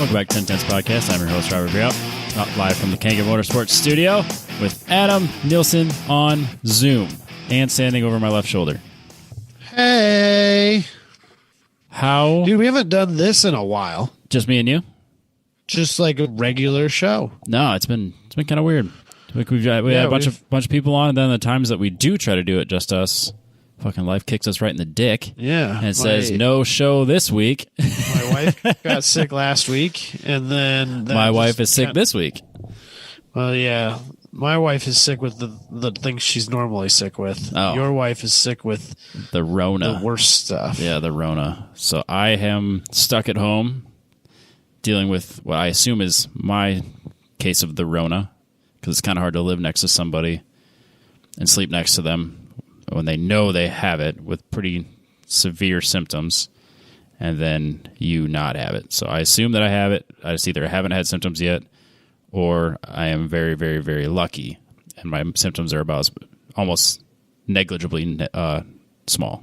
Welcome back to 1010's Podcast. I'm your host, Robert Briot, live from the Kanga Motorsports studio with Adam Nielsen on Zoom and standing over my left shoulder. Hey. How? Dude, we haven't done this in a while. Just me and you? Just like a regular show. No, it's been kind of weird. We had a bunch of people on, and then the times that we do try to do it, just us, fucking life kicks us right in the dick. Yeah. And it says, no show this week. My wife got sick last week, and then... My wife is sick this week. Well, yeah. My wife is sick with the things she's normally sick with. Oh. Your wife is sick with... The Rona. The worst stuff. Yeah, the Rona. So I am stuck at home dealing with what I assume is my case of the Rona, because it's kind of hard to live next to somebody and sleep next to them when they know they have it with pretty severe symptoms, and then you not have it. So I assume that I have it. I just either haven't had symptoms yet, or I am very, very, very lucky, and my symptoms are about almost negligibly small.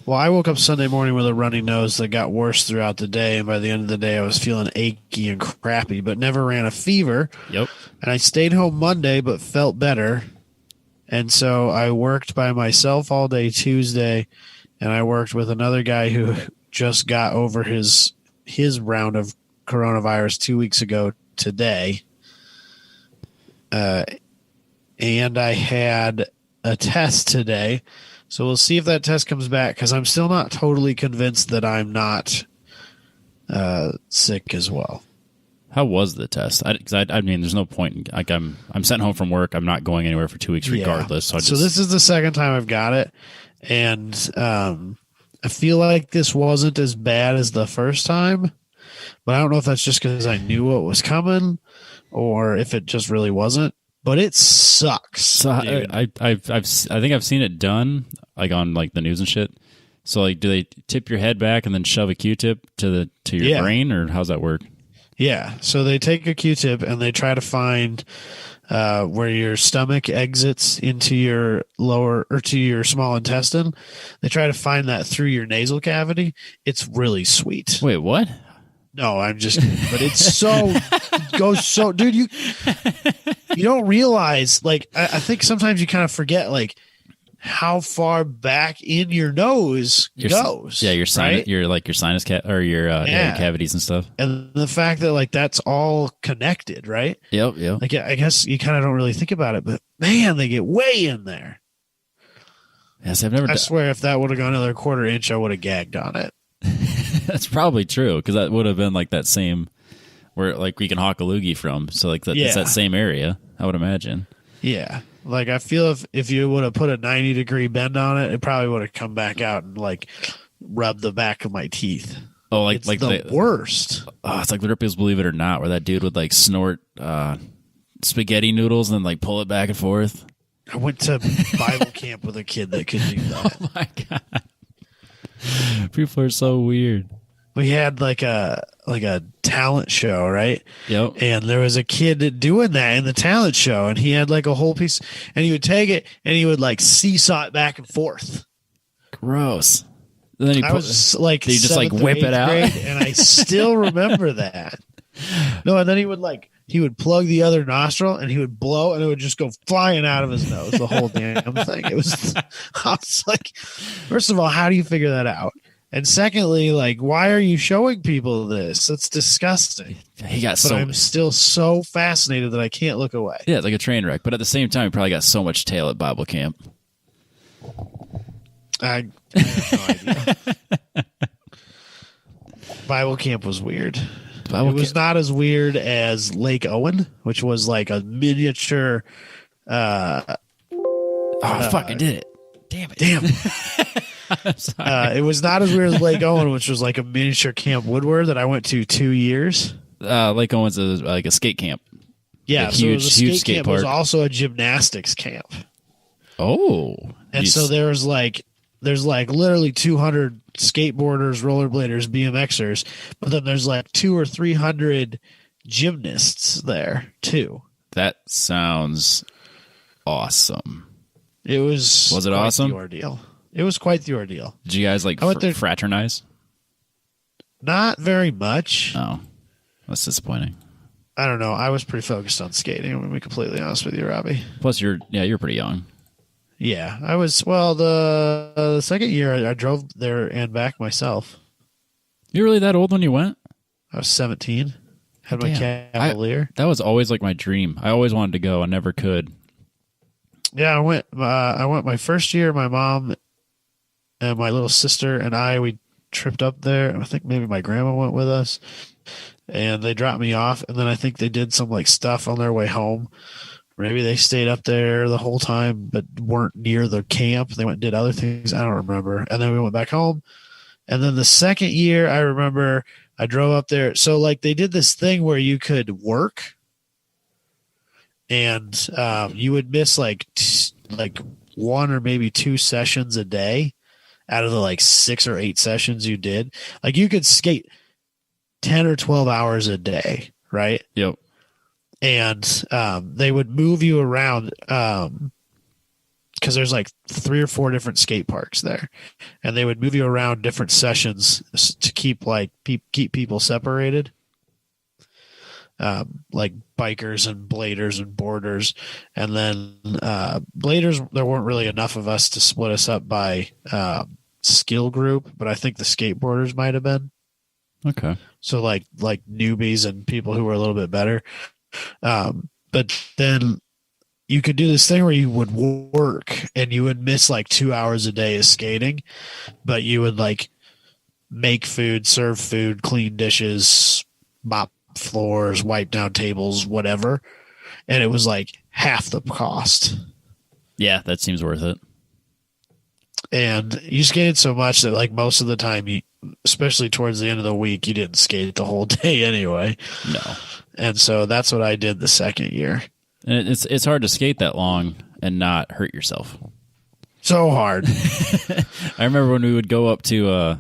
Well, I woke up Sunday morning with a runny nose that got worse throughout the day, and by the end of the day, I was feeling achy and crappy, but never ran a fever. Yep. And I stayed home Monday, but felt better. And so I worked by myself all day Tuesday, and I worked with another guy who just got over his round of coronavirus 2 weeks ago today. And I had a test today. So we'll see if that test comes back, because I'm still not totally convinced that I'm not sick as well. How was the test? I mean, there's no point. Like I'm sent home from work. I'm not going anywhere for 2 weeks regardless. Yeah. So this is the second time I've got it, and I feel like this wasn't as bad as the first time, but I don't know if that's just because I knew what was coming, or if it just really wasn't. But it sucks. So I think I've seen it done like on like the news and shit. So like, do they tip your head back and then shove a Q-tip to your brain, or how's that work? Yeah. So they take a Q-tip and they try to find where your stomach exits into your lower or to your small intestine. They try to find that through your nasal cavity. It's really sweet. Wait, what? No, I'm just kidding. But it's so goes so, dude. You don't realize, like, I think sometimes you kind of forget, like, how far back in your nose goes. Yeah, your sinus, right? your sinus your cavities and stuff. And the fact that like that's all connected, right? Yep. Like, I guess you kind of don't really think about it, but man, they get way in there. Yes, I swear, if that would have gone another quarter inch, I would have gagged on it. That's probably true, because that would have been like that same where like we can hawk a loogie from. So like it's that same area, I would imagine. Yeah. Like I feel if you would have put a 90-degree bend on it, it probably would have come back out and like rubbed the back of my teeth. Oh, it's like the worst. Oh, it's like the Ripples Believe It or Not, where that dude would like snort spaghetti noodles and then like pull it back and forth. I went to Bible camp with a kid that could do that. Oh my God. People are so weird. We had like a talent show, right? Yep. And there was a kid doing that in the talent show, and he had like a whole piece, and he would take it and he would like seesaw it back and forth. Gross. And then I was like, you just like whip it out, grade, and I still remember that. No, and then he would plug the other nostril and he would blow, and it would just go flying out of his nose, the whole damn thing. I was like, first of all, how do you figure that out? And secondly, like, why are you showing people this? That's disgusting. I'm still so fascinated that I can't look away. Yeah, it's like a train wreck. But at the same time, he probably got so much tail at Bible camp. I have no idea. Bible camp was weird. It was not as weird as Lake Owen, which was like a miniature. Fuck, I did it. Damn it. Damn. It was not as weird as Lake Owen, which was like a miniature Camp Woodward that I went to 2 years. Lake Owen's like a skate camp. Yeah, a so huge skate camp. park. It was also a gymnastics camp. Oh. And so there's like literally 200 skateboarders, rollerbladers, BMXers, but then there's like 200 or 300 gymnasts there too. That sounds awesome. It was. Was it awesome? The ordeal. It was quite the ordeal. Did you guys like fraternize? Not very much. Oh, that's disappointing. I don't know. I was pretty focused on skating. I'm going to be completely honest with you, Robbie. Plus, you're pretty young. Yeah, I was. Well, the second year I drove there and back myself. You really that old when you went? I was 17. Had my Damn. Cavalier. That was always like my dream. I always wanted to go. I never could. Yeah, I went. I went my first year. My mom and my little sister and we tripped up there. I think maybe my grandma went with us, and they dropped me off. And then I think they did some like stuff on their way home. Maybe they stayed up there the whole time, but weren't near the camp. They went and did other things. I don't remember. And then we went back home. And then the second year, I remember I drove up there. So like they did this thing where you could work, and you would miss like one or maybe two sessions a day out of the like 6 or 8 sessions you did. Like you could skate 10 or 12 hours a day, right? Yep. And they would move you around because there's like 3 or 4 different skate parks there, and they would move you around different sessions to keep keep people separated, like bikers and bladers and boarders. And then bladers, there weren't really enough of us to split us up by skill group, but I think the skateboarders might have been. Okay. So like newbies and people who were a little bit better. But then you could do this thing where you would work and you would miss like 2 hours a day of skating, but you would like make food, serve food, clean dishes, mop floors, wipe down tables, whatever. And it was like half the cost. Yeah, that seems worth it. And you skated so much that like most of the time, especially towards the end of the week, you didn't skate the whole day anyway. No. And so that's what I did the second year. And it's hard to skate that long and not hurt yourself. So hard. I remember when we would go up to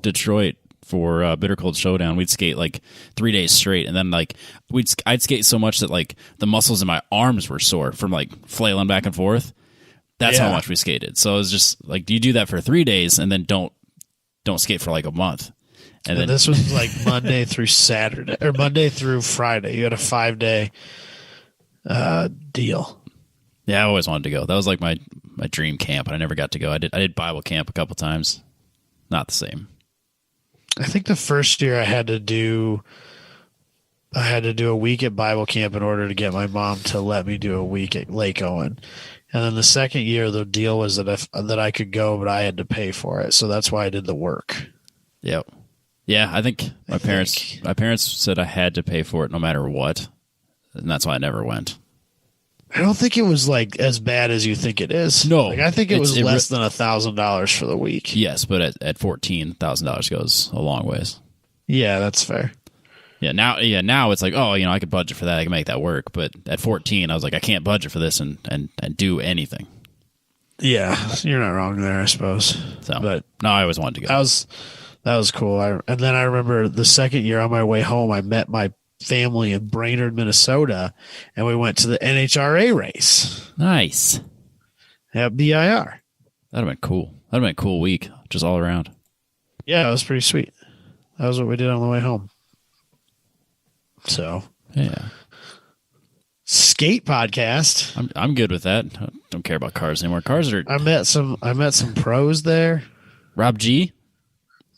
Detroit for Bitter Cold Showdown, we'd skate like 3 days straight, and then like I'd skate so much that like the muscles in my arms were sore from like flailing back and forth. That's how much we skated. So it was just like, do you do that for 3 days and then don't skate for like a month? And then this was like Monday through Saturday or Monday through Friday. You had a 5-day deal. Yeah, I always wanted to go. That was like my dream camp, and I never got to go. I did Bible camp a couple times. Not the same. I think the first year I had to do a week at Bible camp in order to get my mom to let me do a week at Lake Owen. And then the second year, the deal was that I could go, but I had to pay for it. So that's why I did the work. Yep. Yeah, I think my parents said I had to pay for it no matter what, and that's why I never went. I don't think it was like as bad as you think it is. No, like, I think it was less than $1,000 for the week. Yes, but at $14,000 goes a long ways. Yeah, that's fair. Yeah, now it's like, oh, I could budget for that. I can make that work. But at 14, I was like, I can't budget for this and do anything. Yeah, you're not wrong there, I suppose. So, but no, I always wanted to go. That was cool. And then I remember the second year on my way home, I met my family in Brainerd, Minnesota, and we went to the NHRA race. Nice. At BIR. That'd have been cool. That'd have been a cool week, just all around. Yeah, it was pretty sweet. That was what we did on the way home. So yeah, skate podcast. I'm good with that. I don't care about cars anymore. Cars are. I met some pros there. Rob G.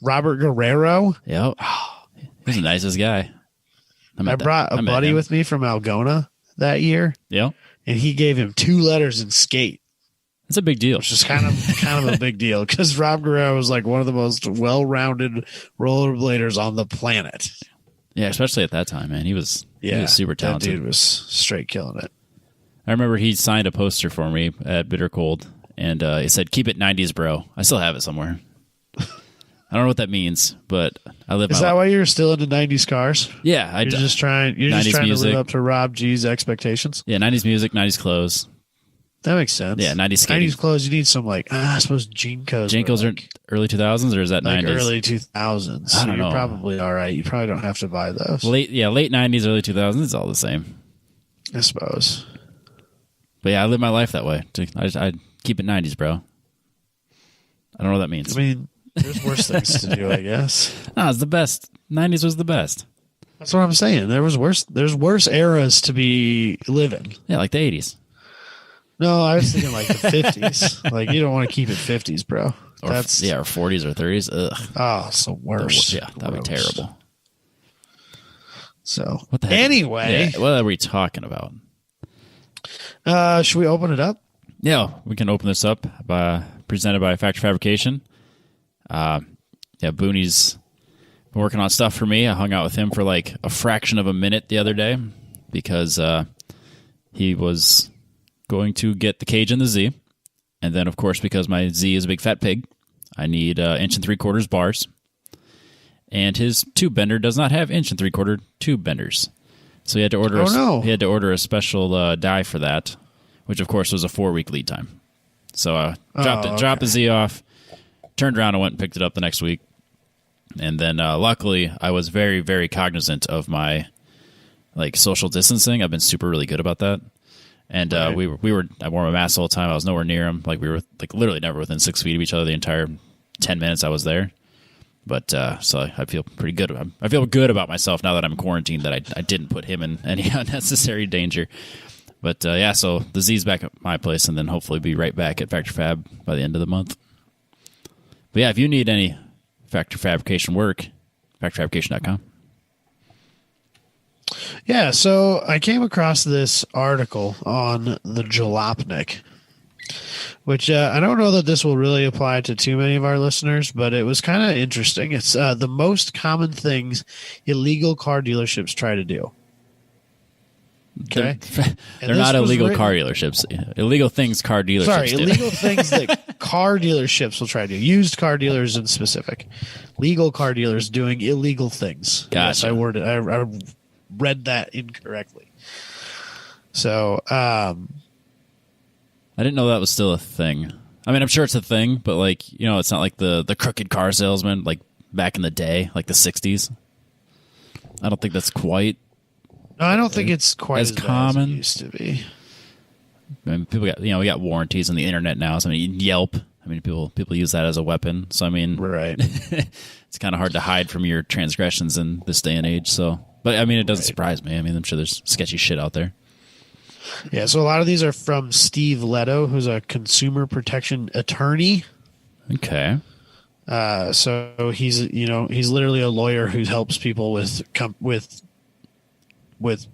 Robert Guerrero. Yep. He's the nicest guy. I brought a buddy with me from Algona that year. Yeah. And he gave him 2 letters in skate. It's a big deal. Which is kind of a big deal because Rob Guerrero was like one of the most well-rounded rollerbladers on the planet. Yeah, especially at that time, man. He was super talented. That dude was straight killing it. I remember he signed a poster for me at Bitter Cold, and it said, "Keep it 90s, bro." I still have it somewhere. I don't know what that means, but I live. Is that why you're still into 90s cars? Yeah, you're just trying to live up to Rob G's expectations. Yeah, 90s music, 90s clothes. That makes sense. Yeah, 90s skating. 90s clothes, you need some like, I suppose Jinkos. Jinkos are early 2000s, or is that like 90s? Early 2000s. I don't know. You're probably all right. You probably don't have to buy those. Late 90s, early 2000s, it's all the same. I suppose. But yeah, I live my life that way. I keep it 90s, bro. I don't know what that means. I mean, There's worse things to do, I guess. No, it's the best. 90s was the best. That's what I'm saying. There's worse eras to be living. Yeah, like the 80s. No, I was thinking like the 50s. Like, you don't want to keep it 50s, bro. Or 40s or 30s. Ugh. Oh, it's the worst. Yeah, that'd be terrible. So, what the heck? Anyway. Yeah, what are we talking about? Should we open it up? Yeah, we can open this up presented by Factory Fabrication. Booney's been working on stuff for me. I hung out with him for like a fraction of a minute the other day because he was going to get the cage in the Z. And then, of course, because my Z is a big fat pig, I need 1 3/4 bars. And his tube bender does not have 1 3/4 tube benders. So he had to order he had to order a special die for that, which, of course, was a 4-week lead time. So dropped the Z off, turned around and went and picked it up the next week. And then luckily, I was very, very cognizant of my social distancing. I've been really good about that. And I wore my mask all the time. I was nowhere near him. Like, we were literally never within 6 feet of each other the entire 10 minutes I was there. But so I feel pretty good. I feel good about myself now that I'm quarantined, that I didn't put him in any unnecessary danger. But so the Z's back at my place, and then hopefully be right back at Factory Fab by the end of the month. But yeah, if you need any factory fabrication work, factoryfabrication.com. Yeah, so I came across this article on the Jalopnik, which I don't know that this will really apply to too many of our listeners, but it was kind of interesting. It's the most common things illegal car dealerships try to do. Okay, they're not illegal car dealerships. Illegal things car dealerships. Sorry, do. illegal things that car dealerships will try to do. Used car dealers in specific, legal car dealers doing illegal things. Gotcha. Yes, I read that incorrectly. So, I didn't know that was still a thing. I mean, I'm sure it's a thing, but it's not like the crooked car salesman like back in the day, like the 60s. I don't think that's quite. No, I don't think it's quite as common as it used to be. I mean, people got we got warranties on the internet now. So I mean, Yelp. I mean, people use that as a weapon. So I mean, right. It's kind of hard to hide from your transgressions in this day and age. So, but I mean, it doesn't surprise me. I mean, I'm sure there's sketchy shit out there. Yeah. So a lot of these are from Steve Leto, who's a consumer protection attorney. Okay. So he's literally a lawyer who helps people with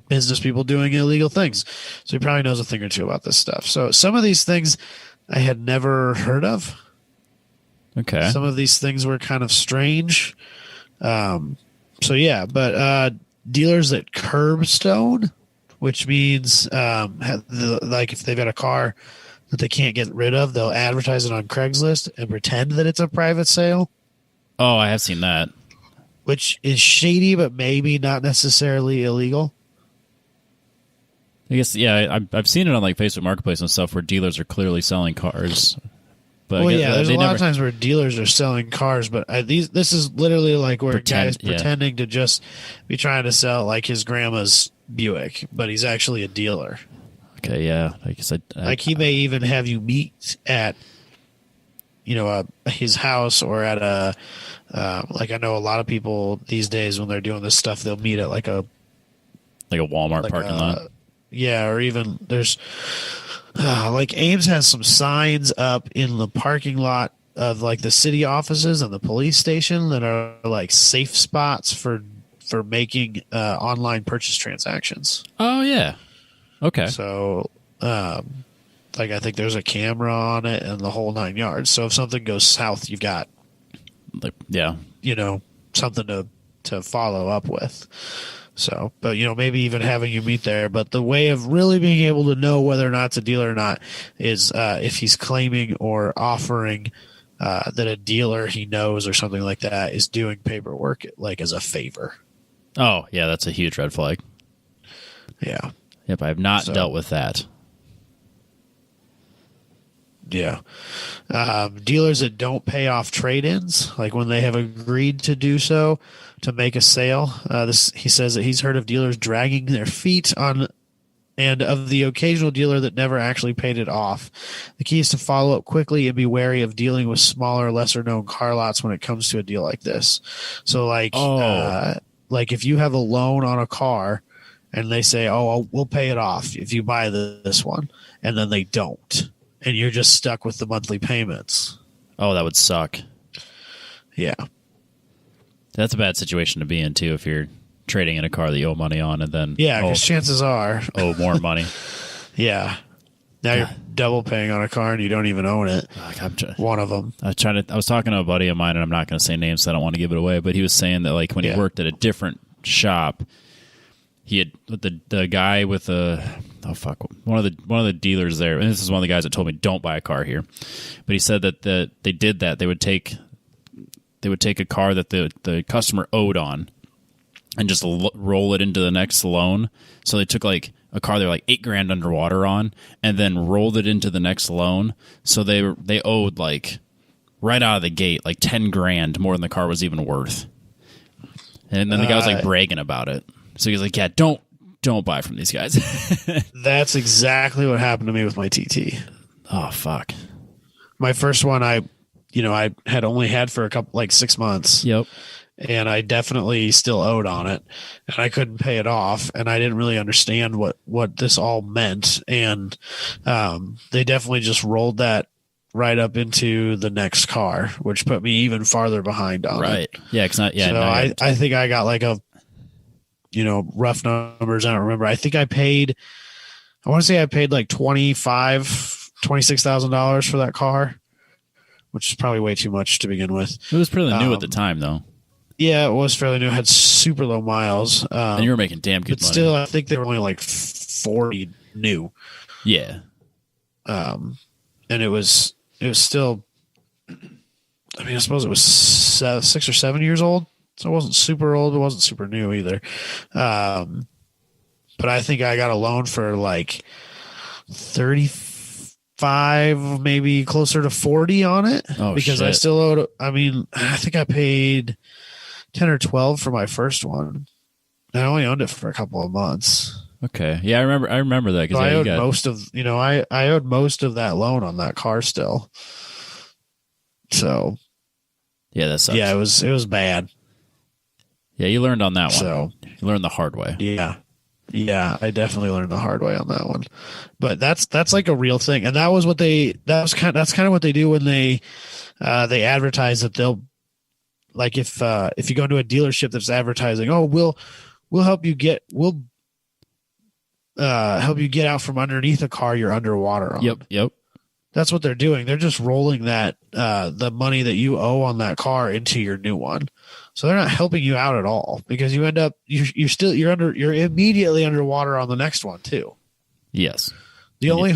business people doing illegal things. So he probably knows a thing or two about this stuff. So some of these things I had never heard of. Okay. Some of these things were kind of strange. But dealers that curbstone, which means if they've got a car that they can't get rid of, they'll advertise it on Craigslist and pretend that it's a private sale. Oh, I have seen that. Which is shady, but maybe not necessarily illegal. I guess, yeah, I've seen it on Facebook Marketplace and stuff where dealers are clearly selling cars. But there's a lot of times where dealers are selling cars, but this is literally like where a guy is pretending to just be trying to sell like his grandma's Buick, but he's actually a dealer. Okay, yeah. I guess he may even have you meet at his house or at a I know a lot of people these days when they're doing this stuff, they'll meet at like a Walmart parking lot. Yeah, or even there's Ames has some signs up in the parking lot of like the city offices and the police station that are like safe spots for making online purchase transactions. Oh yeah. Okay. So I think there's a camera on it and the whole 9 yards. So if something goes south, you've got something to follow up with. So, but maybe even having you meet there. But the way of really being able to know whether or not it's a dealer or not is if he's claiming or offering that a dealer he knows or something like that is doing paperwork as a favor. Oh yeah, that's a huge red flag. Yeah. Yep, I have not dealt with that. Yeah. Dealers that don't pay off trade-ins, like when they have agreed to do so to make a sale. He says that he's heard of dealers dragging their feet on and of the occasional dealer that never actually paid it off. The key is to follow up quickly and be wary of dealing with smaller, lesser known car lots when it comes to a deal like this. So like if you have a loan on a car and they say, oh, we'll pay it off if you buy this one, and then they don't, and you're just stuck with the monthly payments. Oh, that would suck. Yeah. That's a bad situation to be in, too, if you're trading in a car that you owe money on and then because chances are owe more money. Yeah. Now you're double paying on a car and you don't even own it. One of them. I was talking to a buddy of mine, and I'm not going to say names, so I don't want to give it away. But he was saying that like when he worked at a different shop, he had the guy with one of the dealers there. And this is one of the guys that told me don't buy a car here. But he said that they did that. They would take a car that the customer owed on and just roll it into the next loan. So they took like a car they were like $8,000 underwater on, and then rolled it into the next loan. So they owed like right out of the gate like $10,000 more than the car was even worth. And then the guy was like bragging about it. So he was like, "Yeah, don't buy from these guys." That's exactly what happened to me with my TT. Oh fuck! My first one, I had only had for a couple, like 6 months. Yep. And I definitely still owed on it, and I couldn't pay it off, and I didn't really understand what this all meant. And they definitely just rolled that right up into the next car, which put me even farther behind on it. Right. Yeah. So I think I got like rough numbers. I don't remember. I think I want to say I paid like $26,000 for that car, which is probably way too much to begin with. It was pretty new at the time, though. Yeah, it was fairly new. It had super low miles. And you were making damn good money. But still, I think they were only like 40 new. Yeah. And it was still, I mean, I suppose it was 6 or 7 years old. So it wasn't super old. It wasn't super new either. But I think I got a loan for like 35, maybe closer to 40 on it. Oh, because shit. I still owed, I think I paid 10 or 12 for my first one. I only owned it for a couple of months. Okay. Yeah, I remember that. So I owed most of, I owed most of that loan on that car still. So yeah, that sucks. Yeah, it was bad. Yeah, you learned on that one. So you learned the hard way. Yeah. Yeah, I definitely learned the hard way on that one. But that's like a real thing. And that's kind of what they do when they advertise that they'll, like if you go into a dealership that's advertising, oh, we'll help you get out from underneath a car you're underwater on. Yep. That's what they're doing. They're just rolling that the money that you owe on that car into your new one. So they're not helping you out at all, because you end up you're immediately underwater on the next one too. Yes. The only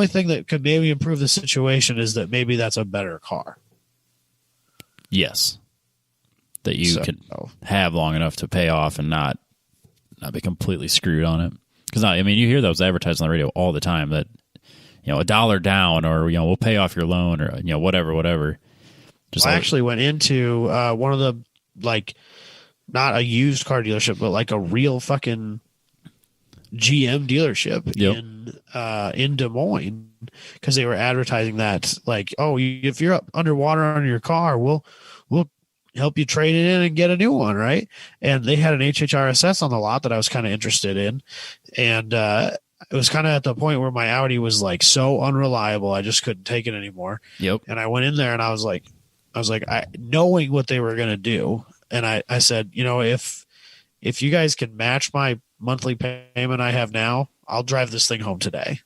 thing that could maybe improve the situation is that maybe that's a better car. Yes. That you can have long enough to pay off and not be completely screwed on it. Because you hear those advertised on the radio all the time that $1 down, or we'll pay off your loan, or whatever. I actually went into one of the, like, not a used car dealership, but like a real fucking GM dealership in Des Moines, because they were advertising that, like, oh, if you're up underwater on your car, we'll help you trade it in and get a new one, right? And they had an HHRSS on the lot that I was kind of interested in, and it was kind of at the point where my Audi was like so unreliable, I just couldn't take it anymore. Yep. And I went in there and I was like, knowing what they were going to do, and I said, if you guys can match my monthly payment I have now, I'll drive this thing home today.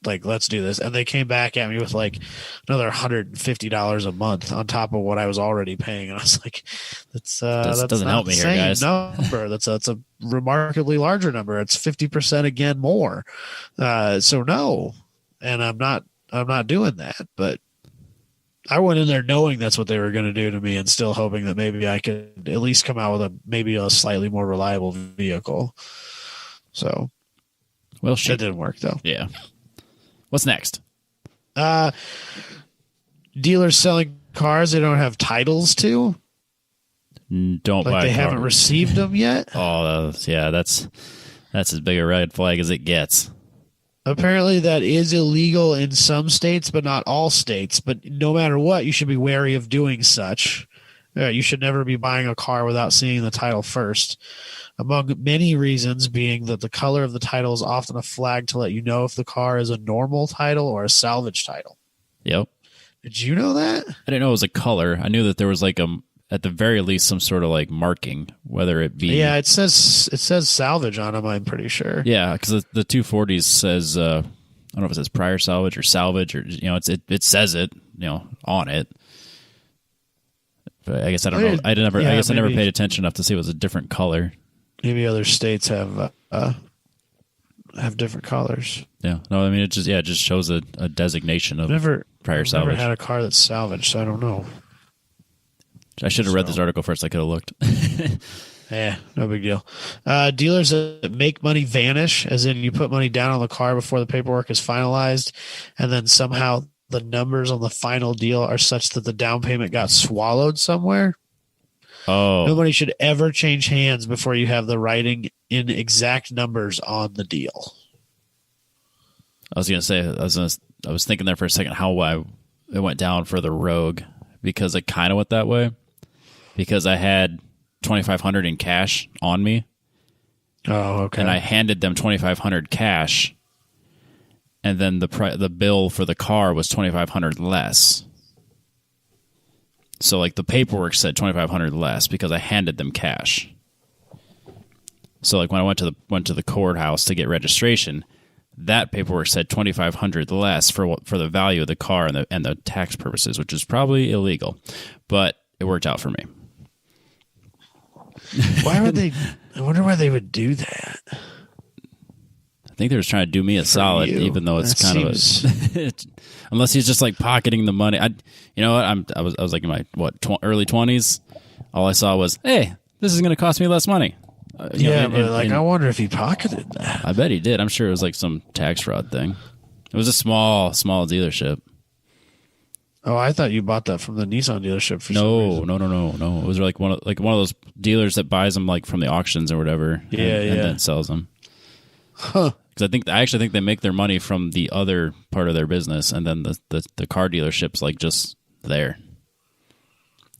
Like, let's do this. And they came back at me with like another $150 a month on top of what I was already paying. And I was like, that doesn't help me here, guys. Number. That's a remarkably larger number. It's 50% again more. So no, and I'm not doing that, but I went in there knowing that's what they were going to do to me, and still hoping that maybe I could at least come out with a slightly more reliable vehicle. So, well, it didn't work though. Yeah. What's next? Dealers selling cars they don't have titles to. Don't buy. They haven't received them yet. Oh, yeah, that's That's as big a red flag as it gets. Apparently that is illegal in some states, but not all states. But no matter what, you should be wary of doing such. You should never be buying a car without seeing the title first. Among many reasons being that the color of the title is often a flag to let you know if the car is a normal title or a salvage title. Yep. Did you know that? I didn't know it was a color. I knew that there was like at the very least some sort of like marking, whether it be. Yeah, it says salvage on them, I'm pretty sure. Yeah, because the 240s says I don't know if it says prior salvage or it says it on it. But I guess I don't know. I never paid attention enough to see it was a different color. Maybe other states have different colors. Yeah. No, I mean it just shows a designation of prior salvage. I've never had a car that's salvaged, so I don't know. I should have read this article first. I could have looked. Yeah, no big deal. Dealers that make money vanish, as in you put money down on the car before the paperwork is finalized, and then somehow the numbers on the final deal are such that the down payment got swallowed somewhere. Oh. No money should ever change hands before you have the writing in exact numbers on the deal. I was gonna say I was thinking there for a second how it went down for the Rogue, because it kind of went that way, because I had $2,500 in cash on me. Oh, okay. And I handed them $2,500 cash, and then the bill for the car was $2,500 less. So like the paperwork said $2,500 less because I handed them cash. So like when I went to the courthouse to get registration, that paperwork said $2,500 less for the value of the car and the tax purposes, which is probably illegal, but it worked out for me. Why would they? I wonder why they would do that. I think they were trying to do me a solid, even though it's unless he's just like pocketing the money. You know what? I was like in my early 20s. All I saw was, hey, this is going to cost me less money. I wonder if he pocketed that. I bet he did. I'm sure it was like some tax fraud thing. It was a small dealership. Oh, I thought you bought that from the Nissan dealership. For some reason. No. It was like one of those dealers that buys them like from the auctions or whatever. And then sells them. Huh. Because I actually think they make their money from the other part of their business, and then the car dealership's like just there.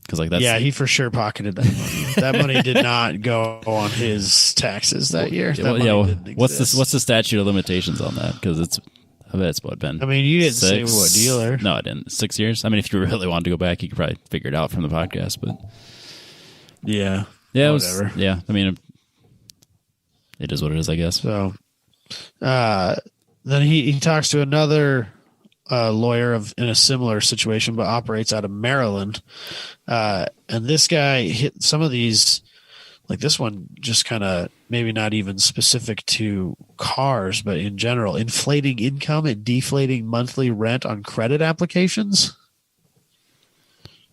Because like that's he for sure pocketed that money. That money did not go on his taxes that year. What's the statute of limitations on that? Because I bet it's been. I mean, you didn't say what dealer. No, I didn't. 6 years. I mean, if you really wanted to go back, you could probably figure it out from the podcast. But yeah, whatever. I mean, it is what it is, I guess. So, then he talks to another lawyer in a similar situation, but operates out of Maryland. And this guy hit some of these, like this one, just kind of maybe not even specific to cars, but in general, inflating income and deflating monthly rent on credit applications.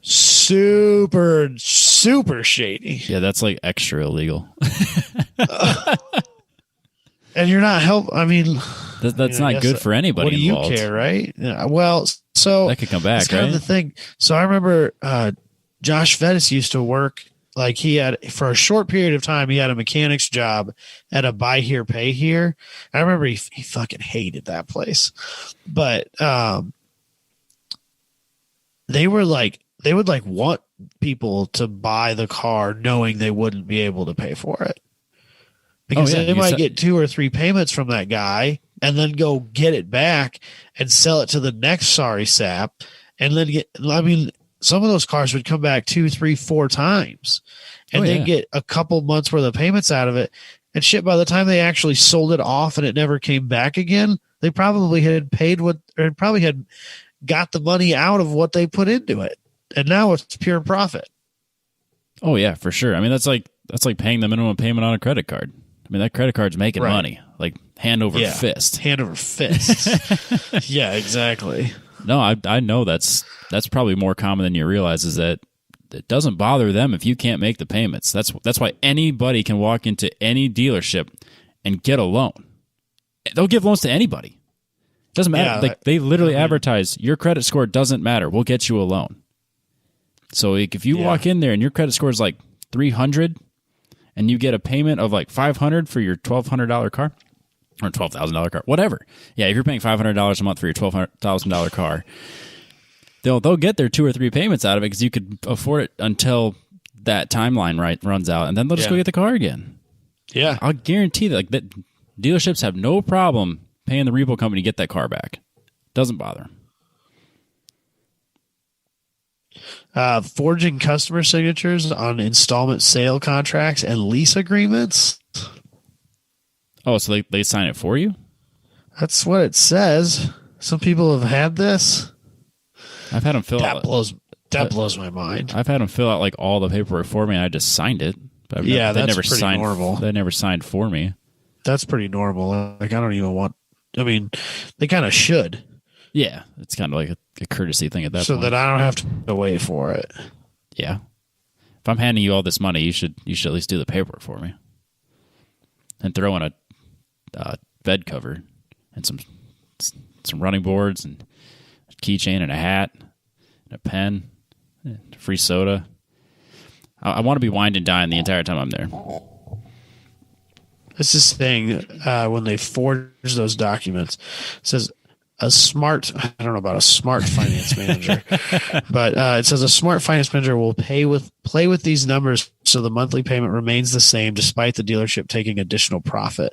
Super, super shady. Yeah, that's like extra illegal. And you're not I mean, that's not good for anybody. What do you involved. care, right? Yeah, well, so that could come back, that's kind of the thing. So I remember Josh Vettis used to work. Like he had, for a short period of time, he had a mechanic's job at a buy here, pay here. I remember he fucking hated that place, but they would want people to buy the car knowing they wouldn't be able to pay for it. Because they might get 2 or 3 payments from that guy and then go get it back and sell it to the next sorry sap. And then some of those cars would come back 2, 3, 4 times and then get a couple months worth of payments out of it. And shit, by the time they actually sold it off and it never came back again, they probably had had got the money out of what they put into it. And now it's pure profit. Oh yeah, for sure. I mean, that's like paying the minimum payment on a credit card. I mean, that credit card's making money, like hand over fist. Hand over fist. Yeah, exactly. No, I know that's probably more common than you realize, is that it doesn't bother them if you can't make the payments. That's why anybody can walk into any dealership and get a loan. They'll give loans to anybody. Doesn't matter. Like they literally advertise, your credit score doesn't matter. We'll get you a loan. So if you walk in there and your credit score is like 300, and you get a payment of like $500 for your $1,200 car or $12,000 car, whatever. Yeah, if you're paying $500 a month for your $12,000 car, they'll get their 2 or 3 payments out of it because you could afford it until that timeline runs out, and then they'll just go get the car again. Yeah, I'll guarantee that dealerships have no problem paying the repo company to get that car back. Doesn't bother them. Forging customer signatures on installment sale contracts and lease agreements. Oh, so they sign it for you? That's what it says. Some people have had this. I've had them fill out. That blows my mind. I've had them fill out like all the paperwork for me, and I just signed it. But that's never pretty signed, normal. They never signed for me. That's pretty normal. Like, I don't even want. I mean, they kind of should. Yeah, it's kind of like a courtesy thing at that point. So that I don't have to wait for it. Yeah. If I'm handing you all this money, you should at least do the paperwork for me. And throw in a bed cover and some running boards and a keychain and a hat and a pen and free soda. I want to be wined and dined the entire time I'm there. It's this thing when they forge those documents. It says I don't know about a smart finance manager, but it says a smart finance manager will play with these numbers so the monthly payment remains the same despite the dealership taking additional profit.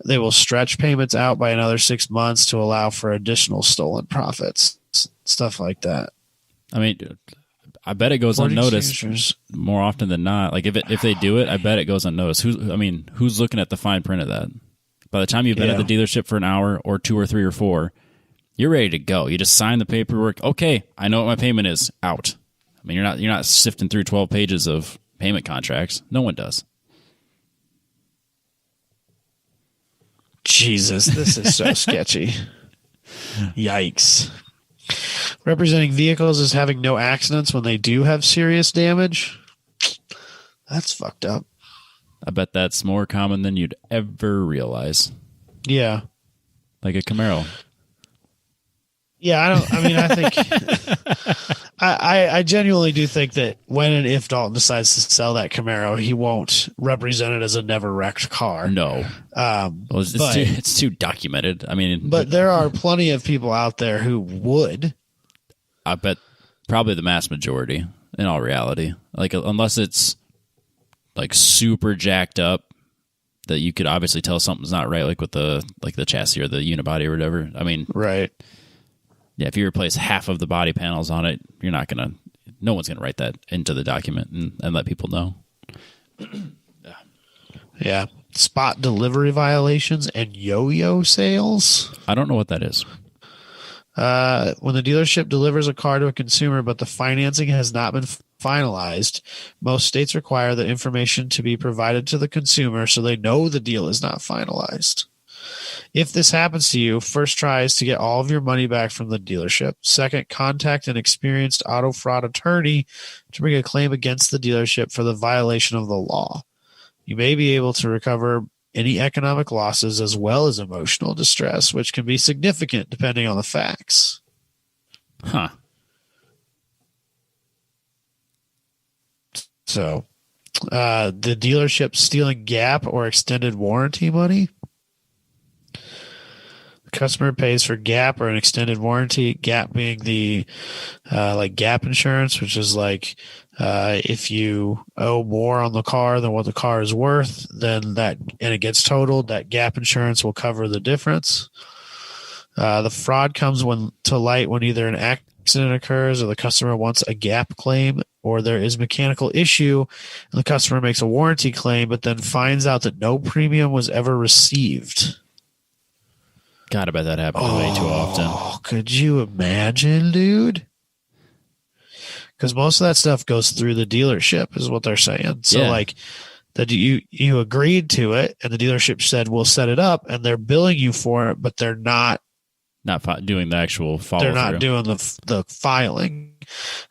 They will stretch payments out by another 6 months to allow for additional stolen profits, stuff like that. I mean, I bet it goes unnoticed more often than not. Like if they do it, I bet it goes unnoticed. Who's looking at the fine print of that? By the time you've been at the dealership for an hour or 2 or 3 or 4, you're ready to go. You just sign the paperwork. Okay, I know what my payment is. Out. I mean, you're not sifting through 12 pages of payment contracts. No one does. Jesus, this is so sketchy. Yikes. Representing vehicles as having no accidents when they do have serious damage. That's fucked up. I bet that's more common than you'd ever realize. Yeah. Like a Camaro. Yeah, I think I genuinely do think that when and if Dalton decides to sell that Camaro, he won't represent it as a never wrecked car. No. It's too documented. I mean, but there are plenty of people out there who would. I bet probably the mass majority in all reality. Like, unless it's like super jacked up that you could obviously tell something's not right, like with the chassis or the unibody or whatever. I mean, right. Yeah, if you replace half of the body panels on it, no one's gonna write that into the document and let people know. Yeah. Spot delivery violations and yo-yo sales. I don't know what that is. When the dealership delivers a car to a consumer, but the financing has not been finalized, most states require the information to be provided to the consumer so they know the deal is not finalized. If this happens to you, first try is to get all of your money back from the dealership. Second, contact an experienced auto fraud attorney to bring a claim against the dealership for the violation of the law. You may be able to recover any economic losses as well as emotional distress, which can be significant depending on the facts. Huh. So, the dealership stealing gap or extended warranty money. The customer pays for gap or an extended warranty. Gap being the like gap insurance, which is like if you owe more on the car than what the car is worth, then and it gets totaled, that gap insurance will cover the difference. The fraud comes to light when either an accident occurs or the customer wants a gap claim, or there is a mechanical issue and the customer makes a warranty claim but then finds out that no premium was ever received. God, I bet that happens way too often. Oh, could you imagine, dude? Because most of that stuff goes through the dealership, is what they're saying. So, like, that you agreed to it, and the dealership said we'll set it up, and they're billing you for it, but they're not doing the actual follow. They're not doing the filing,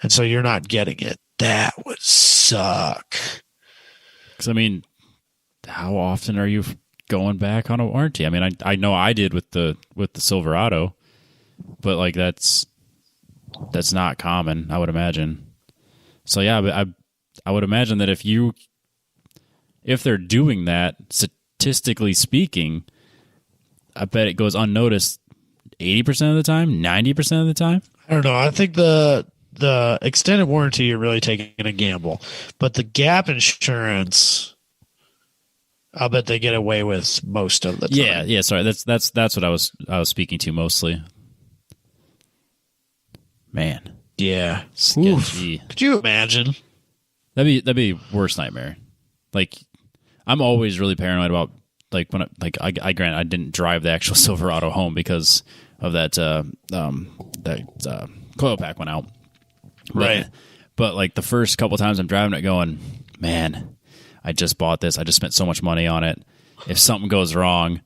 and so you're not getting it. That would suck. Because I mean, how often are you going back on a warranty? I mean, I know I did with the Silverado, but like that's not common, I would imagine. So yeah, but I would imagine that if if they're doing that, statistically speaking, I bet it goes unnoticed 80% of the time, 90% of the time. I don't know. I think the extended warranty, you're really taking a gamble, but the gap insurance, I'll bet they get away with most of the time. Yeah. Sorry, that's what I was speaking to mostly. Man, yeah, sketchy. Could you imagine? That'd be worst nightmare. Like, I'm always really paranoid about when I grant I didn't drive the actual Silverado home because of that coil pack went out. Right. But like the first couple times I'm driving it, going, man, I just bought this. I just spent so much money on it. If something goes wrong,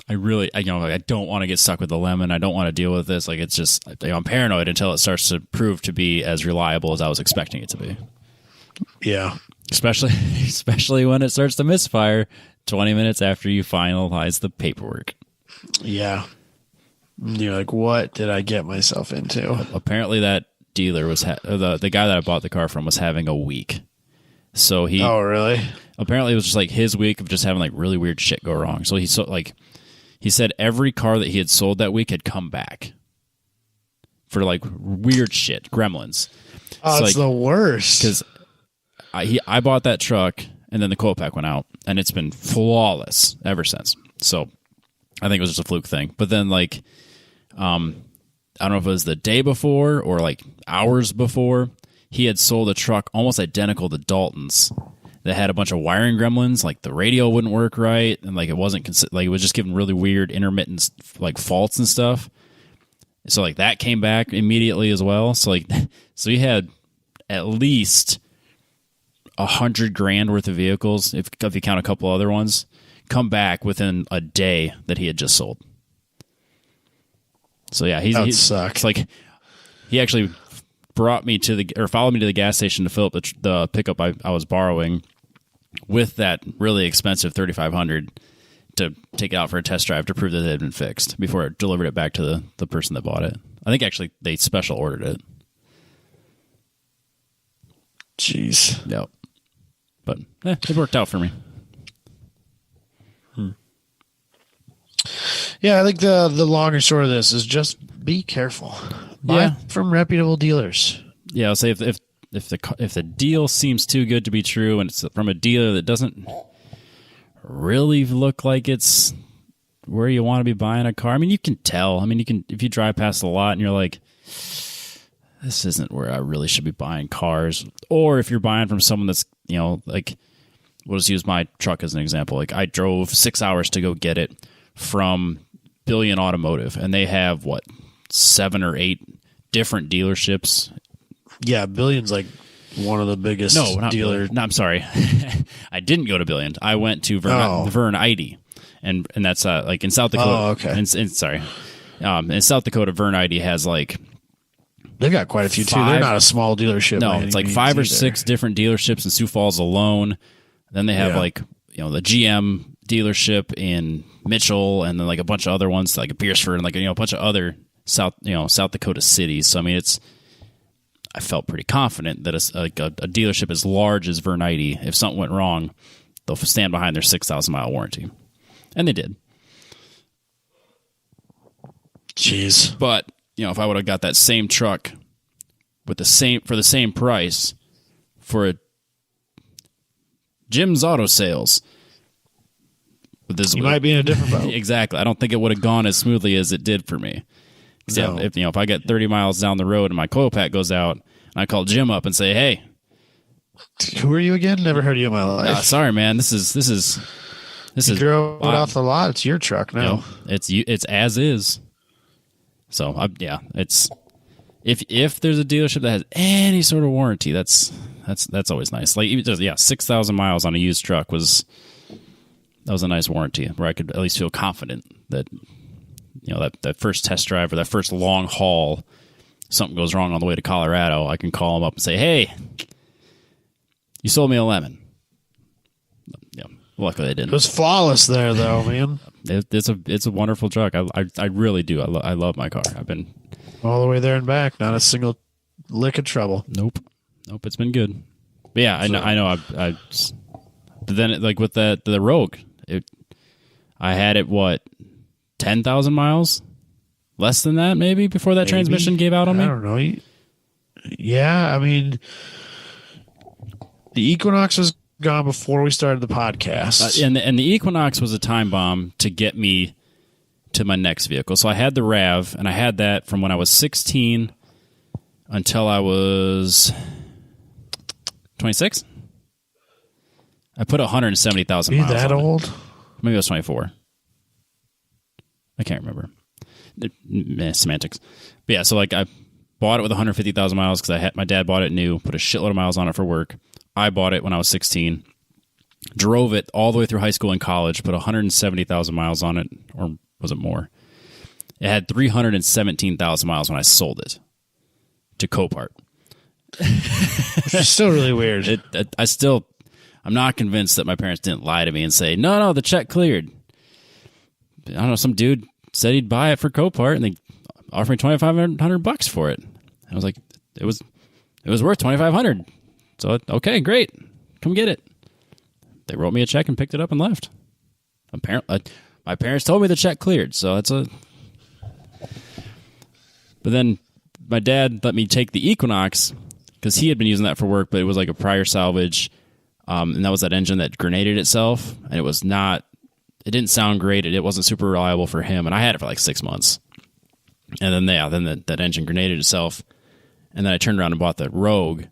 I don't want to get stuck with the lemon. I don't want to deal with this. Like, it's just, I'm paranoid until it starts to prove to be as reliable as I was expecting it to be. Yeah. Especially when it starts to misfire 20 minutes after you finalize the paperwork. Yeah. You're like, what did I get myself into? Apparently that dealer was, the guy that I bought the car from was having a week. So he... Oh, really? Apparently it was just like his week of just having like really weird shit go wrong. So he said every car that he had sold that week had come back for like weird shit, gremlins. Oh, it's the worst. Because I bought that truck and then the coil pack went out and it's been flawless ever since. So I think it was just a fluke thing. But then like, I don't know if it was the day before or like hours before, he had sold a truck almost identical to Dalton's that had a bunch of wiring gremlins, like the radio wouldn't work right, and like it wasn't like it was just giving really weird intermittent like faults and stuff. So like that came back immediately as well. So like, so he had at least $100,000 worth of vehicles, if you count a couple other ones, come back within a day that he had just sold. So yeah, he sucks. It's like he actually followed me to the gas station to fill up the pickup I was borrowing with that really expensive $3,500 to take it out for a test drive to prove that it had been fixed before I delivered it back to the person that bought it. I think actually they special ordered it. Jeez. Yep. But it worked out for me. Yeah, I think the long and short of this is just be careful. Buy from reputable dealers. Yeah, I'll say if the deal seems too good to be true and it's from a dealer that doesn't really look like it's where you want to be buying a car. I mean, you can tell. I mean, you can, if you drive past the lot and you're like, this isn't where I really should be buying cars. Or if you're buying from someone that's, like, we'll just use my truck as an example. Like, I drove 6 hours to go get it from Billion Automotive, and they have 7 or 8 different dealerships. Yeah, Billion's like one of the biggest dealers. No, I'm sorry. I didn't go to Billion. I went to Vern Ide, and that's like in South Dakota. Oh, okay. In South Dakota, Vern Ide has like, they've got quite a few too. They're not a small dealership. No, it's like 5 or 6 different dealerships in Sioux Falls alone. Then they have the GM dealership in Mitchell, and then like a bunch of other ones like Pierceford, and like a bunch of other South Dakota cities. So I mean, I felt pretty confident that a dealership as large as Vern Ide, if something went wrong, they'll stand behind their 6,000-mile warranty, and they did. Jeez. But if I would have got that same truck for the same price for a Jim's Auto Sales, you might be in a different boat. Exactly. I don't think it would have gone as smoothly as it did for me. No. Yeah, if I get 30 miles down the road and my coil pack goes out, and I call Jim up and say, "Hey, who are you again? Never heard of you in my life. Sorry, man. This is you drove it off the lot. It's your truck now. It's as is." So it's if there's a dealership that has any sort of warranty, that's always nice. Like 6,000 miles on a used truck was a nice warranty where I could at least feel confident that that first test drive or that first long haul, something goes wrong on the way to Colorado, I can call them up and say, "Hey, you sold me a lemon." Yeah, luckily they didn't. It was flawless there, though, man. It's a wonderful truck. I really do. I love my car. I've been all the way there and back. Not a single lick of trouble. Nope. It's been good. But yeah, I know. But then, like with the Rogue, I had it 10,000 miles, less than that maybe before that transmission gave out on me. I don't know. Yeah, I mean, the Equinox was gone before we started the podcast, and the Equinox was a time bomb to get me to my next vehicle. So I had the RAV, and I had that from when I was 16 until I was 26. I put 170,000 miles. Are you that on old? It. Maybe I was 24. I can't remember. Semantics. But yeah, so like I bought it with 150,000 miles because my dad bought it new, put a shitload of miles on it for work. I bought it when I was 16, drove it all the way through high school and college, put 170,000 miles on it, or was it more? It had 317,000 miles when I sold it to Copart. Which is still really weird. I'm not convinced that my parents didn't lie to me and say, no, the check cleared. I don't know, some dude said he'd buy it for Copart, and they offered me $2,500 for it. I was like, it was worth $2,500. So, okay, great. Come get it. They wrote me a check and picked it up and left. Apparently, my parents told me the check cleared, so that's a... But then my dad let me take the Equinox because he had been using that for work, but it was like a prior salvage, and that was that engine that grenaded itself, and it didn't sound great. It wasn't super reliable for him, and I had it for like 6 months. And then that engine grenaded itself, and then I turned around and bought the Rogue.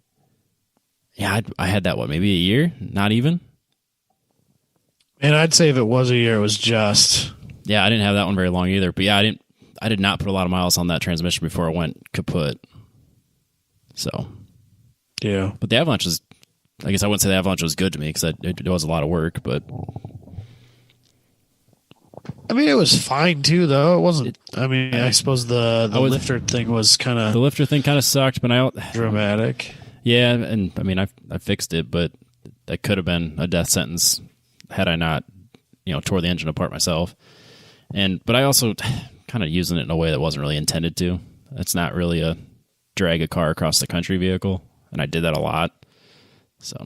Yeah, I had that, maybe a year? Not even? And I'd say if it was a year, it was just... Yeah, I didn't have that one very long either. But yeah, I did not put a lot of miles on that transmission before it went kaput. So... Yeah. But the Avalanche was... I guess I wouldn't say the Avalanche was good to me because it was a lot of work, but... I mean, it was fine too, though. It wasn't... I suppose the lifter thing was kind of... The lifter thing kind of sucked, but dramatic. Yeah, and I mean, I fixed it, but that could have been a death sentence had I not, tore the engine apart myself. But I also kind of using it in a way that wasn't really intended to. It's not really a drag a car across the country vehicle, and I did that a lot. So,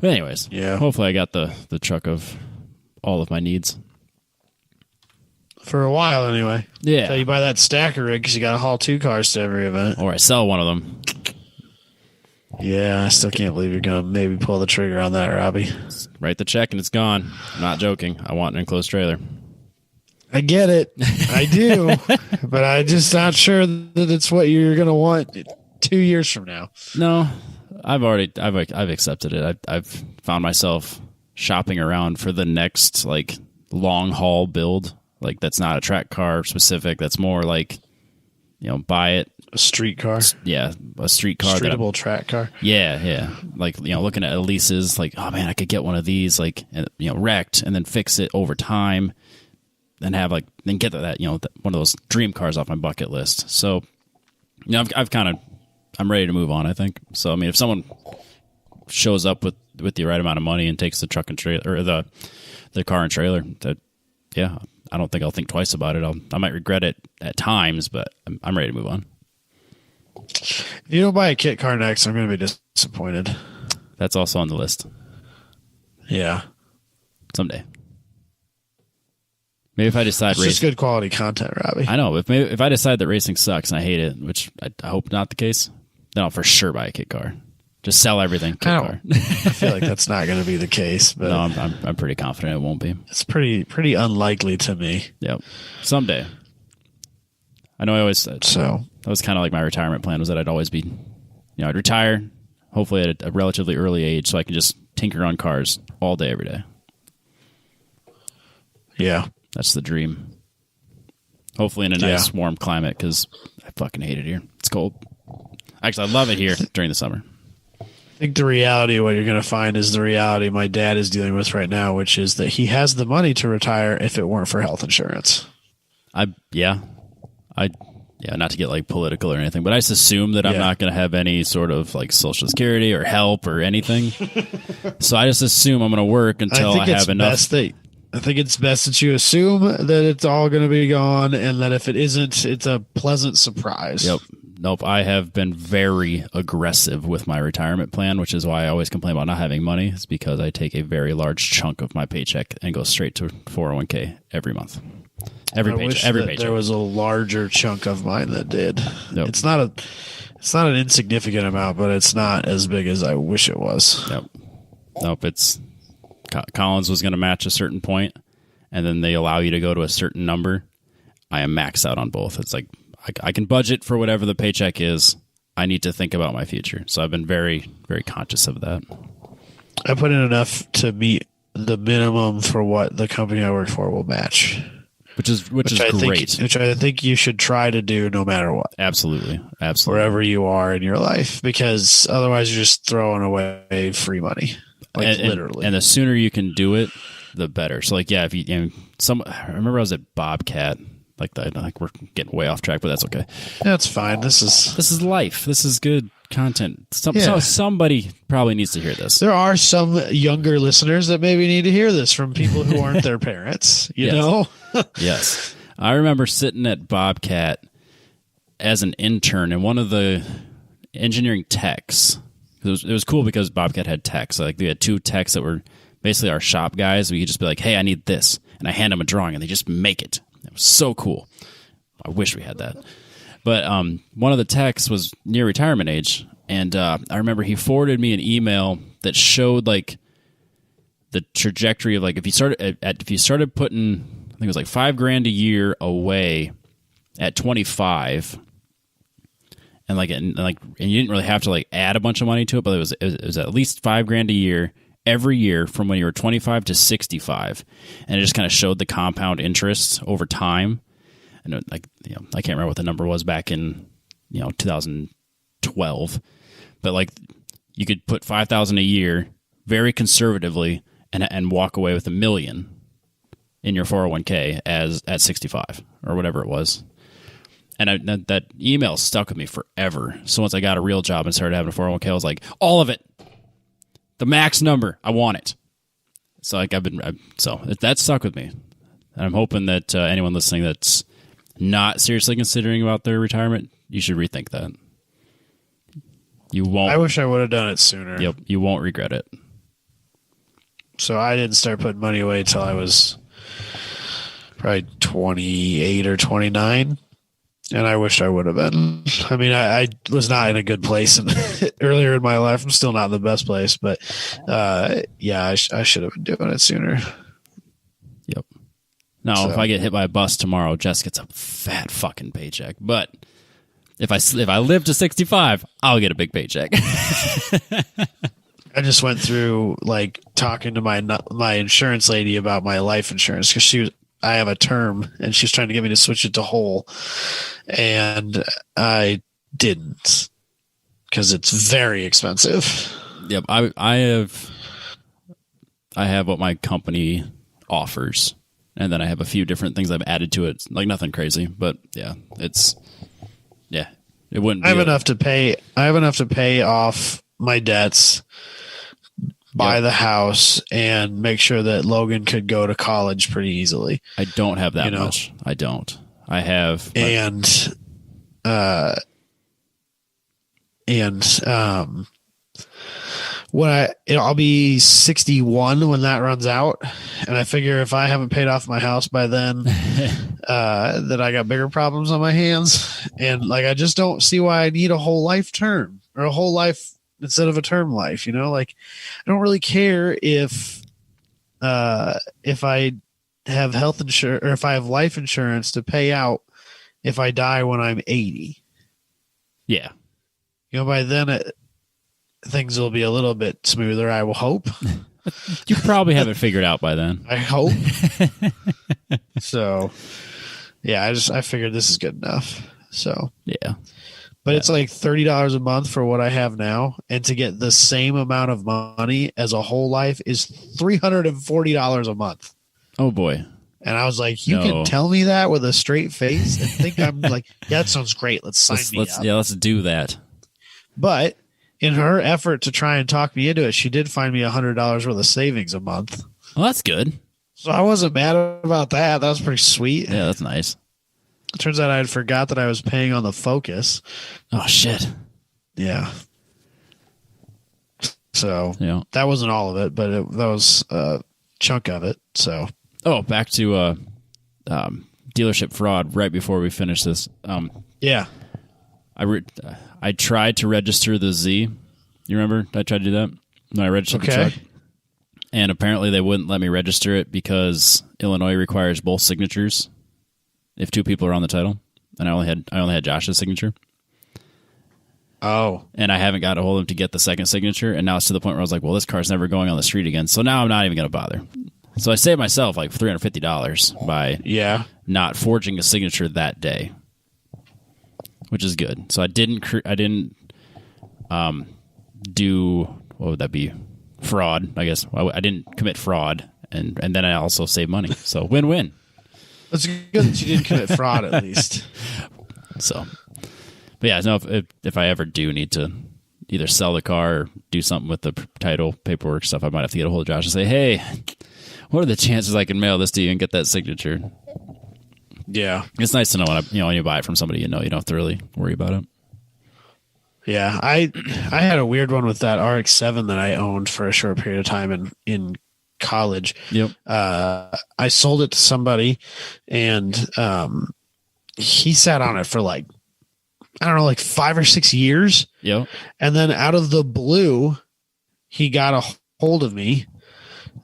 but anyways, yeah. Hopefully I got the truck of all of my needs. For a while, anyway. Yeah. Until you buy that stacker rig because you got to haul 2 cars to every event. Or I sell one of them. Yeah, I still can't believe you're going to maybe pull the trigger on that, Robbie. Write the check and it's gone. I'm not joking. I want an enclosed trailer. I get it. I do. But I'm just not sure that it's what you're going to want 2 years from now. No, I've accepted it. I've found myself shopping around for the next like long haul build. Like, that's not a track car specific. That's more like, buy it. A street car. Yeah, a street car. Streetable track car. Yeah. Like, looking at leases, like, oh, man, I could get one of these, like, wrecked and then fix it over time and have, like, then get that, one of those dream cars off my bucket list. So, I'm ready to move on, I think. So, I mean, if someone shows up with the right amount of money and takes the truck and trailer, or the car and trailer, yeah, I don't think I'll think twice about it. I might regret it at times, but I'm ready to move on. If you don't buy a kit car next, I'm going to be disappointed. That's also on the list. Yeah. Someday. Maybe if I decide it's just good quality content, Robbie. I know. If I decide that racing sucks and I hate it, which I hope not the case, then I'll for sure buy a kit car. Just sell everything. Kit car. I feel like that's not going to be the case. But no, I'm pretty confident it won't be. It's pretty unlikely to me. Yep. Someday. I know I always said so. That was kind of like my retirement plan, was that I'd always be, I'd retire, hopefully at a relatively early age, so I can just tinker on cars all day, every day. Yeah. That's the dream. Hopefully in a nice, warm climate, because I fucking hate it here. It's cold. Actually, I love it here during the summer. I think the reality of what you're going to find is the reality my dad is dealing with right now, which is that he has the money to retire if it weren't for health insurance. Not to get like political or anything, but I just assume that I'm not going to have any sort of like Social Security or help or anything. So I just assume I'm going to work until I have enough. I think it's best that you assume that it's all going to be gone, and that if it isn't, it's a pleasant surprise. Yep. Nope. I have been very aggressive with my retirement plan, which is why I always complain about not having money. It's because I take a very large chunk of my paycheck and go straight to 401k every month. Every paycheck. There was a larger chunk of mine that did. Nope. It's not an insignificant amount, but it's not as big as I wish it was. Nope. It's Collins was going to match a certain point, and then they allow you to go to a certain number. I am maxed out on both. It's like I can budget for whatever the paycheck is. I need to think about my future. So I've been very, very conscious of that. I put in enough to meet the minimum for what the company I work for will match. Which is great. Which I think you should try to do no matter what. Absolutely. Wherever you are in your life, because otherwise you're just throwing away free money. Literally. And the sooner you can do it, the better. So I remember I was at Bobcat. Like we're getting way off track, but that's okay. That's fine. This is life. This is good content. So somebody probably needs to hear this. There are some younger listeners that maybe need to hear this from people who aren't their parents. You know? Yes. I remember sitting at Bobcat as an intern, and one of the engineering techs. It was cool because Bobcat had techs. Like we had two techs that were basically our shop guys. We could just be like, "Hey, I need this," and I hand them a drawing, and they just make it. It was so cool. I wish we had that. But one of the techs was near retirement age, and I remember he forwarded me an email that showed like the trajectory of like if you started putting, I think it was like $5,000 a year away at 25, and you didn't really have to like add a bunch of money to it, but it was at least $5,000 a year every year from when you were 25 to 65, and it just kind of showed the compound interest over time. And I can't remember what the number was back in 2012, but like you could put $5,000 a year very conservatively and walk away with $1 million in your 401k at 65 or whatever it was. And that email stuck with me forever. So once I got a real job and started having a 401k, I was like, all of it. The max number, I want it. So like that stuck with me, and I'm hoping that anyone listening that's not seriously considering about their retirement, you should rethink that. You won't. I wish I would have done it sooner. Yep, you won't regret it. So I didn't start putting money away until I was probably 28 or 29. And I wish I would have been. I mean, I was not in a good place earlier in my life. I'm still not in the best place, but I should have been doing it sooner. Yep. Now, if I get hit by a bus tomorrow, Jess gets a fat fucking paycheck. But if I live to 65, I'll get a big paycheck. I just went through like talking to my insurance lady about my life insurance because I have a term, and she's trying to get me to switch it to whole, and I didn't because it's very expensive. Yep, I have what my company offers, and then I have a few different things I've added to it, like nothing crazy, but it wouldn't. I have enough to pay. I have enough to pay off my debts, buy the house, and make sure that Logan could go to college pretty easily. I don't have that much. I don't. I have, I'll be 61 when that runs out, and I figure if I haven't paid off my house by then, that I got bigger problems on my hands, and like I just don't see why I need a whole life term or a whole life instead of a term life, like I don't really care if I have health insurance or if I have life insurance to pay out if I die when I'm 80. Yeah. By then things will be a little bit smoother, I will hope. You probably have it figured out by then. I hope. So, yeah, I figured this is good enough. So, yeah. But it's like $30 a month for what I have now. And to get the same amount of money as a whole life is $340 a month. Oh, boy. And I was like, you can tell me that with a straight face and think I'm like, yeah, that sounds great. Let's sign me up. Yeah, let's do that. But in her effort to try and talk me into it, she did find me $100 worth of savings a month. Well, that's good. So I wasn't mad about that. That was pretty sweet. Yeah, that's nice. turns out I had forgot that I was paying on the Focus. Oh shit. Yeah. So Yeah. that wasn't all of it, but that was a chunk of it. So back to dealership fraud. Right before we finish this, yeah, I tried to register the Z. You remember? I tried to do that when I registered the truck, and apparently they wouldn't let me register it because Illinois requires both signatures if two people are on the title, and I only had Josh's signature. Oh. And I haven't got a hold of him to get the second signature, and now it's to the point where I was like, well, this car's never going on the street again, so now I'm not even going to bother. So I saved myself like $350 by not forging a signature that day, which is good. So I didn't do, what would that be? Fraud, I guess. I didn't commit fraud, and then I also saved money. So win-win. That's good that you didn't commit fraud at least. So, but yeah, no, if I ever do need to either sell the car or do something with the title paperwork stuff, I might have to get a hold of Josh and say, hey, what are the chances I can mail this to you and get that signature? Yeah. It's nice to know when you buy it from somebody you don't have to really worry about it. Yeah, I had a weird one with that RX-7 that I owned for a short period of time in college. Yep. I sold it to somebody, and he sat on it for like 5 or 6 years. Yep. And then out of the blue, he got a hold of me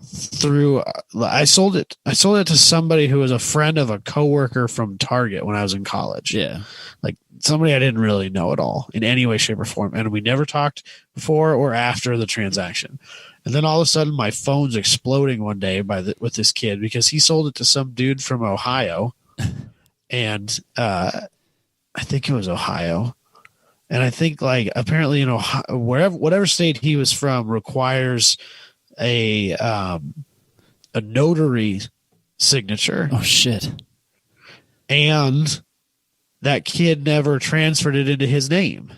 through. I sold it to somebody who was a friend of a coworker from Target when I was in college. Yeah. Like somebody I didn't really know at all in any way, shape, or form. And we never talked before or after the transaction. And then all of a sudden my phone's exploding one day with this kid because he sold it to some dude from Ohio. And I think it was Ohio. And I think like apparently in Ohio, whatever state he was from requires a notary signature. Oh shit. And that kid never transferred it into his name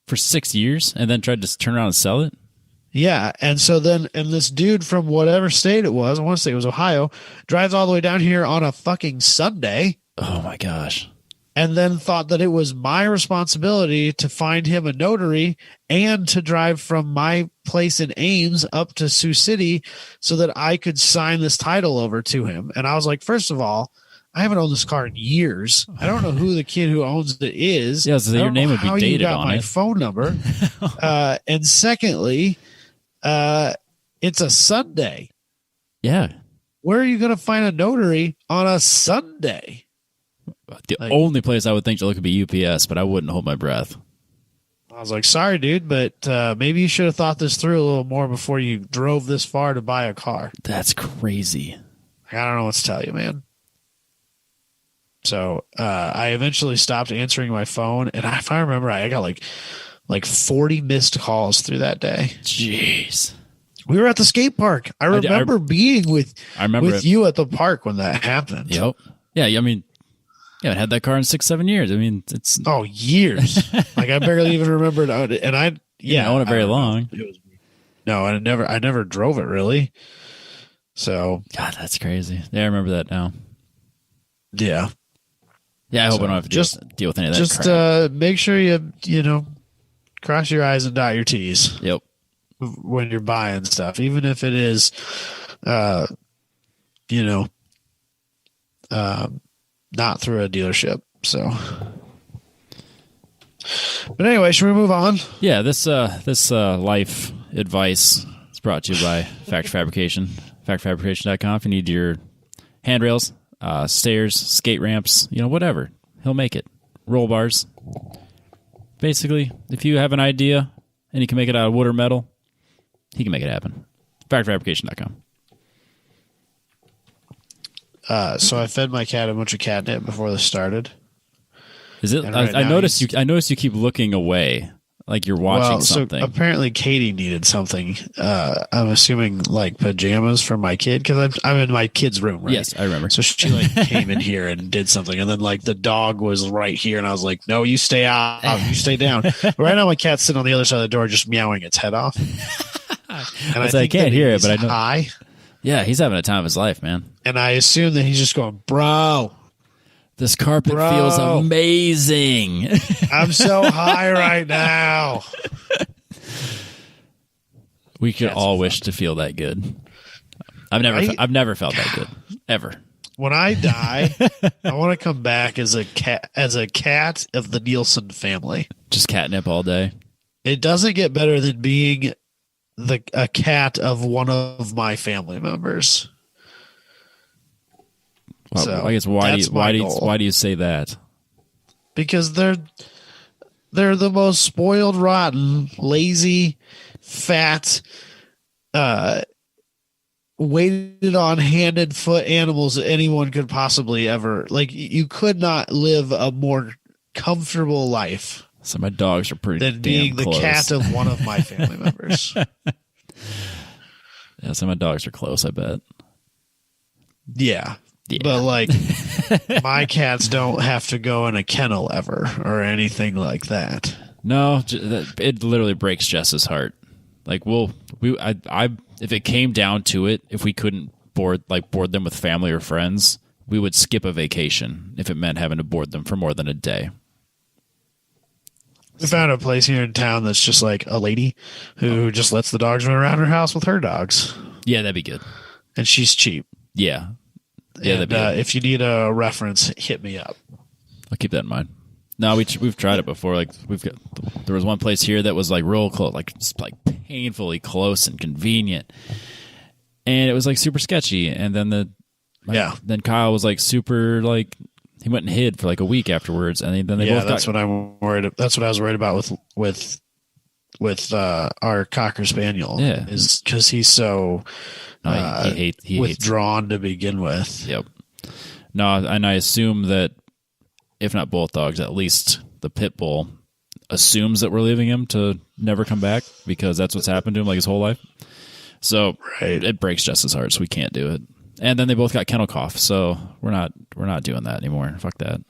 for 6 years and then tried to turn around and sell it. Yeah. And so then, and this dude from whatever state it was, I want to say it was Ohio, drives all the way down here on a fucking Sunday. Oh my gosh. And then thought that it was my responsibility to find him a notary and to drive from my place in Ames up to Sioux City so that I could sign this title over to him. And I was like, first of all, I haven't owned this car in years. I don't know who the kid who owns it is. Yeah, so your name would be dated on it. How you got my phone number. And secondly, it's a Sunday. Yeah. Where are you going to find a notary on a Sunday? The only place I would think to look would be UPS, but I wouldn't hold my breath. I was like, sorry, dude, but maybe you should have thought this through a little more before you drove this far to buy a car. That's crazy. I don't know what to tell you, man. So I eventually stopped answering my phone, and if I remember, I got like 40 missed calls through that day. Jeez. We were at the skate park. I remember being with you at the park when that happened. Yep. Yeah, I mean, I had that car in 6-7 years. I mean, it's years. Like I barely even remembered it, and I own it very long. No, I never drove it really. So God, that's crazy. Yeah, I remember that now. Yeah. Yeah, I hope I don't have to deal with any of that. Just make sure you cross your I's and dot your T's. Yep. When you're buying stuff, even if it is, not through a dealership. So, but anyway, should we move on? Yeah, this life advice is brought to you by Factory Fabrication. FactoryFabrication.com. If you need your handrails, stairs, skate ramps, whatever, he'll make it. Roll bars. Basically, if you have an idea and you can make it out of wood or metal, he can make it happen. FactoryFabrication.com. So I fed my cat a bunch of catnip before this started. Is it? I noticed you keep looking away, like you're watching something. So apparently Katie needed something. I'm assuming like pajamas for my kid because I'm in my kid's room, right? Yes, I remember. So she came in here and did something, and then the dog was right here, and I was like, "No, you stay out. You stay down." But right now, my cat's sitting on the other side of the door, just meowing its head off. And I can't hear it, but I know. Hi. Yeah, he's having a time of his life, man. And I assume that he's just going, bro. This carpet feels amazing. I'm so high right now. We could all wish to feel that good. I've never felt that good ever. When I die, I want to come back as a cat of the Nielsen family. Just catnip all day. It doesn't get better than being a cat of one of my family members. Well, So I guess why do you say that? Because they're the most spoiled, rotten, lazy, fat, waited on hand and foot animals that anyone could possibly ever like. You could not live a more comfortable life. So my dogs are pretty than being the close. cat of one of my family members. Yeah, so my dogs are close, I bet. Yeah. But like my cats don't have to go in a kennel ever or anything like that. No, it literally breaks Jess's heart. Like if it came down to it, if we couldn't board them with family or friends, we would skip a vacation if it meant having to board them for more than a day. We found a place here in town that's just like a lady who just lets the dogs run around her house with her dogs. Yeah, that'd be good. And she's cheap. Yeah. Yeah, and if you need a reference, hit me up. I'll keep that in mind. No, we've tried it before. Like there was one place here that was like real close, like painfully close and convenient, and it was like super sketchy. And then then Kyle was like super like he went and hid for like a week afterwards, and then they both. That's what I'm worried. That's what I was worried about with our Cocker Spaniel. Yeah, is because he's so. He withdrawn hates. To begin with. Yep. No, and I assume that if not both dogs, at least the pit bull assumes that we're leaving him to never come back because that's what's happened to him like his whole life. So it breaks Jess's heart, so we can't do it. And then they both got kennel cough, so we're not doing that anymore. Fuck that.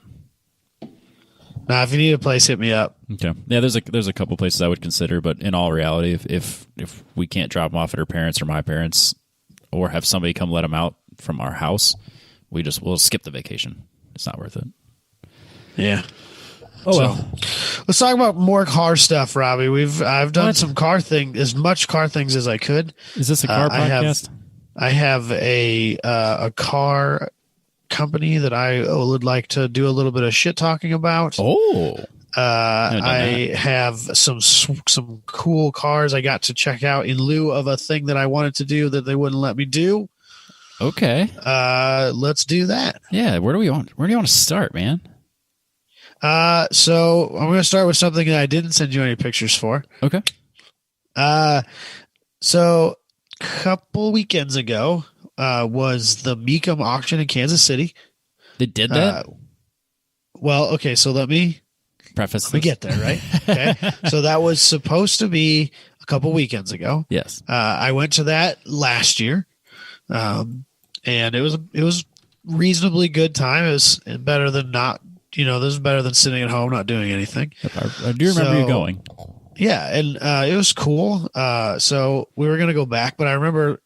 Now, if you need a place, hit me up. Okay. Yeah, there's a couple places I would consider, but in all reality, if we can't drop them off at her parents or my parents, or have somebody come let them out from our house, we'll skip the vacation. It's not worth it. Yeah. Oh well. Let's talk about more car stuff, Robbie. I've done some car thing, as much car things as I could. Is this a car podcast? I have a car company that I would like to do a little bit of shit talking about. Oh. I have some cool cars I got to check out in lieu of a thing that I wanted to do that they wouldn't let me do. Okay. Let's do that. Yeah. Where do you want to start, man? So I'm going to start with something that I didn't send you any pictures for. Okay. So a couple weekends ago, was the Mecum auction in Kansas City. They did that? Well, okay. So let me get there, right? Okay. So that was supposed to be a couple weekends ago. Yes. I went to that last year. And it was reasonably good time. It was better than not, this is better than sitting at home, not doing anything. I do remember you going. Yeah. And, it was cool. So we were going to go back, but I remember,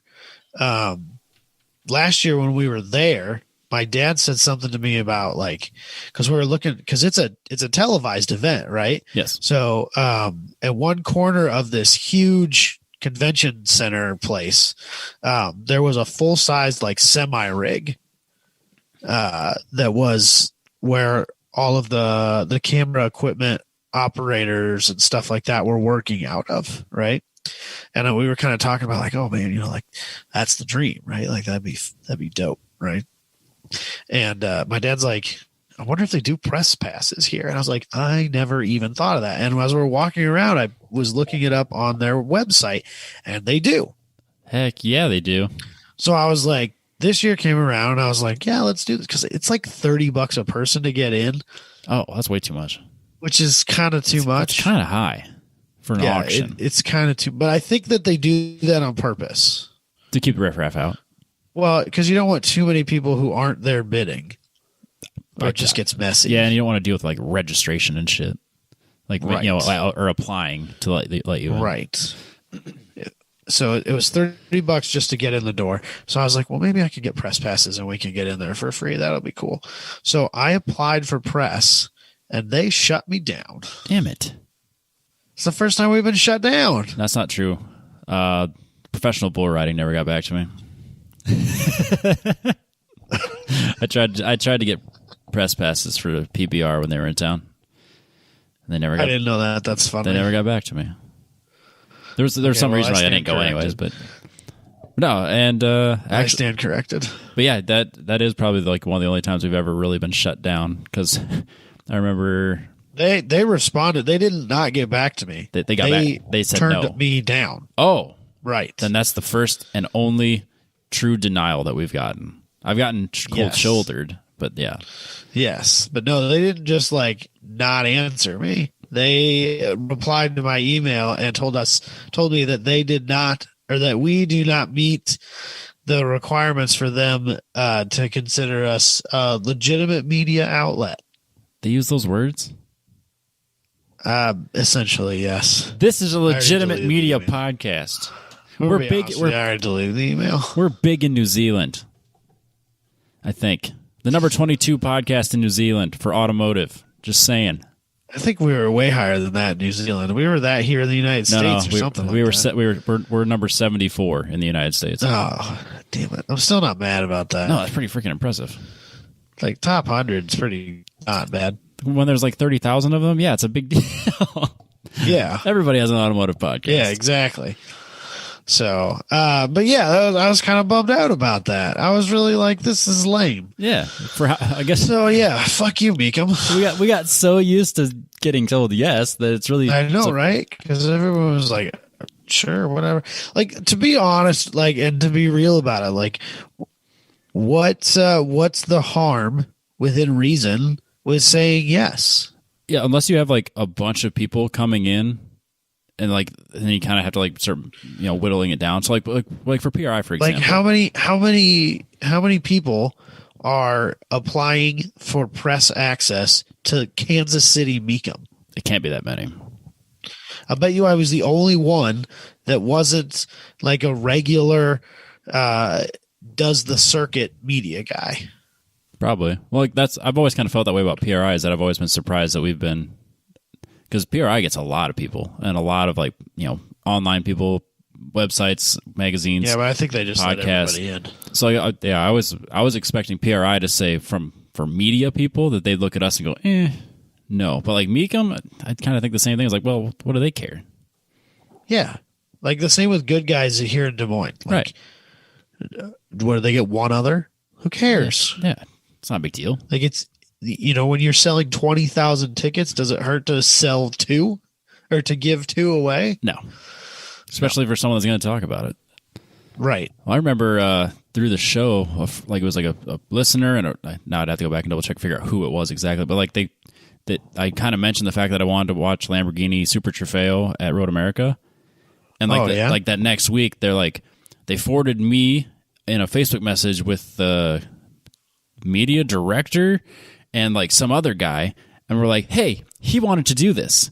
last year when we were there, my dad said something to me about because we were looking, because it's a televised event, right? Yes. So at one corner of this huge convention center place, there was a full size semi rig that was where all of the camera equipment operators and stuff like that were working out of, right? And we were kind of talking about oh man, that's the dream, right? That'd be dope, right? And my dad's like, I wonder if they do press passes here. And I was like, I never even thought of that. And as we were walking around, I was looking it up on their website, and they do. Heck yeah, they do. So I was like, this year came around, and I was like, yeah, let's do this, because it's like $30 a person to get in. Oh, that's way too much. Which is kind of too much. It's kind of high for an auction. It's kind of too, but I think that they do that on purpose to keep the riffraff out. Well, because you don't want too many people who aren't there bidding, or it just gets messy. Yeah, and you don't want to deal with registration and shit, right. or applying to let you in. Right. so it was $30 just to get in the door. So I was like, well, maybe I could get press passes and we can get in there for free. That'll be cool. So I applied for press and they shut me down. Damn it. It's the first time we've been shut down. That's not true. Professional bull riding never got back to me. I tried to get press passes for PBR when they were in town. And they never got, I didn't know that. That's funny. They never got back to me. There was some reason why I didn't go anyways, but no, and I stand corrected. But yeah, that is probably like one of the only times we've ever really been shut down, because I remember they responded. They did not get back to me. They got back. They said turned me down. Oh, right. Then that's the first and only true denial that we've gotten. I've gotten cold shouldered, but yeah. Yes, but no, they didn't just like not answer me. They replied to my email and told me that they did not, or that we do not meet the requirements for them to consider us a legitimate media outlet. They use those words? Essentially, yes. This is a legitimate media podcast. We're big. I already deleted the email. We're big in New Zealand, I think. The number 22 podcast in New Zealand for automotive. Just saying. I think we were way higher than that in New Zealand. We were that here in the United States or something like that. We're number 74 in the United States. Oh, damn it. I'm still not mad about that. No, that's pretty freaking impressive. Like top 100 is pretty not bad. When there's like 30,000 of them, yeah, it's a big deal. Yeah. Everybody has an automotive podcast. Yeah, exactly. So, but yeah, I was kind of bummed out about that. I was really like, this is lame. Yeah, I guess. So yeah, fuck you, Meekum. We got so used to getting told yes that it's really. I know, right? Because everyone was like, sure, whatever. Like, to be honest, like, and to be real about it, like, what's the harm within reason with saying yes? Yeah, unless you have like a bunch of people coming in. And then you kind of have to like start, whittling it down. So like for PRI, for example, like how many people are applying for press access to Kansas City Meekum? It can't be that many. I bet you I was the only one that wasn't like a regular does the circuit media guy. Probably. Well, I've always kind of felt that way about PRI. Is that I've always been surprised that we've been. Because PRI gets a lot of people and a lot of online people, websites, magazines. Yeah, but I think they just podcasts. Let everybody in. So I was expecting PRI to say for media people that they'd look at us and go, no. But like Meekum, I kind of think the same thing. It's like, well, what do they care? Yeah, like the same with Good Guys here in Des Moines. Like, right? What do they get? One other? Who cares? Yeah, it's not a big deal. Like it's. When you're selling 20,000 tickets, does it hurt to sell 2 or to give 2 away? No. Especially for someone that's going to talk about it. Right. Well, I remember through the show, it was like a listener, and now I'd have to go back and double check, figure out who it was exactly. But like I kind of mentioned the fact that I wanted to watch Lamborghini Super Trofeo at Road America. And like that next week, they forwarded me in a Facebook message with the media director and like some other guy, and we're like, hey, he wanted to do this.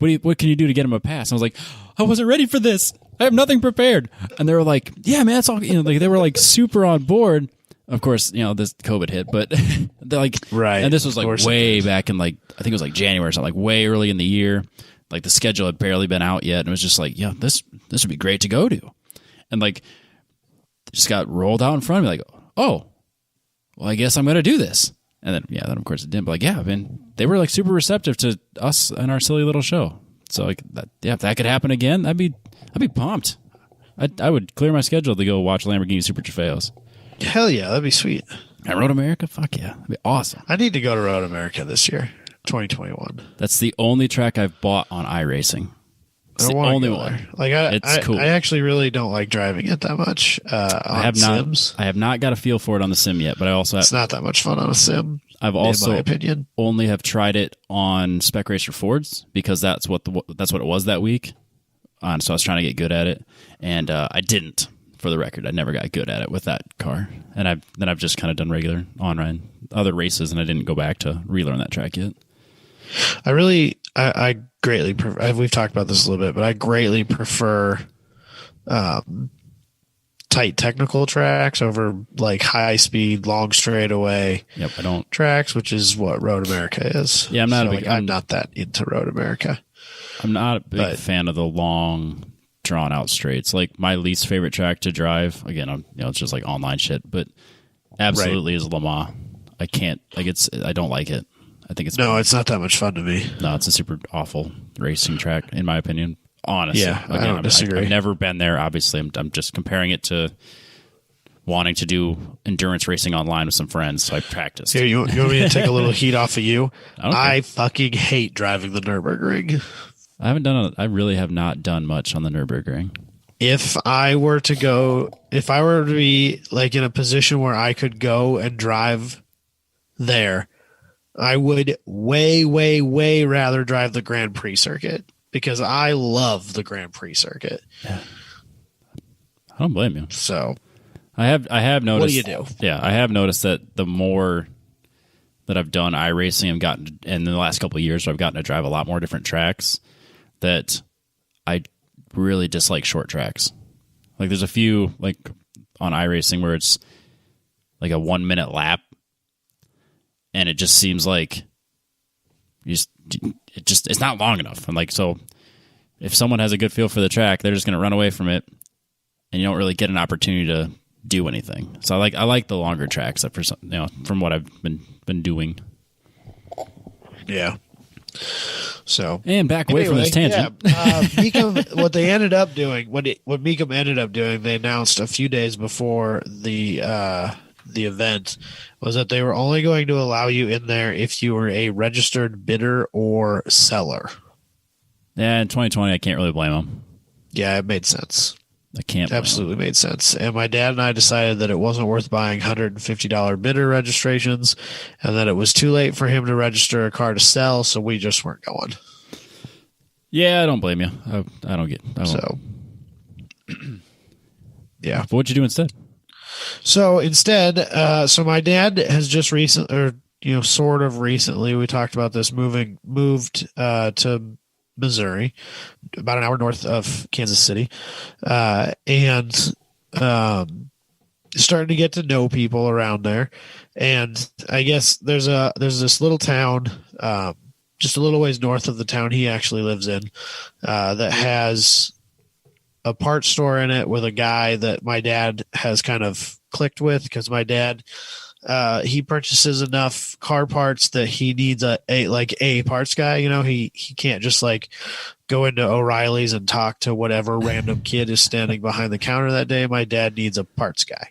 What can you do to get him a pass? And I was like, I wasn't ready for this. I have nothing prepared. And they were like, yeah, man, that's all. They were like super on board. Of course, this COVID hit, but they're like, right. And this was like way back in I think it was like January or something, like way early in the year. Like the schedule had barely been out yet, and it was just like, yeah, this would be great to go to. And like, just got rolled out in front of me, like, oh, well, I guess I'm going to do this. And then of course it didn't. But like, yeah, man, they were like super receptive to us and our silly little show. So like, if that could happen again, I'd be pumped. I would clear my schedule to go watch Lamborghini Super Trofeos. Hell yeah, that'd be sweet. At Road America, fuck yeah, that'd be awesome. I need to go to Road America this year, 2021. That's the only track I've bought on iRacing. It's the only one. Like it's cool. I actually really don't like driving it that much. Sims. I have not got a feel for it on the sim yet, but I also it's not that much fun on a sim. I've also, in my opinion, only have tried it on Spec Racer Fords because that's what it was that week. So I was trying to get good at it, and I didn't. For the record, I never got good at it with that car, and I've just kind of done regular on-ride other races, and I didn't go back to relearn that track yet. I greatly prefer, we've talked about this a little bit, but I greatly prefer tight technical tracks over like high speed, long straightaway Yep, I don't. tracks, which is what Road America is. Yeah, I'm not a So, big. I'm not that into Road America. I'm not a big fan of the long, drawn out straights. Like my least favorite track to drive. Again, it's just like online shit, but absolutely is Le Mans. I can't. Like I don't like it. I think it's not that much fun to me. No, it's a super awful racing track, in my opinion. Honestly, Yeah, I don't disagree. I've never been there. obviously. I'm just comparing it to wanting to do endurance racing online with some friends, so I practiced. Here, you want me to take a little heat off of you? Okay. I fucking hate driving the Nürburgring. I really have not done much on the Nürburgring. If I were to be like in a position where I could go and drive there, I would way, way, way rather drive the Grand Prix circuit because I love the Grand Prix circuit. Yeah. I don't blame you. So I have noticed. What do you do? Yeah, I have noticed that the more that I've done iRacing, I've gotten in the last couple of years, I've gotten to drive a lot more different tracks. That I really dislike short tracks. Like there's a few like on iRacing where it's like a 1 minute lap, and it just seems like it's not long enough. And like so, if someone has a good feel for the track, they're just going to run away from it, and you don't really get an opportunity to do anything. So I like the longer tracks from what I've been doing. Yeah. So and back away from this tangent. Yeah, Mecum, what Mecum ended up doing, they announced a few days before the event, was that they were only going to allow you in there if you were a registered bidder or seller. Yeah, in 2020, I can't really blame them. Yeah, it made sense. I can't. Absolutely made sense. And my dad and I decided that it wasn't worth buying $150 bidder registrations and that it was too late for him to register a car to sell, so we just weren't going. Yeah, I don't blame you. I don't get so. Yeah. But what'd you do instead? So instead, so my dad has just sort of recently, we talked about this, moved to Missouri, about an hour north of Kansas City, and starting to get to know people around there. And I guess there's this little town, just a little ways north of the town he actually lives in, that has a parts store in it with a guy that my dad has kind of clicked with, because my dad, he purchases enough car parts that he needs a parts guy. He can't just like go into O'Reilly's and talk to whatever random kid is standing behind the counter that day. My dad needs a parts guy.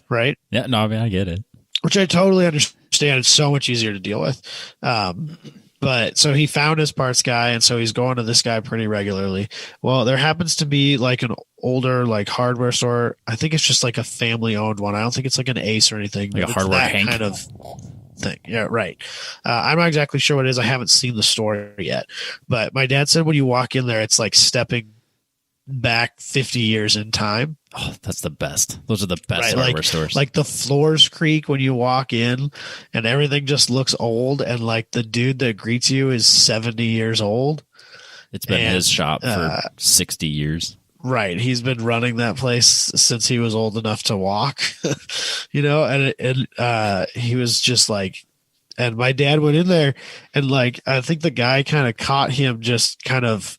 Right? Yeah, no, I mean, I get it. Which I totally understand. It's so much easier to deal with. But so he found his parts guy, and so he's going to this guy pretty regularly. Well, there happens to be like an older like hardware store. I think it's just like a family owned one. I don't think it's like an Ace or anything. Like a Hardware Hank kind of thing. Yeah, right. I'm not exactly sure what it is. I haven't seen the store yet. But my dad said when you walk in there, it's like stepping back 50 years in time. Oh, that's the best. Those are the best hardware stores. Like the floors creak when you walk in and everything just looks old. And like the dude that greets you is 70 years old. It's been his shop for 60 years. Right. He's been running that place since he was old enough to walk, and he was just like, and my dad went in there and like, I think the guy kind of caught him just kind of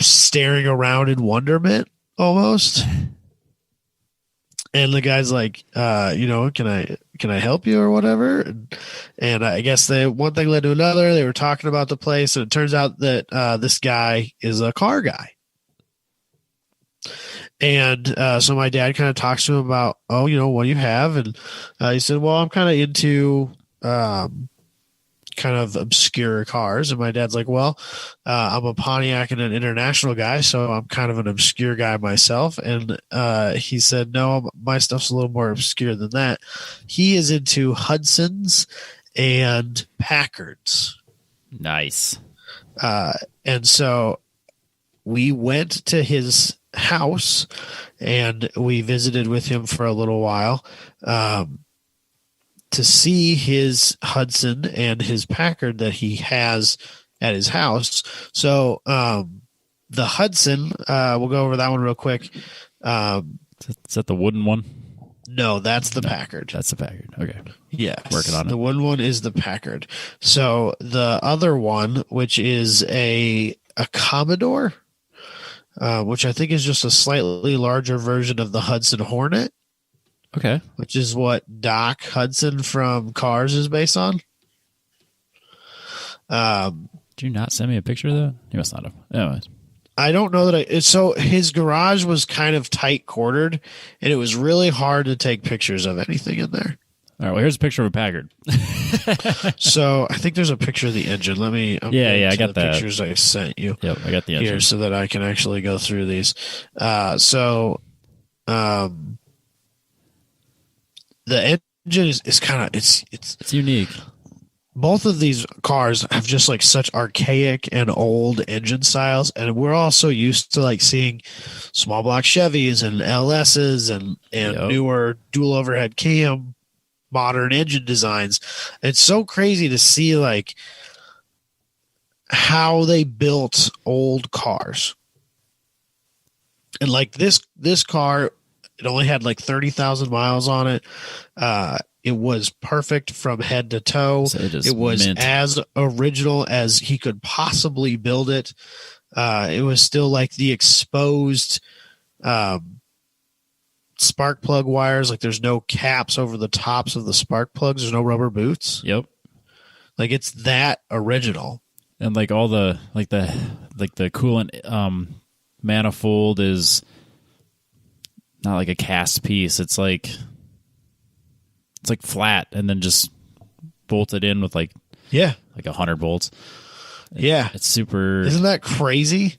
staring around in wonderment almost. And the guy's like, can I help you or whatever? And I guess one thing led to another. They were talking about the place, and it turns out that this guy is a car guy. And so my dad kind of talks to him about, what do you have? And he said, well, I'm kind of into kind of obscure cars. And my dad's like, well, I'm a Pontiac and an International guy, so I'm kind of an obscure guy myself. And he said, no, my stuff's a little more obscure than that. He is into Hudsons and Packards. Nice. And so we went to his house and we visited with him for a little while to see his Hudson and his Packard that he has at his house. So The Hudson, we'll go over that one real quick. Is that the wooden one? No, that's the Packard. That's the Packard. Okay. Yes. Working on it. The wooden one is the Packard. So the other one, which is a Commodore, which I think is just a slightly larger version of the Hudson Hornet. Okay. Which is what Doc Hudson from Cars is based on. Did you not send me a picture of that? You must not have. Anyways. I don't know that so his garage was kind of tight quartered, and it was really hard to take pictures of anything in there. All right. Well, here's a picture of a Packard. So I think there's a picture of the engine. Let me. I got the pictures I sent you. Yep, I got the engine here so that I can actually go through these. The engine is kind of it's unique. Both of these cars have just like such archaic and old engine styles, and we're also used to like seeing small block Chevys and LSs and newer dual overhead cam modern engine designs. It's so crazy to see like how they built old cars. And like this car, it only had like 30,000 miles on it. It was perfect from head to toe. So it was as original as he could possibly build it. It was still like the exposed spark plug wires. Like there's no caps over the tops of the spark plugs. There's no rubber boots. Yep. Like it's that original. And like all the coolant manifold is not like a cast piece. It's like flat and then just bolted in with like 100 bolts. It's super. Isn't that crazy?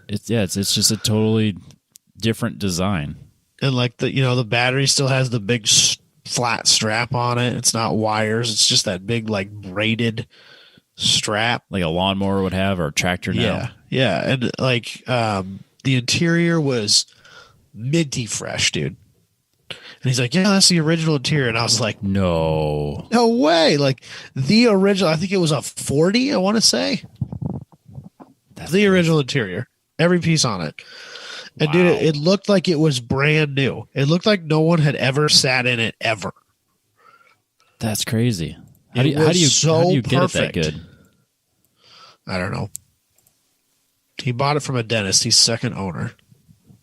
It's just a totally different design. And like the battery still has the big flat strap on it. It's not wires. It's just that big like braided strap like a lawnmower would have or a tractor now. Yeah. And like the interior was minty fresh, dude. And he's like, yeah, that's the original interior. And I was like, no way. Like the original, I think it was a 40, I want to say. That's the original interior. Every piece on it. And wow. Dude, it looked like it was brand new. It looked like no one had ever sat in it ever. That's crazy. How do you get it that good? I don't know. He bought it from a dentist. He's second owner.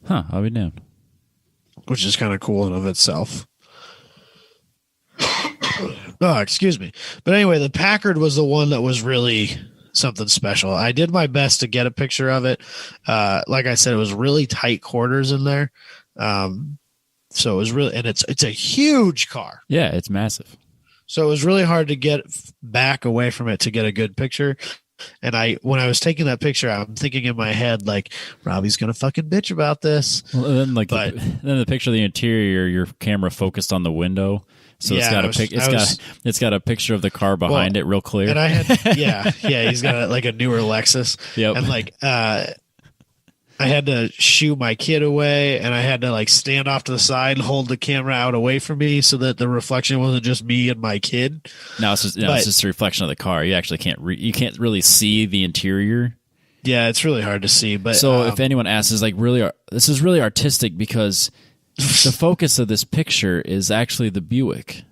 Huh, I'll be damned. Which is kind of cool in of itself. Oh, excuse me. But anyway, the Packard was the one that was really something special. I did my best to get a picture of it. Like I said, it was really tight quarters in there. So it was really, and it's a huge car. Yeah, it's massive. So it was really hard to get back away from it to get a good picture. And when I was taking that picture, I'm thinking in my head, like, Robbie's going to fucking bitch about this. Well, then the picture of the interior, your camera focused on the window. So it's got a picture of the car behind it real clear. And I had, he's got like a newer Lexus. Yep. And like, I had to shoo my kid away, and I had to like stand off to the side and hold the camera out away from me so that the reflection wasn't just me and my kid. No, it's just a reflection of the car. You actually can't can't really see the interior. Yeah, it's really hard to see. But so if anyone asks, this is really artistic because the focus of this picture is actually the Buick.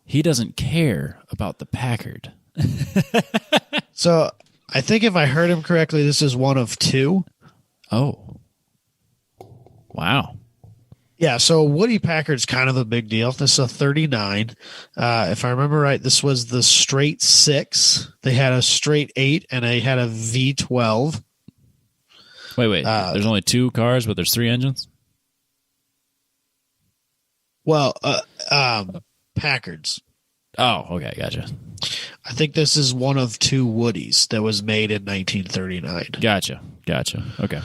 He doesn't care about the Packard. So I think if I heard him correctly, this is one of two. Oh. Wow. Yeah, so Woody Packard's kind of a big deal. This is a 39. If I remember right, this was the straight 6. They had a straight 8, and they had a V12. Wait. There's only 2 cars, but there's 3 engines? Well, Packards. Oh, okay, gotcha. I think this is one of 2 Woodies that was made in 1939. Gotcha. Okay.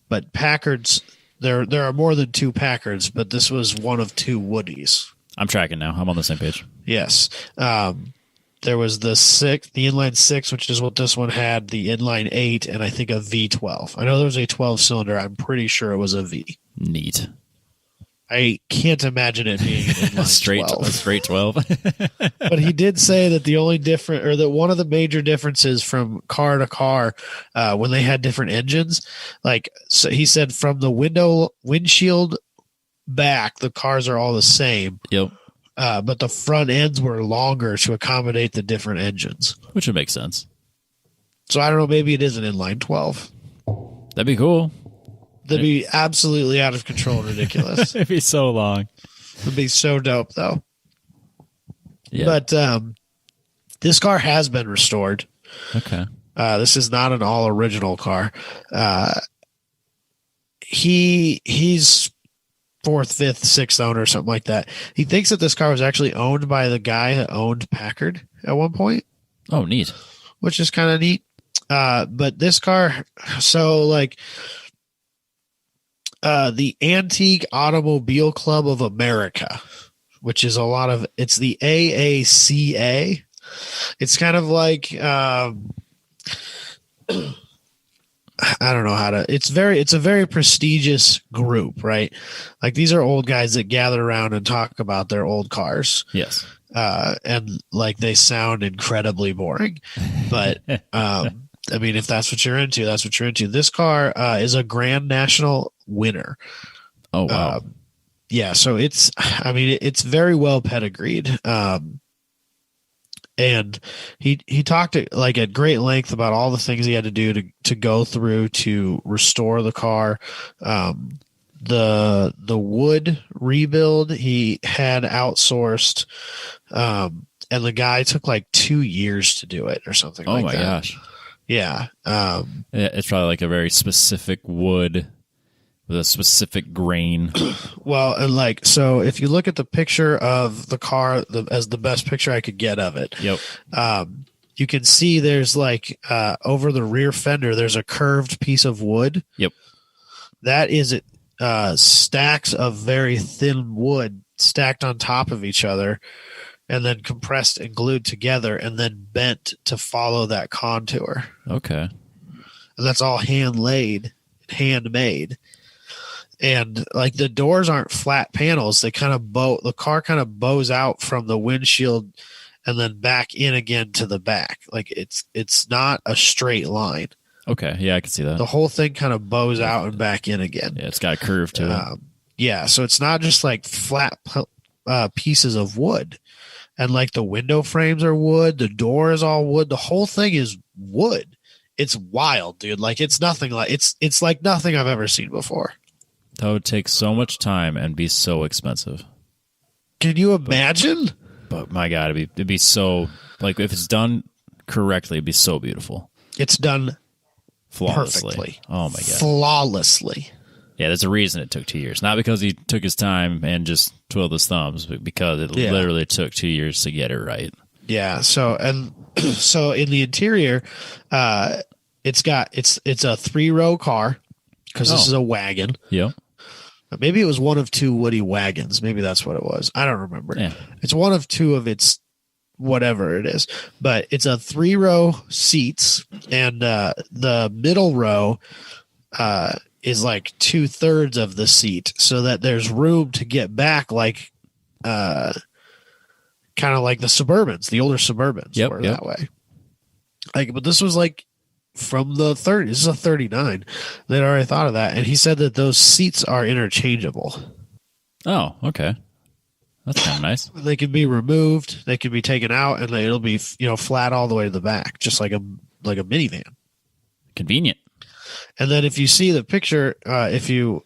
But Packards, there are more than 2 Packards, but this was one of 2 Woodies. I'm tracking now. I'm on the same page. Yes. There was the inline 6, which is what this one had, the inline 8, and I think a V12. I know there was a 12-cylinder. I'm pretty sure it was a V. Neat. I can't imagine it being an inline 12. A straight 12. But he did say that the only different, or that one of the major differences from car to car, when they had different engines, like, so he said from the windshield back, the cars are all the same. Yep. But the front ends were longer to accommodate the different engines. Which would make sense. So I don't know, maybe it is an inline 12. That'd be cool. That'd be absolutely out of control and ridiculous. It'd be so long. It'd be so dope, though. Yeah. But this car has been restored. Okay. This is not an all original car. He's fourth, fifth, sixth owner or something like that. He thinks that this car was actually owned by the guy that owned Packard at one point. Oh, neat. Which is kind of neat. But this car, so like the Antique Automobile Club of America, which is it's the AACA. It's kind of like, I don't know how to, it's a very prestigious group, right? Like these are old guys that gather around and talk about their old cars. Yes. And like they sound incredibly boring, but, I mean, if that's what you're into, that's what you're into. This car is a Grand National winner. Oh, wow. Yeah, so it's very well pedigreed. And he talked at great length about all the things he had to do to go through to restore the car. The wood rebuild he had outsourced, and the guy took like 2 years to do it or something like that. Oh my gosh. Yeah. It's probably like a very specific wood with a specific grain. Well, and like, so if you look at the picture of the car as the best picture I could get of it, Yep. You can see there's like, over the rear fender, there's a curved piece of wood. Yep. That is stacks of very thin wood stacked on top of each other, and then compressed and glued together and then bent to follow that contour. Okay. And that's all handmade. And like the doors aren't flat panels. They kind of the car kind of bows out from the windshield and then back in again to the back. Like it's not a straight line. Okay. Yeah, I can see that. The whole thing kind of bows out and back in again. Yeah, it's got a curve to it. Yeah. So it's not just like flat pieces of wood. And like the window frames are wood, the door is all wood, the whole thing is wood. It's wild, dude. Like it's nothing like it's like nothing I've ever seen before. That would take so much time and be so expensive. Can you imagine? But my God, it'd be so, like, if it's done correctly, it'd be so beautiful. It's done flawlessly. Perfectly. Oh my God. Flawlessly. Yeah, there's a reason it took 2 years. Not because he took his time and just twirled his thumbs, but because it literally took 2 years to get it right. Yeah. So in the interior, it's a 3-row car because this is a wagon. Yeah. Maybe it was one of 2 Woody wagons. Maybe that's what it was. I don't remember. Yeah. It's one of 2 of its whatever it is, but it's a 3-row seats, and the middle row is like 2/3 of the seat, so that there's room to get back, like kind of like the Suburbans, the older Suburbans were that way. Like, but this was like from the 30s. This is a 39. They'd already thought of that, and he said that those seats are interchangeable. Oh, okay. That's kind of nice. They can be removed, they can be taken out, and it'll be flat all the way to the back, just like a minivan. Convenient. And then if you see the picture, if you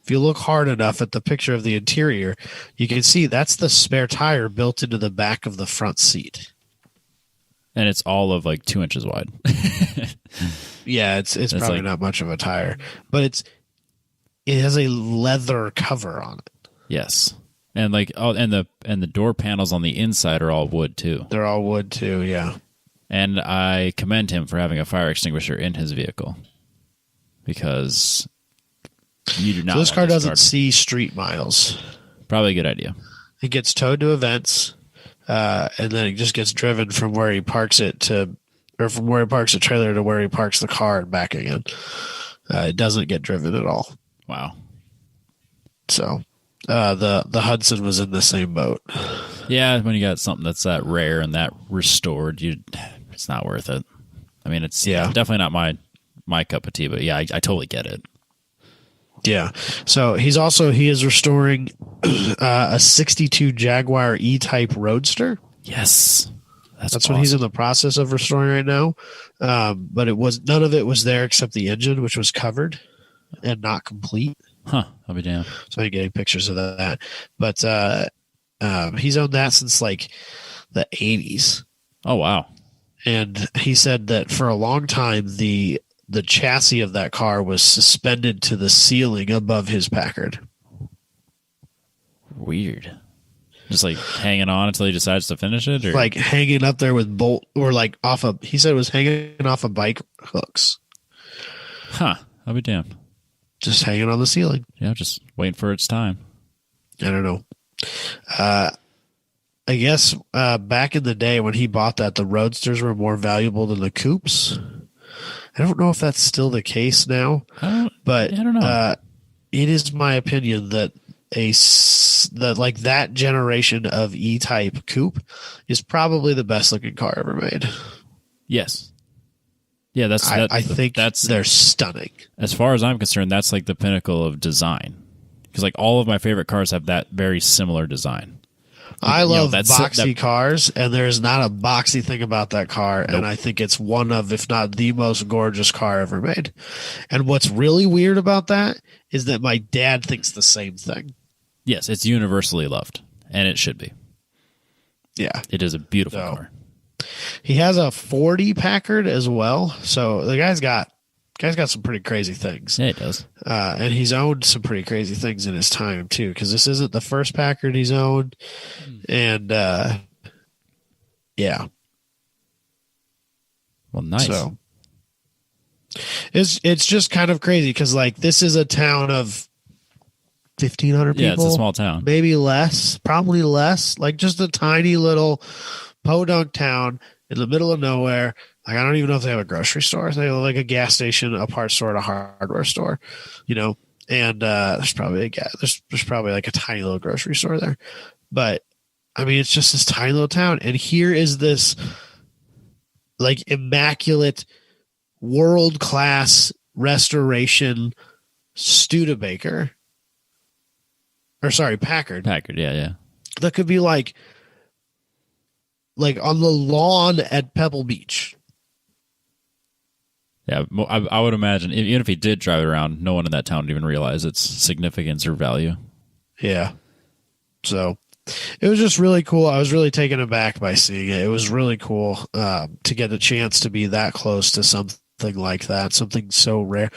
look hard enough at the picture of the interior, you can see that's the spare tire built into the back of the front seat. And it's all of like 2 inches wide. Yeah, it's probably like, not much of a tire, but it has a leather cover on it. Yes. And like and the door panels on the inside are all wood too. They're all wood too, yeah. And I commend him for having a fire extinguisher in his vehicle, because you do not. So this car doesn't see street miles. Probably a good idea. It gets towed to events, and then it just gets driven from where he parks it from where he parks the trailer to where he parks the car and back again. It doesn't get driven at all. Wow. So, The Hudson was in the same boat. Yeah, when you got something that's that rare and that restored, it's not worth it. I mean, it's definitely not my cup of tea, but yeah, I totally get it. Yeah. So he is restoring a 62 Jaguar E-Type Roadster. Yes. That's awesome. What he's in the process of restoring right now. But none of it was there except the engine, which was covered and not complete. Huh. I'll be damned. So I'm getting pictures of that. But he's owned that since like the 80s. Oh, wow. And he said that for a long time, the chassis of that car was suspended to the ceiling above his Packard. Weird. Just like hanging on until he decides to finish it? Or? Like hanging up there with bolt or like he said it was hanging off of bike hooks. Huh. I'll be damned. Just hanging on the ceiling. Yeah, just waiting for its time. I don't know. I guess back in the day when he bought that, the Roadsters were more valuable than the Coupes. I don't know if that's still the case now, but I don't know. It is my opinion that that generation of E-Type Coupe is probably the best looking car ever made. Yes. Yeah, I think they're stunning. As far as I'm concerned, that's like the pinnacle of design. Because like all of my favorite cars have that very similar design. I love boxy cars, and there's not a boxy thing about that car. Nope. And I think it's one of, if not the most gorgeous car ever made. And what's really weird about that is that my dad thinks the same thing. Yes, it's universally loved, and it should be. Yeah. It is a beautiful car. He has a 40 Packard as well. So the guy's got some pretty crazy things. Yeah, he does. And he's owned some pretty crazy things in his time, too, because this isn't the first Packard he's owned. And, yeah. Well, nice. So it's just kind of crazy because, like, this is a town of 1,500 people. Yeah, it's a small town. Maybe less, probably less. Like, just a tiny little podunk town in the middle of nowhere. Like, I don't even know if they have a grocery store. They have like a gas station, a parts store, and a hardware store, and there's probably there's probably like a tiny little grocery store there. But I mean, it's just this tiny little town. And here is this like immaculate world-class restoration Studebaker. Or sorry, Packard. Packard, yeah. That could be like on the lawn at Pebble Beach. Yeah, I would imagine, even if he did drive it around, no one in that town would even realize its significance or value. Yeah. So it was just really cool. I was really taken aback by seeing it. It was really cool to get a chance to be that close to something like that, something so rare.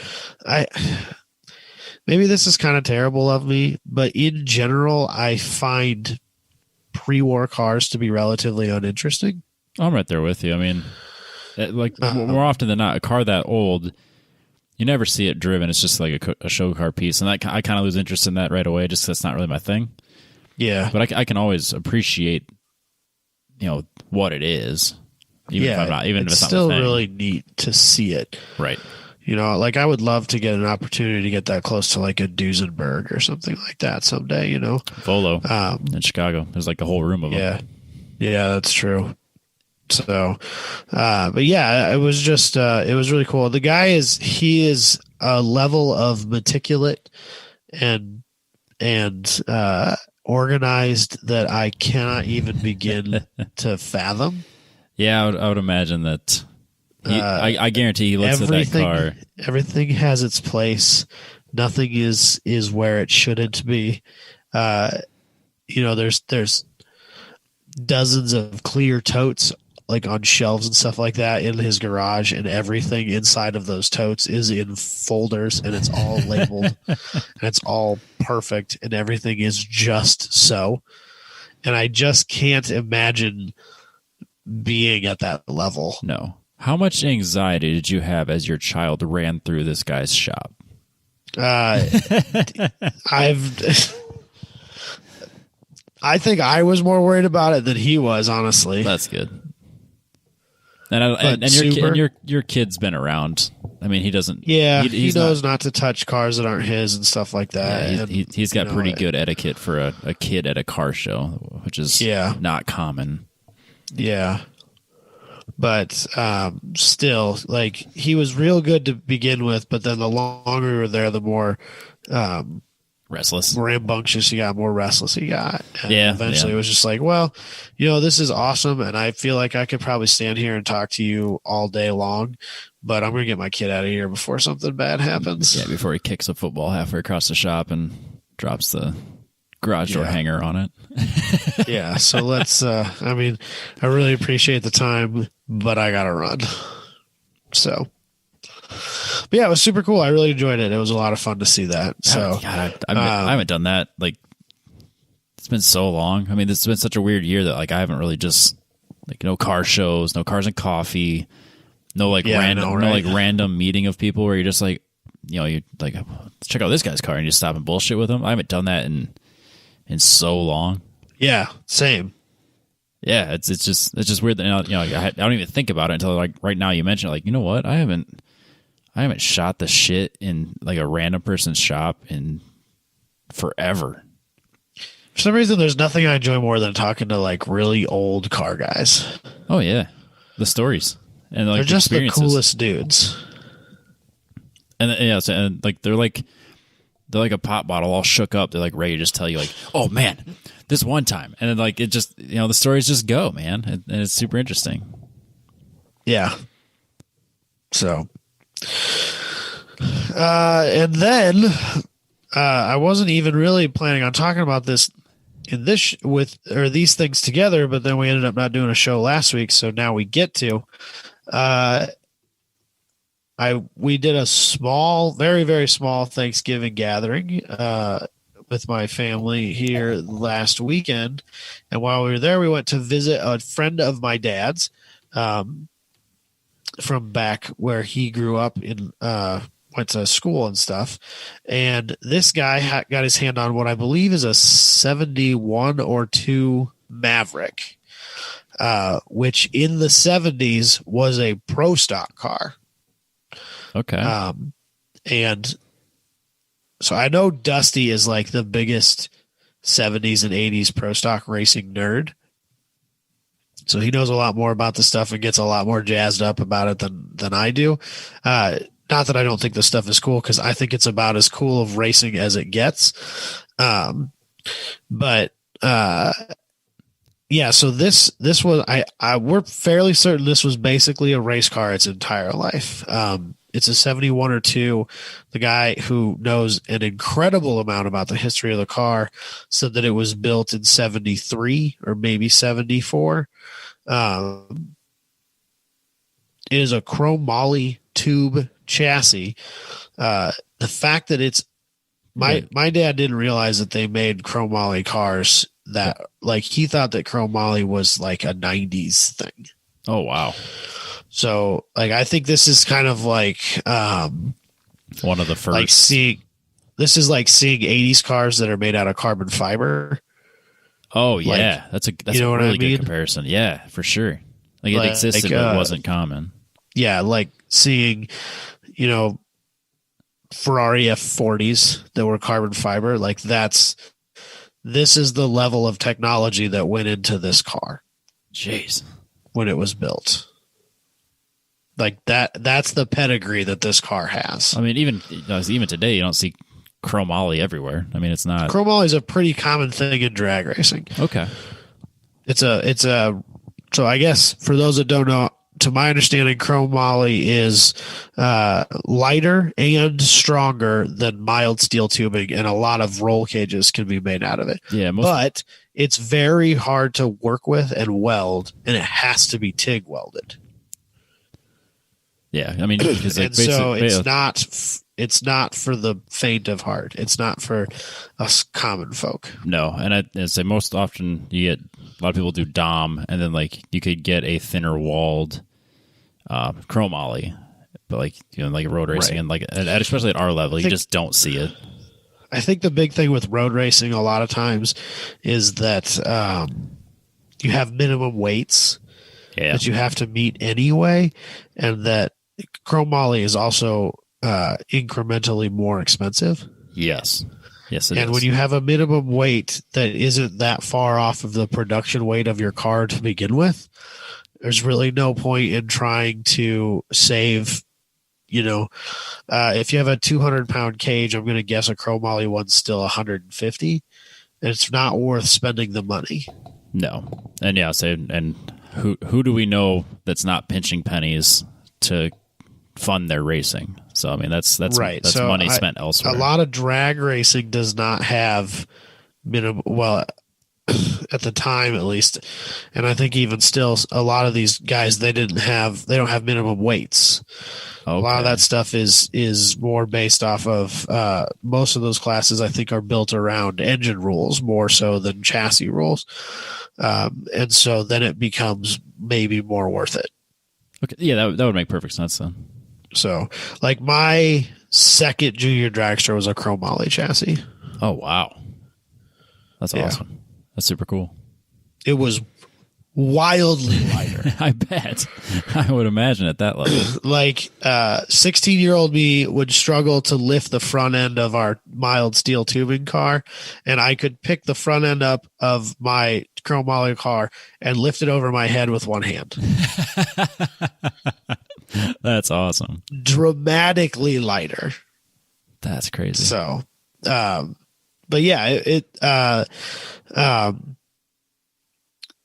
Maybe this is kind of terrible of me, but in general, I find pre-war cars to be relatively uninteresting. I'm right there with you. I mean, more often than not, a car that old, you never see it driven. It's just like a show car piece, and I kind of lose interest in that right away. Just 'cause that's not really my thing. Yeah, but I can always appreciate, what it is. Even if I'm not, even if it's still not really neat to see it. Right. Like I would love to get an opportunity to get that close to like a Duesenberg or something like that someday. Volo in Chicago. There's like a whole room of them. Yeah, that's true. So, but yeah, it was just, it was really cool. The guy he is a level of meticulous and organized that I cannot even begin to fathom. Yeah, I would imagine that. I guarantee he looks at that car. Everything has its place. Nothing is where it shouldn't be. There's dozens of clear totes like on shelves and stuff like that in his garage, and everything inside of those totes is in folders, and it's all labeled and it's all perfect, and everything is just so. And I just can't imagine being at that level. No. How much anxiety did you have as your child ran through this guy's shop? I think I was more worried about it than he was, honestly. That's good. Your kid's been around. I mean, he doesn't. Yeah, he knows not to touch cars that aren't his and stuff like that. Yeah, he's got pretty good etiquette for a kid at a car show, which is not common. Yeah. But still, like, he was real good to begin with, but then the longer we were there, the more restless, rambunctious he got, more restless he got. And eventually it was just like, well, this is awesome, and I feel like I could probably stand here and talk to you all day long, but I'm going to get my kid out of here before something bad happens. Yeah, before he kicks a football halfway across the shop and drops the garage door hanger on it. Yeah, so let's I really appreciate the time, but I gotta run. So but yeah, it was super cool. I really enjoyed it. It was a lot of fun to see that. So God, I haven't done that. Like, it's been so long. I mean, this has been such a weird year that like I haven't really just like no car shows, no cars and coffee, no random meeting of people where you're just like, you like, let's check out this guy's car and you just stop and bullshit with him. I haven't done that in so long. Yeah, same. Yeah, it's just weird that I don't even think about it until like right now you mention it. Like, you know what? I haven't shot the shit in like a random person's shop in forever. For some reason, there's nothing I enjoy more than talking to like really old car guys. Oh yeah, the stories and like they're just the coolest dudes. And like they're like a pop bottle all shook up. They're like ready to just tell you like, oh man, this one time. And then like it just, the stories just go, man. And it's super interesting. Yeah. So, and then I wasn't even really planning on talking about this in this these things together, but then we ended up not doing a show last week. So now we get to, we did a small, very, very small Thanksgiving gathering with my family here last weekend. And while we were there, we went to visit a friend of my dad's from back where he grew up in, went to school and stuff. And this guy got his hand on what I believe is a 71 or 2 Maverick, which in the 70s was a pro stock car. Okay. And so I know Dusty is like the biggest 70s and 80s pro stock racing nerd. So he knows a lot more about the stuff and gets a lot more jazzed up about it than I do. Not that I don't think this stuff is cool, because I think it's about as cool of racing as it gets. But yeah, so this was we're fairly certain this was basically a race car its entire life. It's a 71 or 2. The guy who knows an incredible amount about the history of the car said that it was built in 73 or maybe 74. It is a chromoly tube chassis. The fact that it's my dad didn't realize that they made chromoly cars, that like he thought that chromoly was like a 90s thing. Oh wow. So like I think this is kind of like one of the first, like seeing 80s cars that are made out of carbon fiber. Oh yeah, like, that's a really good comparison. Yeah, for sure. Like it existed, but it wasn't common. Yeah, like seeing, Ferrari F40s that were carbon fiber. Like this is the level of technology that went into this car. Jeez, when it was built. Like that's the pedigree that this car has. I mean, even today, you don't see chromoly everywhere. I mean, it's not. Chromoly is a pretty common thing in drag racing. Okay. So I guess for those that don't know, to my understanding, chromoly is lighter and stronger than mild steel tubing, and a lot of roll cages can be made out of it. Yeah, but it's very hard to work with and weld, and it has to be TIG welded. Yeah, I mean, because like, so it's not for the faint of heart. It's not for us common folk. No, and I'd say most often you get a lot of people do Dom, and then like you could get a thinner walled chromoly, but like like road racing, right. and especially at our level, you just don't see it. I think the big thing with road racing a lot of times is that you have minimum weights. that you have to meet anyway, and that chromoly is also incrementally more expensive. Yes. Yes, it and is. when you have a minimum weight that isn't that far off of the production weight of your car to begin with, there's really no point in trying to save. If you have a 200-pound cage, I'm going to guess a chromoly one's still 150, and it's not worth spending the money. No. And yeah, and who do we know that's not pinching pennies to fund their racing? So I mean, that's right. That's so money spent elsewhere. A lot of drag racing does not have minimum. Well, at the time at least, and I think even still, a lot of these guys they don't have minimum weights. Okay. A lot of that stuff is more based off of most of those classes. I think are built around engine rules more so than chassis rules, and so then it becomes maybe more worth it. Okay, yeah, that would make perfect sense then. So, like my second junior dragster was a chromoly chassis. Oh wow, that's awesome. That's super cool. It was wildly lighter. I bet. I would imagine at that level. Like 16-year-old me would struggle to lift the front end of our mild steel tubing car, and I could pick the front end up of my chromoly car and lift it over my head with one hand. That's awesome. Dramatically lighter. That's crazy. So, but yeah,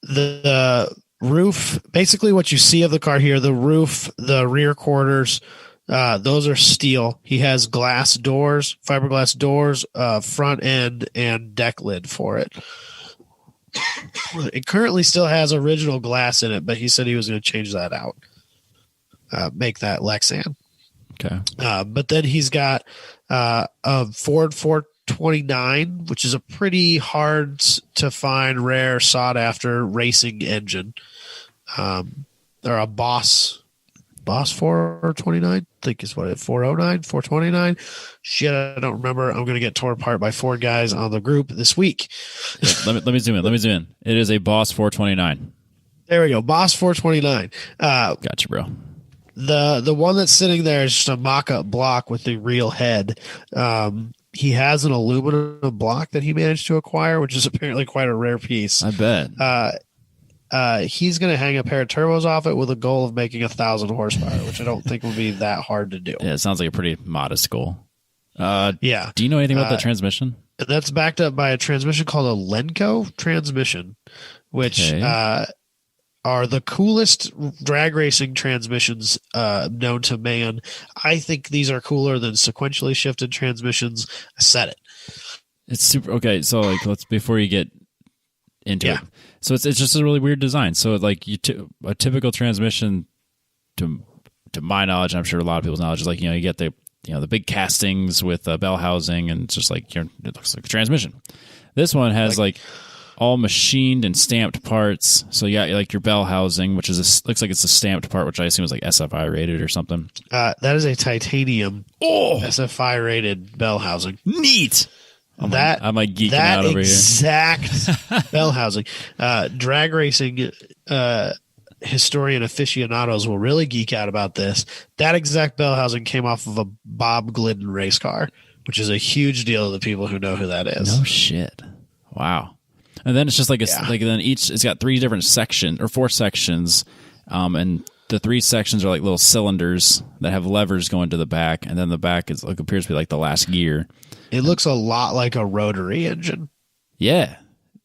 the roof, basically what you see of the car here, the roof, the rear quarters, those are steel. He has glass doors, fiberglass doors, front end and deck lid for it. It currently still has original glass in it, but he said he was going to change that out. Make that Lexan. Okay. But then he's got a Ford 429, which is a pretty hard to find, rare, sought after racing engine. Or a Boss 429, I think is what it 409, 429. Shit, I don't remember. I'm going to get torn apart by four guys on the group this week. Yeah, let me zoom in. It is a Boss 429. There we go. Boss 429. Gotcha, bro. The one that's sitting there is just a mock-up block with the real head. He has an aluminum block that he managed to acquire, which is apparently quite a rare piece. I bet. He's going to hang a pair of turbos off it with a goal of making 1,000 horsepower, which I don't think would be that hard to do. Yeah, it sounds like a pretty modest goal. Yeah. Do you know anything about the transmission? That's backed up by a transmission called a Lenco transmission, which are the coolest drag racing transmissions known to man. I think these are cooler than sequentially shifted transmissions. I said it. It's super. Okay, so like before you get into it. So it's just a really weird design. So like a typical transmission, to my knowledge, and I'm sure a lot of people's knowledge, is like, you get the big castings with bell housing, and it's just like it looks like a transmission. This one has like all machined and stamped parts. So you got like your bell housing, which looks like it's a stamped part, which I assume is like SFI rated or something. That is a titanium SFI rated bell housing. Neat. I'm like geeking out over here. Exact bell housing. Drag racing historian aficionados will really geek out about this. That exact bell housing came off of a Bob Glidden race car, which is a huge deal to the people who know who that is. No shit. Wow. And then it's just like it's got three different sections or four sections, and the three sections are like little cylinders that have levers going to the back, and then the back appears to be like the last gear. It looks a lot like a rotary engine. Yeah,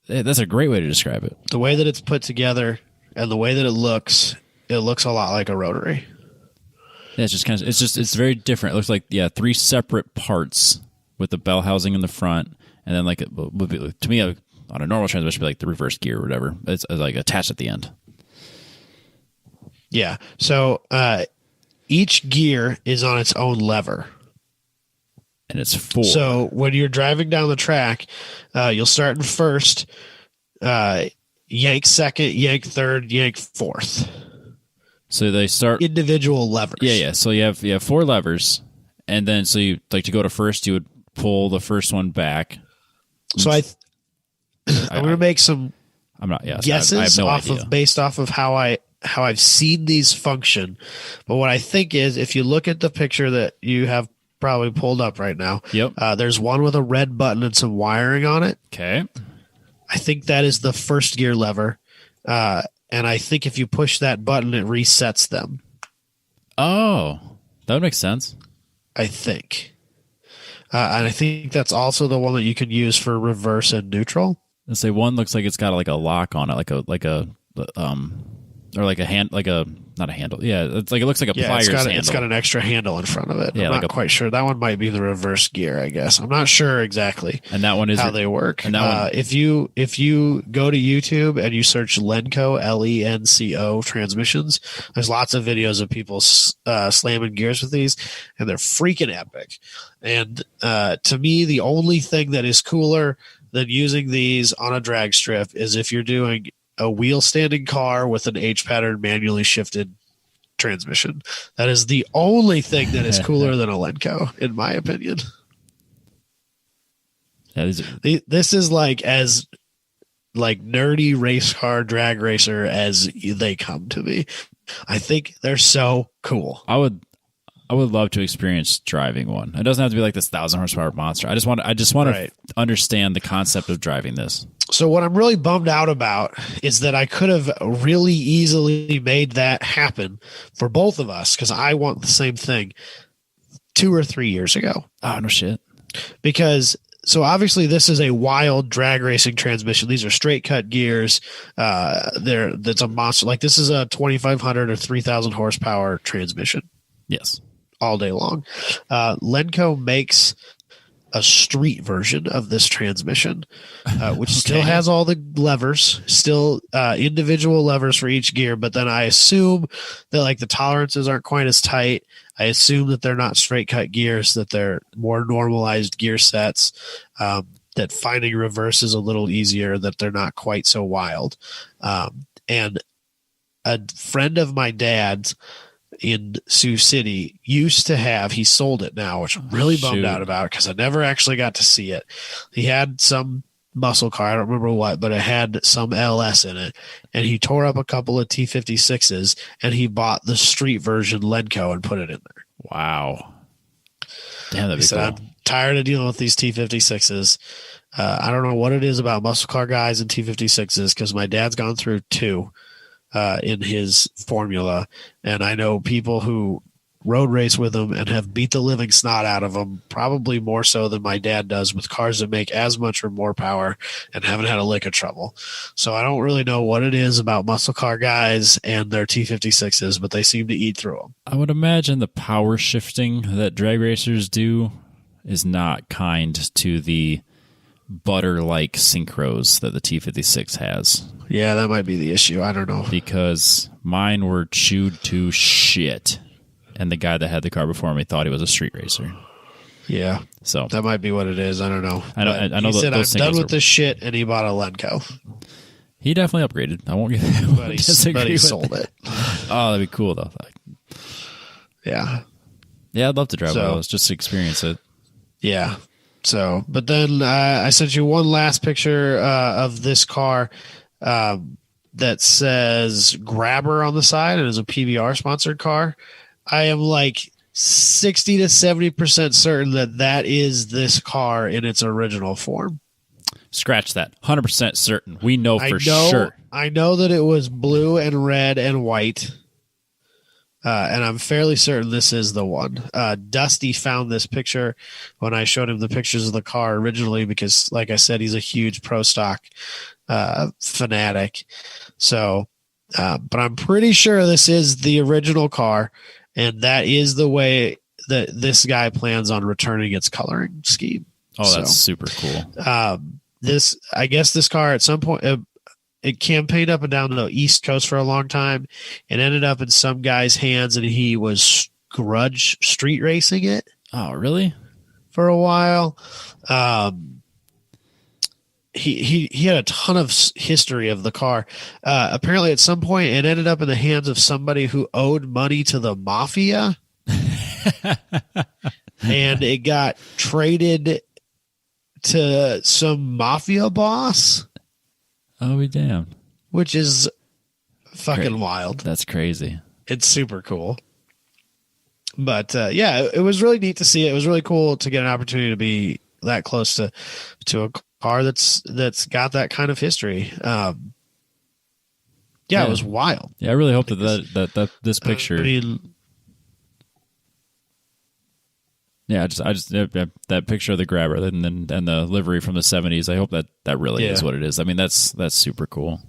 that's a great way to describe it. The way that it's put together and the way that it looks a lot like a rotary. Yeah, it's very different. It looks like three separate parts with the bell housing in the front, and then like it would be, to me, on a normal transmission, would be like the reverse gear or whatever. It's like attached at the end. Yeah. So each gear is on its own lever. And it's 4. So when you're driving down the track, you'll start in first, yank second, yank third, yank fourth. So they start individual levers. Yeah. So you have 4 levers, and then so you like to go to first, you would pull the first one back. So I'm going to make some I'm not. Yeah, guesses I have no idea. based off of how I how I've seen these function, but what I think is if you look at the picture that you have probably pulled up right now, Yep. There's one with a red button and some wiring on it. Okay. I think that is the first gear lever. And I think if you push that button, it resets them. Oh, that would make sense. I think. And I think that's also the one that you can use for reverse and neutral. Let's say one looks like it's got like a lock on it, or like a hand, not a handle. Yeah, it's like it looks like a pliers handle. It's got an extra handle in front of it. Yeah, I'm not quite sure. That one might be the reverse gear, I guess. I'm not sure exactly. And that one is how they work. And that one, if you go to YouTube and you search Lenco Lenco transmissions, there's lots of videos of people slamming gears with these, and they're freaking epic. And to me, the only thing that is cooler than using these on a drag strip is if you're doing a wheel standing car with an H pattern manually shifted transmission. That is the only thing that is cooler than a Lenco, in my opinion. Yeah, this is like as like nerdy race car drag racer as they come to me. I think they're so cool. I would love to experience driving one. It doesn't have to be like this 1,000 horsepower monster. I just want to understand the concept of driving this. So what I'm really bummed out about is that I could have really easily made that happen for both of us, because I want the same thing 2 or 3 years ago. Oh, no shit. Because so obviously this is a wild drag racing transmission. These are straight cut gears. That's a monster. Like this is a 2,500 or 3,000 horsepower transmission. Yes. All day long. Lenco makes a street version of this transmission, which still has all the levers, still individual levers for each gear. But then I assume that like the tolerances aren't quite as tight. I assume that they're not straight cut gears, that they're more normalized gear sets, that finding reverse is a little easier, that they're not quite so wild. And a friend of my dad's in Sioux City used to have, he sold it now, which I'm really bummed out about because I never actually got to see it. He had some muscle car, I don't remember what, but it had some LS in it, and he tore up a couple of T56s and he bought the street version Lenco and put it in there. Wow. Damn, that'd be cool. I'm tired of dealing with these T56s. I don't know what it is about muscle car guys and T56s, because my dad's gone through 2 in his formula, and I know people who road race with them and have beat the living snot out of them, probably more so than my dad does with cars that make as much or more power and haven't had a lick of trouble. So I don't really know what it is about muscle car guys and their T56s, but they seem to eat through them. I would imagine the power shifting that drag racers do is not kind to the butter-like synchros that the T56 has. Yeah, that might be the issue. I don't know. Because mine were chewed to shit, and the guy that had the car before me thought he was a street racer. Yeah, so that might be what it is. I don't know. I know. He said, "I'm done with this shit," and he bought a Lenco. He definitely upgraded. I won't get that. But he sold it. Oh, that'd be cool though. Yeah. Yeah, I'd love to drive one of those just to experience it. Yeah. So, but then I sent you one last picture of this car that says Grabber on the side, and is a PBR sponsored car. I am like 60 to 70% certain that that is this car in its original form. Scratch that. 100% certain. We know for sure. I know that it was blue and red and white. And I'm fairly certain this is the one. Dusty found this picture when I showed him the pictures of the car originally, because, like I said, he's a huge pro stock fanatic. So, but I'm pretty sure this is the original car, and that is the way that this guy plans on returning its coloring scheme. Oh, that's super cool. I guess this car at some point, it campaigned up and down the East Coast for a long time and ended up in some guy's hands, and he was grudge street racing it. Oh, really? For a while. He had a ton of history of the car. Apparently at some point it ended up in the hands of somebody who owed money to the mafia. And it got traded to some mafia boss. Oh, be damned. Which is fucking wild. That's crazy. It's super cool. But yeah, it was really neat to see it. It was really cool to get an opportunity to be that close to a car that's got that kind of history. Yeah, it was wild. Yeah, I really hope that this picture. I mean, yeah, I just that picture of the grabber and the livery from the 70s. I hope that really is what it is. I mean, that's super cool.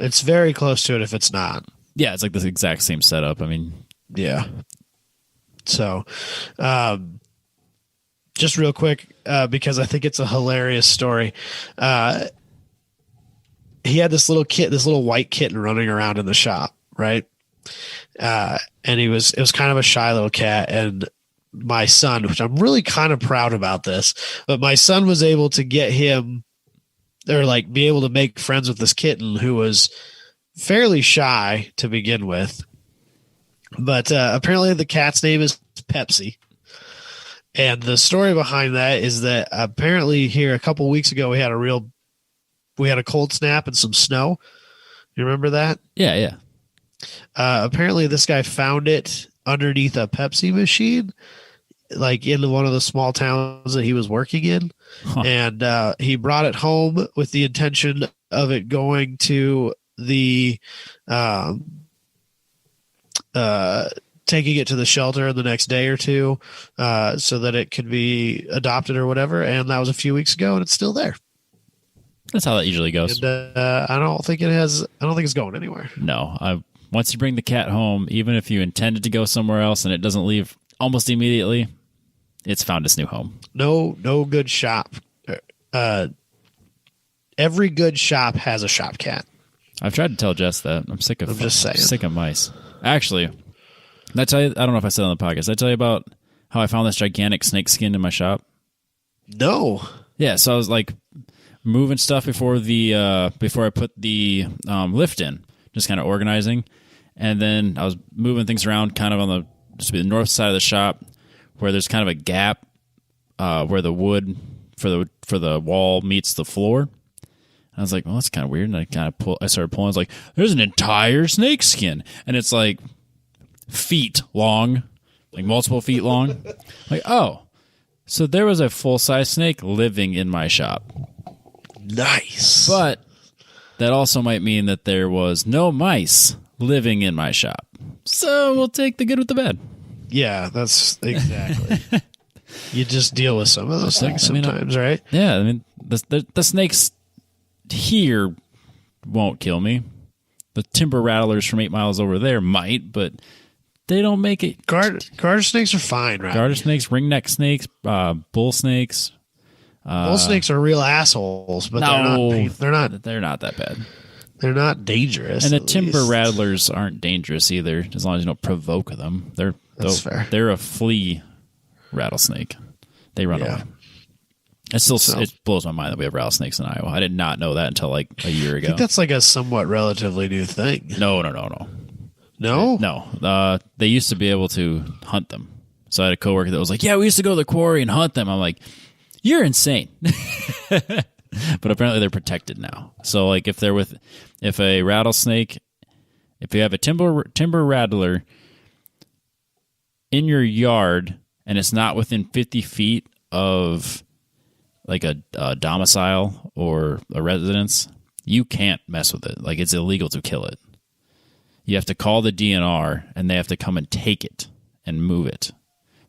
It's very close to it if it's not. Yeah, it's like the exact same setup. I mean, yeah. So, just real quick, because I think it's a hilarious story. He had this little white kitten running around in the shop, right? And it was kind of a shy little cat. And my son, which I'm really kind of proud about this, but my son was able to get him, or like be able to make friends with this kitten who was fairly shy to begin with. But apparently the cat's name is Pepsi. And the story behind that is that apparently here a couple weeks ago we had a cold snap and some snow. You remember that? Yeah. Apparently this guy found it underneath a Pepsi machine, like in one of the small towns that he was working in. Huh. And he brought it home with the intention of it going to the taking it to the shelter the next day or two, so that it could be adopted or whatever. And that was a few weeks ago, and it's still there. That's how that usually goes. And, I don't think it's going anywhere. No, once you bring the cat home, even if you intended to go somewhere else and it doesn't leave almost immediately, it's found its new home. No good shop. Every good shop has a shop cat. I've tried to tell Jess that. I'm sick of mice. Actually, did I tell you? I don't know if I said it on the podcast. Did I tell you about how I found this gigantic snake skin in my shop? No. Yeah, so I was like moving stuff before I put the lift in, just kind of organizing, and then I was moving things around, kind of on the north side of the shop, where there's kind of a gap where the wood for the wall meets the floor. And I was like, well, that's kind of weird. And I started pulling. I was like, there's an entire snake skin, and it's like feet long, like multiple feet long. Like, oh, so there was a full-size snake living in my shop. Nice. But that also might mean that there was no mice living in my shop. So we'll take the good with the bad. Yeah, that's exactly. You just deal with some of those things sometimes, right? Yeah, I mean, the snakes here won't kill me. The timber rattlers from 8 miles over there might, but they don't make it. Garter snakes are fine, right? Garter snakes, ringneck snakes, bull snakes. Bull snakes are real assholes, but they're not that bad. They're not dangerous. And the timber rattlers aren't dangerous either, as long as you don't provoke them. That's fair. They're a flea rattlesnake. They run away. It blows my mind that we have rattlesnakes in Iowa. I did not know that until like a year ago. I think that's like a somewhat relatively new thing. No. No? They used to be able to hunt them. So I had a coworker that was like, yeah, we used to go to the quarry and hunt them. I'm like, you're insane. But apparently they're protected now. So like if a rattlesnake, if you have a timber rattler in your yard and it's not within 50 feet of like a domicile or a residence, you can't mess with it. Like it's illegal to kill it. You have to call the DNR and they have to come and take it and move it.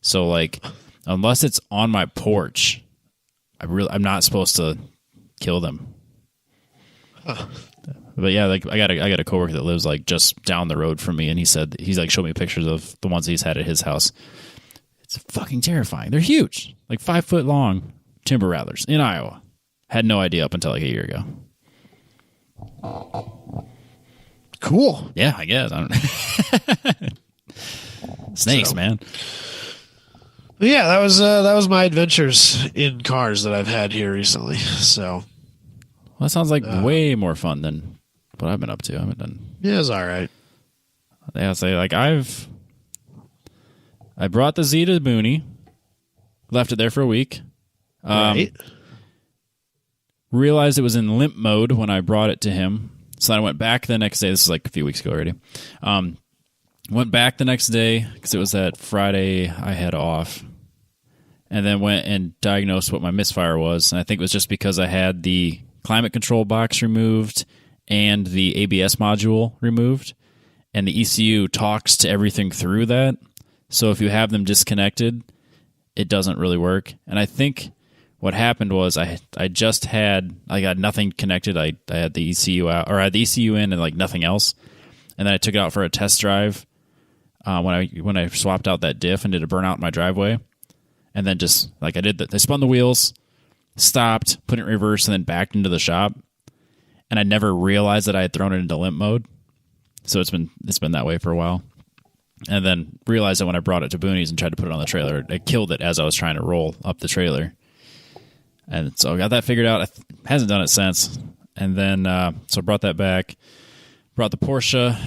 So like, unless it's on my porch, I'm not supposed to kill them. Huh. But yeah, like I got a coworker that lives like just down the road from me, and he's like showed me pictures of the ones he's had at his house. It's fucking terrifying. They're huge, like 5 foot long timber rattlers in Iowa. Had no idea up until like a year ago. Cool. Yeah, I guess. I don't Snakes, man. Yeah, that was my adventures in cars that I've had here recently. So, well, that sounds like way more fun than what I've been up to. I haven't done. Yeah, it's all right. Yeah, I'll say like I brought the Z to Booney, left it there for a week. Right. Realized it was in limp mode when I brought it to him. So I went back the next day. This is like a few weeks ago already. Went back the next day because it was that Friday I had off. And then went and diagnosed what my misfire was. And I think it was just because I had the climate control box removed and the ABS module removed. And the ECU talks to everything through that. So if you have them disconnected, it doesn't really work. And I think what happened was I got nothing connected. I had the ECU out, or I had the ECU in and like nothing else. And then I took it out for a test drive when I swapped out that diff and did a burnout in my driveway. And then just like I spun the wheels, stopped, put it in reverse, and then backed into the shop. And I never realized that I had thrown it into limp mode. So it's been that way for a while. And then realized that when I brought it to Booney's and tried to put it on the trailer, it killed it as I was trying to roll up the trailer. And so I got that figured out. Hasn't done it since. And then so I brought that back, brought the Porsche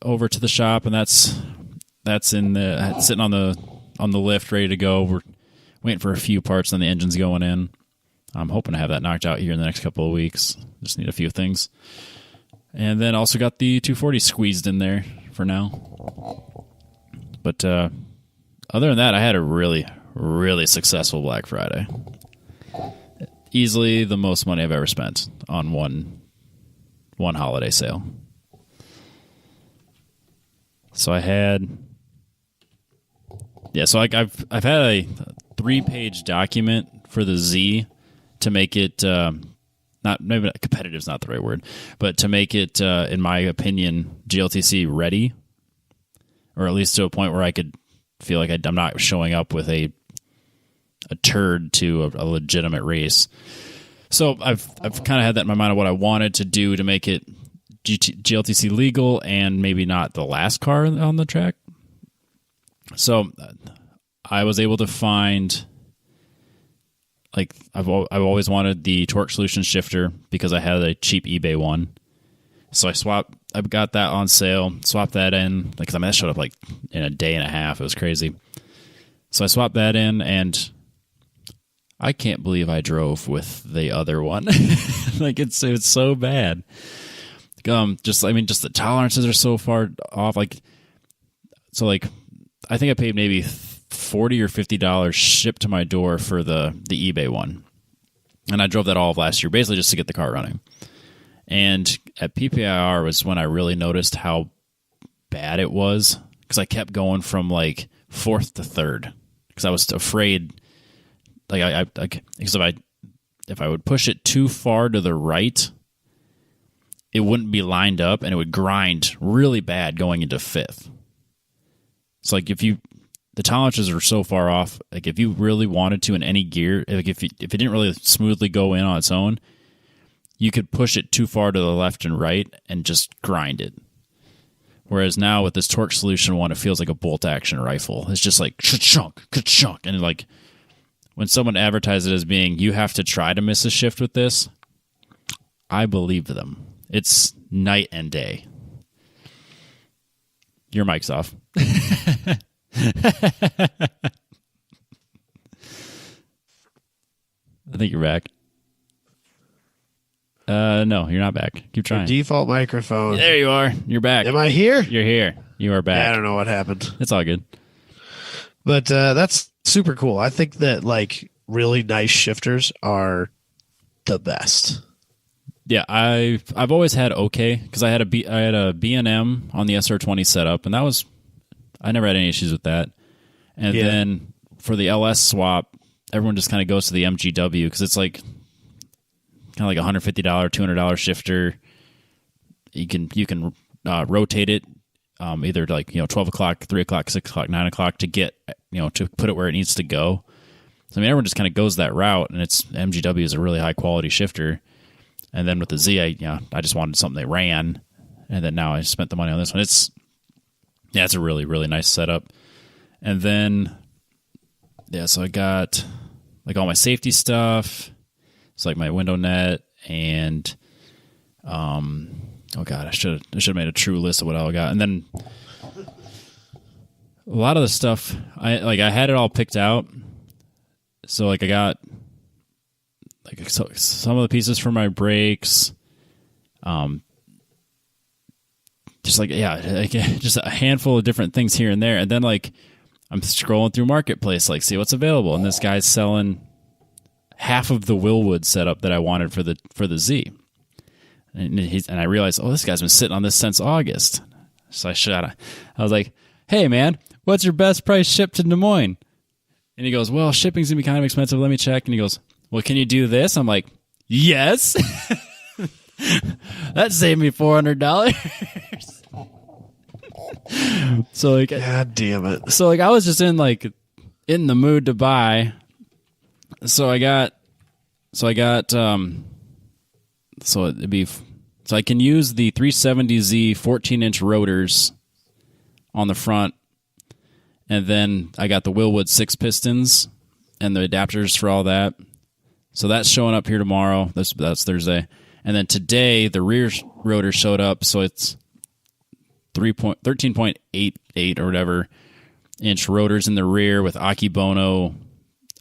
over to the shop, and that's sitting on the lift, ready to go. We're waiting for a few parts, and the engine's going in. I'm hoping to have that knocked out here in the next couple of weeks. Just need a few things. And then also got the 240 squeezed in there for now. But other than that, I had a really, really successful Black Friday. Easily the most money I've ever spent on one holiday sale. So I had... Yeah, so I've had a 3-page document for the Z to make it maybe competitive is not the right word, but to make it, in my opinion, GLTC ready, or at least to a point where I could feel like I'm not showing up with a turd to a legitimate race. So I've kind of had that in my mind of what I wanted to do to make it GLTC legal and maybe not the last car on the track. So I was able to find, like, I've always wanted the torque solution shifter because I had a cheap eBay one. So I got that on sale, swapped that in, because that showed up like in a day and a half. It was crazy. So I swapped that in, and I can't believe I drove with the other one. Like, it's so bad. Just the tolerances are so far off. Like, so like, I think I paid maybe $40 or $50 shipped to my door for the eBay one. And I drove that all of last year, basically just to get the car running. And at PPIR was when I really noticed how bad it was, because I kept going from like fourth to third, because I was afraid, like because if I would push it too far to the right, it wouldn't be lined up and it would grind really bad going into fifth. So like the tolerances are so far off, like if you really wanted to in any gear, like if it didn't really smoothly go in on its own, you could push it too far to the left and right and just grind it. Whereas now with this torque solution one, it feels like a bolt action rifle. It's just like ka-chunk, ka-chunk. And like when someone advertises it as being, you have to try to miss a shift with this, I believe them. It's night and day. Your mic's off. I think you're back. No, you're not back. Keep trying. Your default microphone. There you are. You're back. Am I here? You're here. You are back. Yeah, I don't know what happened. It's all good. But that's super cool. I think that like really nice shifters are the best. Yeah, I've always had okay, because I had a B&M on the SR20 setup, and I never had any issues with that. And then for the LS swap, everyone just kind of goes to the MGW because it's like kind of like $150, $200 shifter. You can rotate it either like 12 o'clock, 3 o'clock, 6 o'clock, 9 o'clock to get to put it where it needs to go. So I mean, everyone just kind of goes that route, and MGW is a really high quality shifter. And then with the Z, I just wanted something that ran, and then now I spent the money on this one. It's a really, really nice setup. And then, so I got like all my safety stuff. It's like my window net and, oh God, I should have made a true list of what all I got. And then a lot of the stuff, I had it all picked out. So like I got like some of the pieces for my brakes, just like, just a handful of different things here and there. And then like I'm scrolling through Marketplace, like see what's available. And this guy's selling half of the Willwood setup that I wanted for the Z. And I realized, this guy's been sitting on this since August. So I was like, hey man, what's your best price shipped to Des Moines? And he goes, well, shipping's gonna be kind of expensive. Let me check. And he goes, well, can you do this? I'm like, yes. That saved me $400. So like, God damn it. So like, I was just in the mood to buy. So I can use the 370Z 14-inch rotors on the front, and then I got the Willwood 6 pistons and the adapters for all that. So that's showing up here tomorrow. That's Thursday. And then today the rear rotor showed up, so it's 13.88 or whatever inch rotors in the rear with Akibono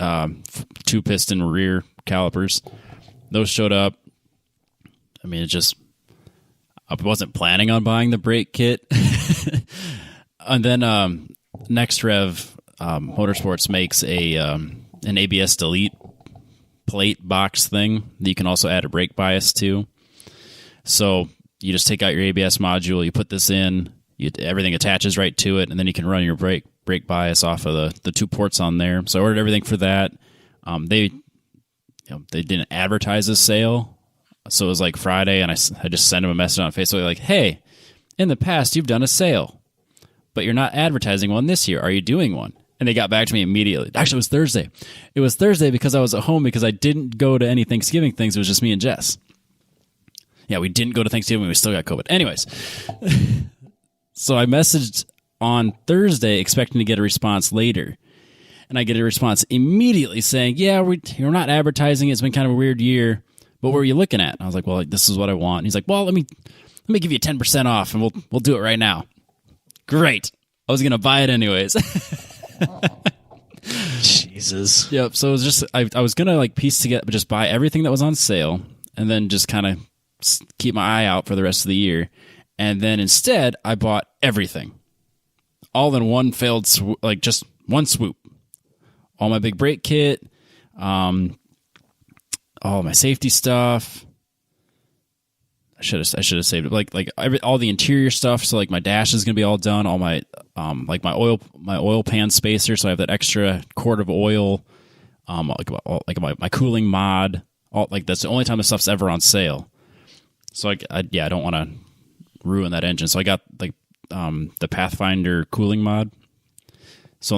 2-piston rear calipers. Those showed up. I mean, I wasn't planning on buying the brake kit. And then Next Rev Motorsports makes an ABS delete plate box thing that you can also add a brake bias to. So you just take out your ABS module, you put this in, everything attaches right to it, and then you can run your brake bias off of the 2 ports on there. So I ordered everything for that. They didn't advertise a sale, so it was like Friday, and I just sent them a message on Facebook like, hey, in the past you've done a sale, but you're not advertising one this year. Are you doing one? And they got back to me immediately. Actually, it was Thursday. It was Thursday because I was at home because I didn't go to any Thanksgiving things. It was just me and Jess. Yeah, we didn't go to Thanksgiving. We still got COVID. Anyways, so I messaged on Thursday expecting to get a response later. And I get a response immediately saying, yeah, we're not advertising. It's been kind of a weird year. What were you looking at? And I was like, well, this is what I want. And he's like, well, let me give you 10% off, and we'll do it right now. Great. I was going to buy it anyways. Jesus. Yep. So it was just, I was going to piece together, just buy everything that was on sale and then just kind of keep my eye out for the rest of the year. And then instead I bought everything all in one failed swoop, just one swoop. All my big brake kit, all my safety stuff. I should have saved it. All the interior stuff. So my dash is gonna be all done. All my my oil pan spacer. So I have that extra quart of oil. My cooling mod. That's the only time the stuff's ever on sale. So I don't want to ruin that engine. So I got the Pathfinder cooling mod. So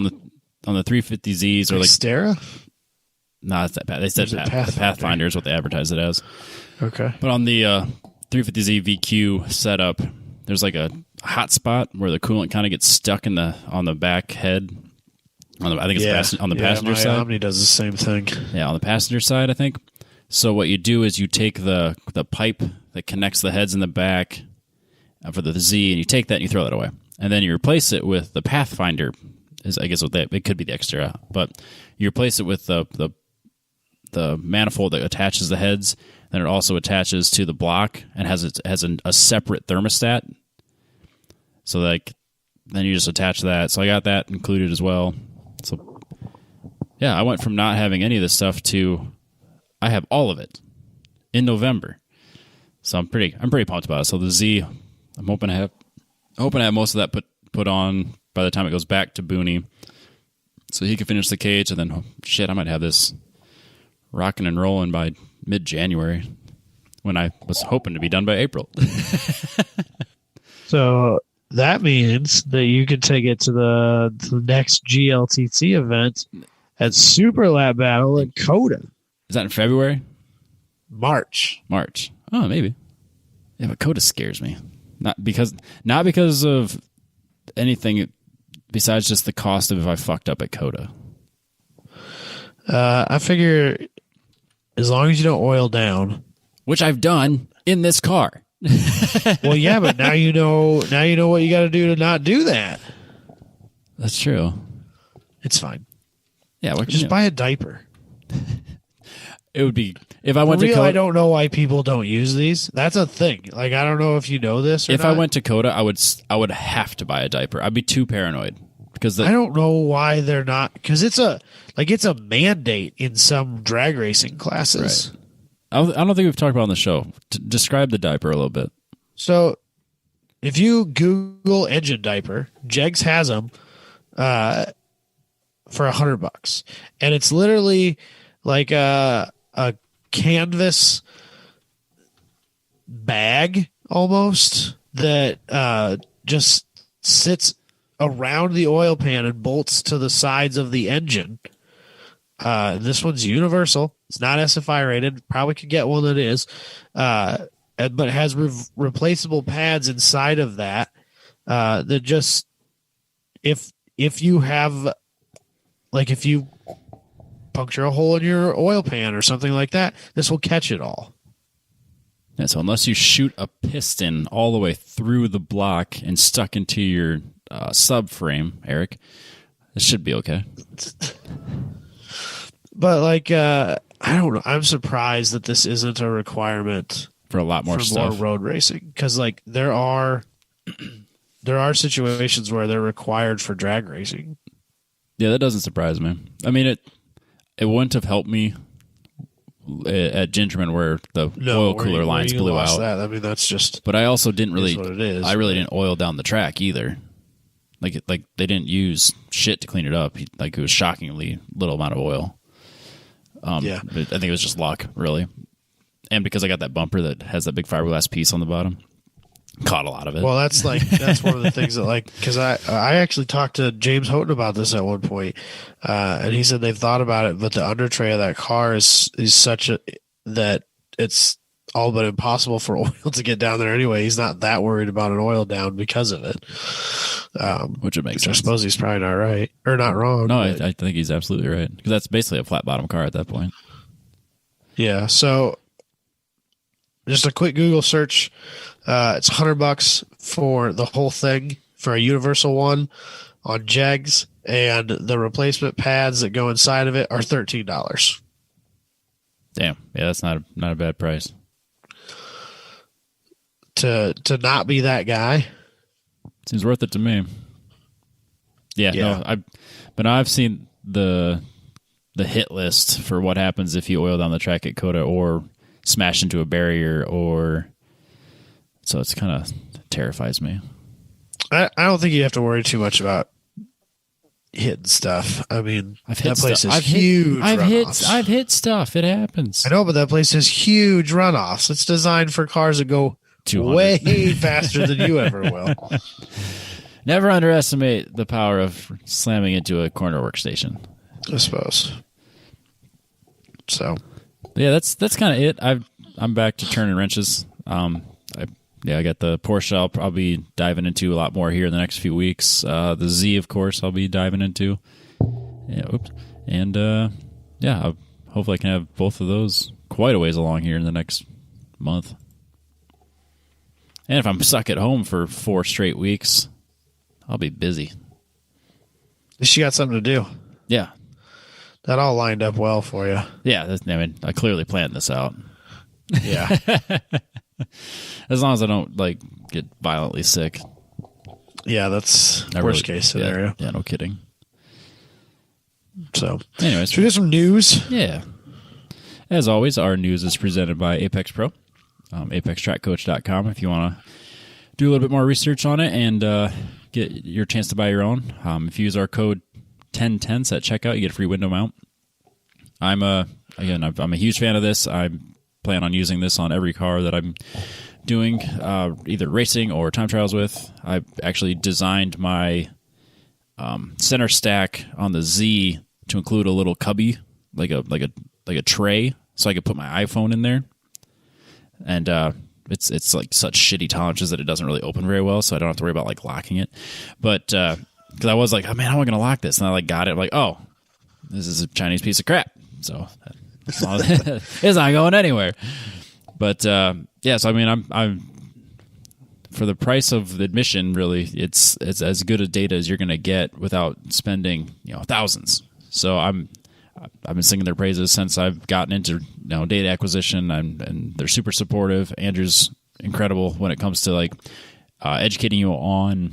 on the 350Zs or Xterra? No, it's that. They said the Pathfinder is what they advertise it as. Okay. But on the 350Z VQ setup, there's a hot spot where the coolant kind of gets stuck on the back head. I think it's on the passenger side. Omni does the same thing. Yeah, on the passenger side, I think. So what you do is you take the pipe that connects the heads in the back for the Z, and you take that and you throw that away, and then you replace it with the Pathfinder. I guess it could be the Xterra, but you replace it with the manifold that attaches the heads. Then it also attaches to the block and has a separate thermostat. So then you just attach that. So I got that included as well. So yeah, I went from not having any of this stuff to I have all of it in November. So I'm pretty pumped about it. So the Z, I'm hoping to have most of that put on by the time it goes back to Booney, so he can finish the cage, and then I might have this rocking and rolling by mid-January, when I was hoping to be done by April. So that means that you can take it to the next GLTC event at Super Lab Battle at COTA. Is that in February? March. Oh, maybe. Yeah, but COTA scares me. Not because of anything besides just the cost of if I fucked up at COTA. I figure as long as you don't oil down, which I've done in this car. Well, yeah, but now you know what you got to do to not do that. That's true. It's fine. Yeah, just buy a diaper. it would be if I For went real, to Coda. I don't know why people don't use these. That's a thing. Like, I don't know if you know this or If not. I went to Coda, I would have to buy a diaper. I'd be too paranoid because I don't know why they're not, because it's a mandate in some drag racing classes. Right. I don't think we've talked about it on the show. Describe the diaper a little bit. So if you Google engine diaper, Jegs has them for $100, and it's literally like a canvas bag almost that just sits around the oil pan and bolts to the sides of the engine. This one's universal. It's not SFI rated. Probably could get one that is, but it has replaceable pads inside of that. That just if you have, like, if you puncture a hole in your oil pan or something like that, this will catch it all. Yeah, so unless you shoot a piston all the way through the block and stuck into your subframe, Eric, this should be okay. But like, I don't know. I'm surprised that this isn't a requirement For a lot more stuff. more road racing, because like there are situations where they're required for drag racing. Yeah, that doesn't surprise me. I mean, it wouldn't have helped me at Gingerman where the oil cooler lines blew out. That. I mean, that's just. But I also didn't really. What it is. I really didn't oil down the track either. Like they didn't use shit to clean it up. Like, it was shockingly little amount of oil. Yeah, I think it was just luck, really. And because I got that bumper that has that big fiberglass piece on the bottom, caught a lot of it. Well, that's one of the things that, like, because I actually talked to James Houghton about this at one point, and he said they've thought about it, but the under tray of that car is such that it's all but impossible for oil to get down there anyway. He's not that worried about an oil down because of it. Which it makes sense. I suppose he's probably not right or not wrong. No, I think he's absolutely right, because that's basically a flat bottom car at that point. Yeah. So just a quick Google search. It's $100 for the whole thing for a universal one on Jegs, and the replacement pads that go inside of it are $13. Damn. Yeah, that's not a bad price. To not be that guy. Seems worth it to me. Yeah. No, but I've seen the hit list for what happens if you oil down the track at Coda or smash into a barrier, or so it's kind of terrifies me. I don't think you have to worry too much about hitting stuff. I mean, that place is huge. I've hit stuff. It happens. I know, but that place has huge runoffs. It's designed for cars that go way faster than you ever will. Never underestimate the power of slamming into a corner workstation, I suppose. So, yeah, that's kind of it. I'm back to turning wrenches. I got the Porsche I'll be diving into a lot more here in the next few weeks. The Z, of course, I'll be diving into. Yeah, oops. And hopefully I can have both of those quite a ways along here in the next month. And if I'm stuck at home for 4 straight weeks, I'll be busy. At least you got something to do. Yeah. That all lined up well for you. Yeah, I clearly planned this out. Yeah. As long as I don't get violently sick. Yeah, that's worst case scenario. Yeah, no kidding. So, anyways, should we do some news? Yeah. As always, our news is presented by Apex Pro, apextrackcoach.com. If you want to do a little bit more research on it and get your chance to buy your own, if you use our code 10tenths at checkout, you get a free window mount. I'm a huge fan of this. I plan on using this on every car that I'm doing either racing or time trials with. I actually designed my center stack on the Z to include a little cubby, like a tray, so I could put my iPhone in there. And it's like such shitty tolerances that it doesn't really open very well, so I don't have to worry about locking it. But because I was like, oh man, how am I going to lock this? And I got it. I'm like, oh, this is a Chinese piece of crap. So it's not going anywhere. But so I mean, I'm for the price of the admission, really, it's as good a data as you're going to get without spending thousands. So I'm I've been singing their praises since I've gotten into data acquisition, and they're super supportive. Andrew's incredible when it comes to like educating you on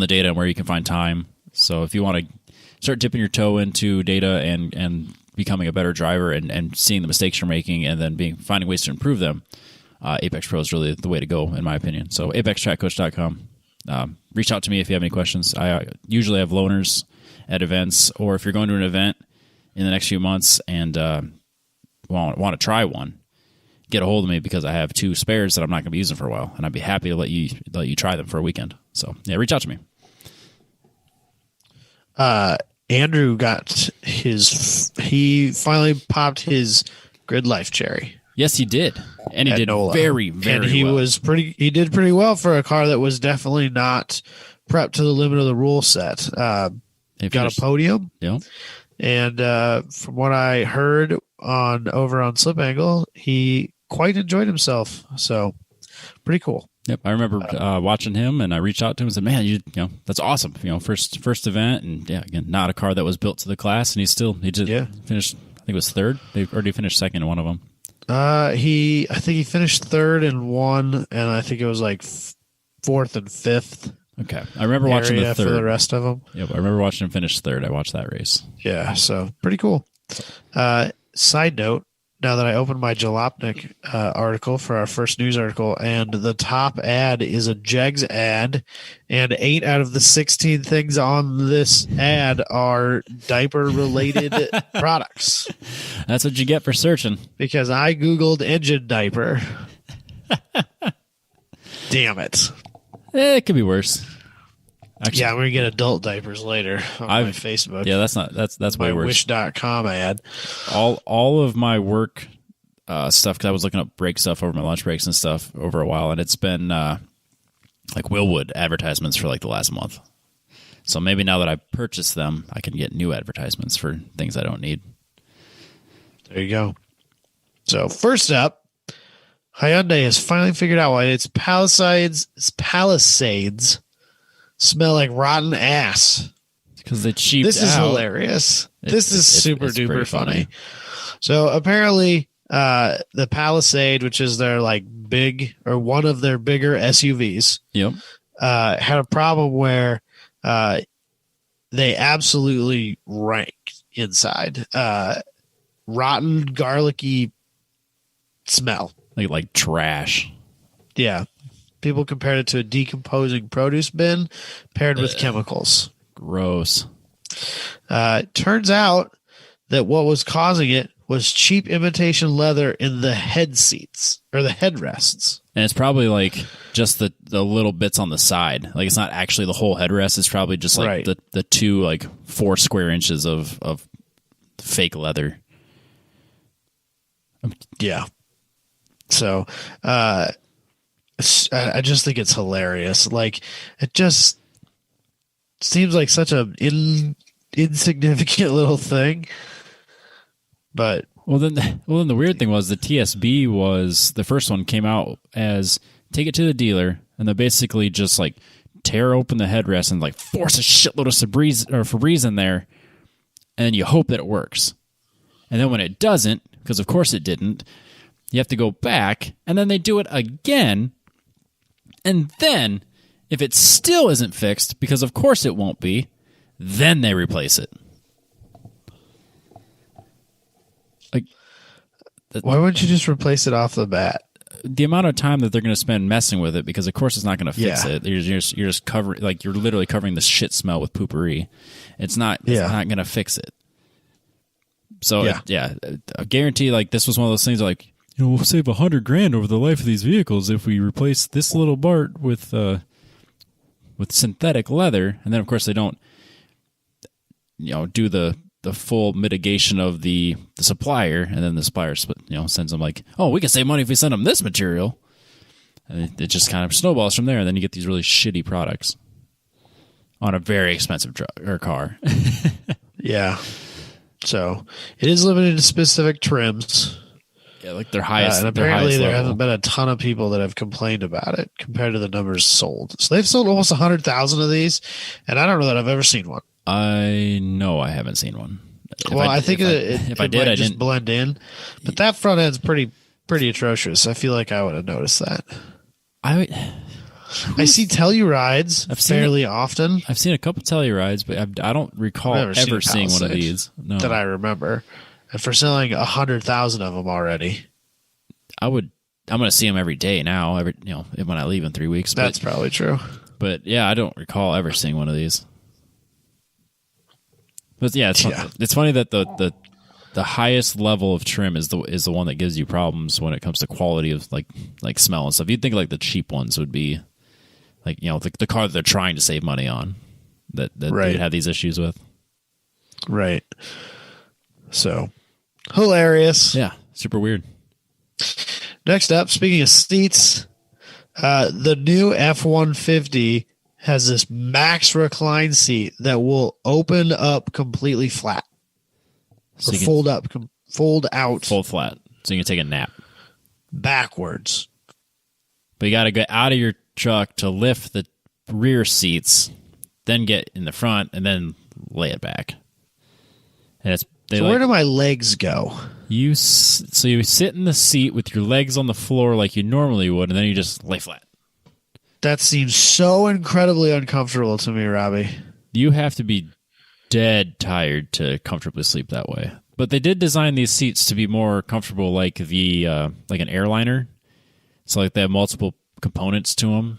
the data and where you can find time. So if you want to start dipping your toe into data and becoming a better driver and seeing the mistakes you're making and then finding ways to improve them, Apex Pro is really the way to go, in my opinion. So apextrackcoach.com. Reach out to me if you have any questions. I usually have loaners at events, or if you're going to an event in the next few months and want to try one, get a hold of me, because I have 2 spares that I'm not going to be using for a while, and I'd be happy to let you try them for a weekend. So yeah, reach out to me. Andrew he finally popped his Grid Life cherry. Yes, he did, and he did NOLA. Very, very. And he well. He did pretty well for a car that was definitely not prepped to the limit of the rule set. Got a podium. Yeah. And from what I heard over on Slip Angle, he quite enjoyed himself. So pretty cool. Yep, I remember watching him, and I reached out to him and said, "Man, you know that's awesome. First event, and yeah, again, not a car that was built to the class, and he finished. I think it was third. They already finished second in one of them. I think he finished third in one, and I think it was like fourth and fifth. Okay, I remember watching the third for the rest of them. Yep, I remember watching him finish third. I watched that race. Yeah, so pretty cool. Side note: now that I opened my Jalopnik article for our first news article, and the top ad is a Jegs ad, and 8 out of the 16 things on this ad are diaper-related products. That's what you get for searching. Because I Googled engine diaper. Damn it. It could be worse. Actually, yeah, I'm going to get adult diapers later on my Facebook. Yeah, that's way worse. Wish.com ad. All of my work stuff, because I was looking up break stuff over my lunch breaks and stuff over a while, and it's been like Willwood advertisements for like the last month. So maybe now that I purchased them, I can get new advertisements for things I don't need. There you go. So first up, Hyundai has finally figured out why its Palisades smell like rotten ass. Because they cheaped out. This is hilarious. This is super duper funny. So apparently, the Palisade, which is their like big or one of their bigger SUVs, yep, had a problem where they absolutely ranked inside. Rotten, garlicky smell. Like trash. Yeah. People compared it to a decomposing produce bin paired with chemicals. Gross. Turns out that what was causing it was cheap imitation leather in the head seats or the headrests. And it's probably like just the little bits on the side. Like it's not actually the whole headrest. It's probably just like the 2 like 4 square inches of fake leather. Yeah. So, I just think it's hilarious. Like, it just seems like such an insignificant little thing. But then the weird thing was the TSB was the first one came out as take it to the dealer, and they basically just like tear open the headrest and like force a shitload of Febreze in there, and then you hope that it works. And then when it doesn't, because of course it didn't, you have to go back, and then they do it again. And then, if it still isn't fixed, because of course it won't be, then they replace it. Like, why wouldn't you just replace it off the bat? The amount of time that they're going to spend messing with it, because of course it's not going to fix it. You're just covering, like you're literally covering the shit smell with poopery. It's not going to fix it. So I guarantee, like this was one of those things like, we'll save $100,000 over the life of these vehicles if we replace this little part with synthetic leather. And then of course they don't, do the full mitigation of the supplier, and then the supplier sends them like, oh, we can save money if we send them this material, and it just kind of snowballs from there, and then you get these really shitty products on a very expensive truck or car. Yeah. So it is limited to specific trims. Yeah, like their highest. And apparently there haven't been a ton of people that have complained about it compared to the numbers sold. So they've sold almost 100,000 of these, and I don't know that I've ever seen one. I know I haven't seen one. I think if I it did, might I just didn't. blend in, but that front end's pretty atrocious. I feel like I would have noticed that. I see Tellurides I've seen fairly often. I've seen a couple Tellurides, but I don't recall I've never seen ever a seeing one of Palisade these. No, that I remember, and for selling 100,000 of them already. I'm going to see them every day now. When I leave in 3 weeks. That's probably true. But yeah, I don't recall ever seeing one of these. But yeah, it's funny that the highest level of trim is the one that gives you problems when it comes to quality of like smell and stuff. You'd think like the cheap ones would be like, the car that they're trying to save money on that Right. they'd have these issues with. Right. So hilarious. Yeah, super weird. Next up, speaking of seats, the new F-150 has this max recline seat that will open up completely flat. So Or fold out full flat, so you can take a nap. backwards. But you got to get out of your truck to lift the rear seats, then get in the front, and then lay it back. And Where do my legs go? You sit in the seat with your legs on the floor like you normally would, and then you just lay flat. That seems so incredibly uncomfortable to me, Robbie. You have to be dead tired to comfortably sleep that way. But they did design these seats to be more comfortable, like like an airliner. So like they have multiple components to them,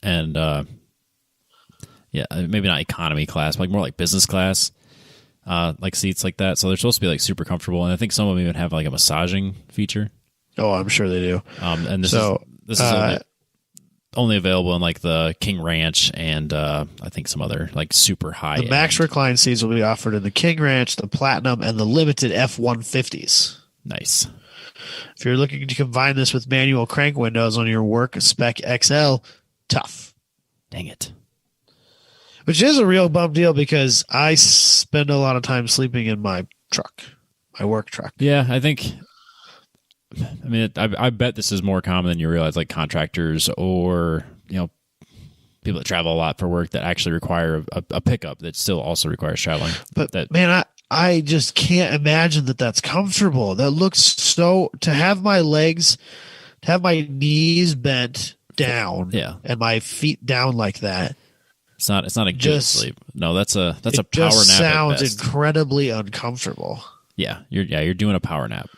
and maybe not economy class, but like more like business class, like seats like that. So they're supposed to be like super comfortable, and I think some of them even have like a massaging feature. Oh, I'm sure they do. And this is only available in like the King Ranch and I think some other like super high. The max recline seats will be offered in the King Ranch, the Platinum, and the limited F-150s. Nice. If you're looking to combine this with manual crank windows on your work spec XL, tough. Dang it. Which is a real bum deal because I spend a lot of time sleeping in my truck, my work truck. Yeah, I think. I mean, I bet this is more common than you realize. Like contractors or people that travel a lot for work that actually require a pickup that still also requires traveling. But man, I just can't imagine that that's comfortable. That looks so to have my knees bent down, and my feet down like that. It's not a good sleep. No, that's a power nap. Just sounds incredibly uncomfortable. Yeah, you're doing a power nap.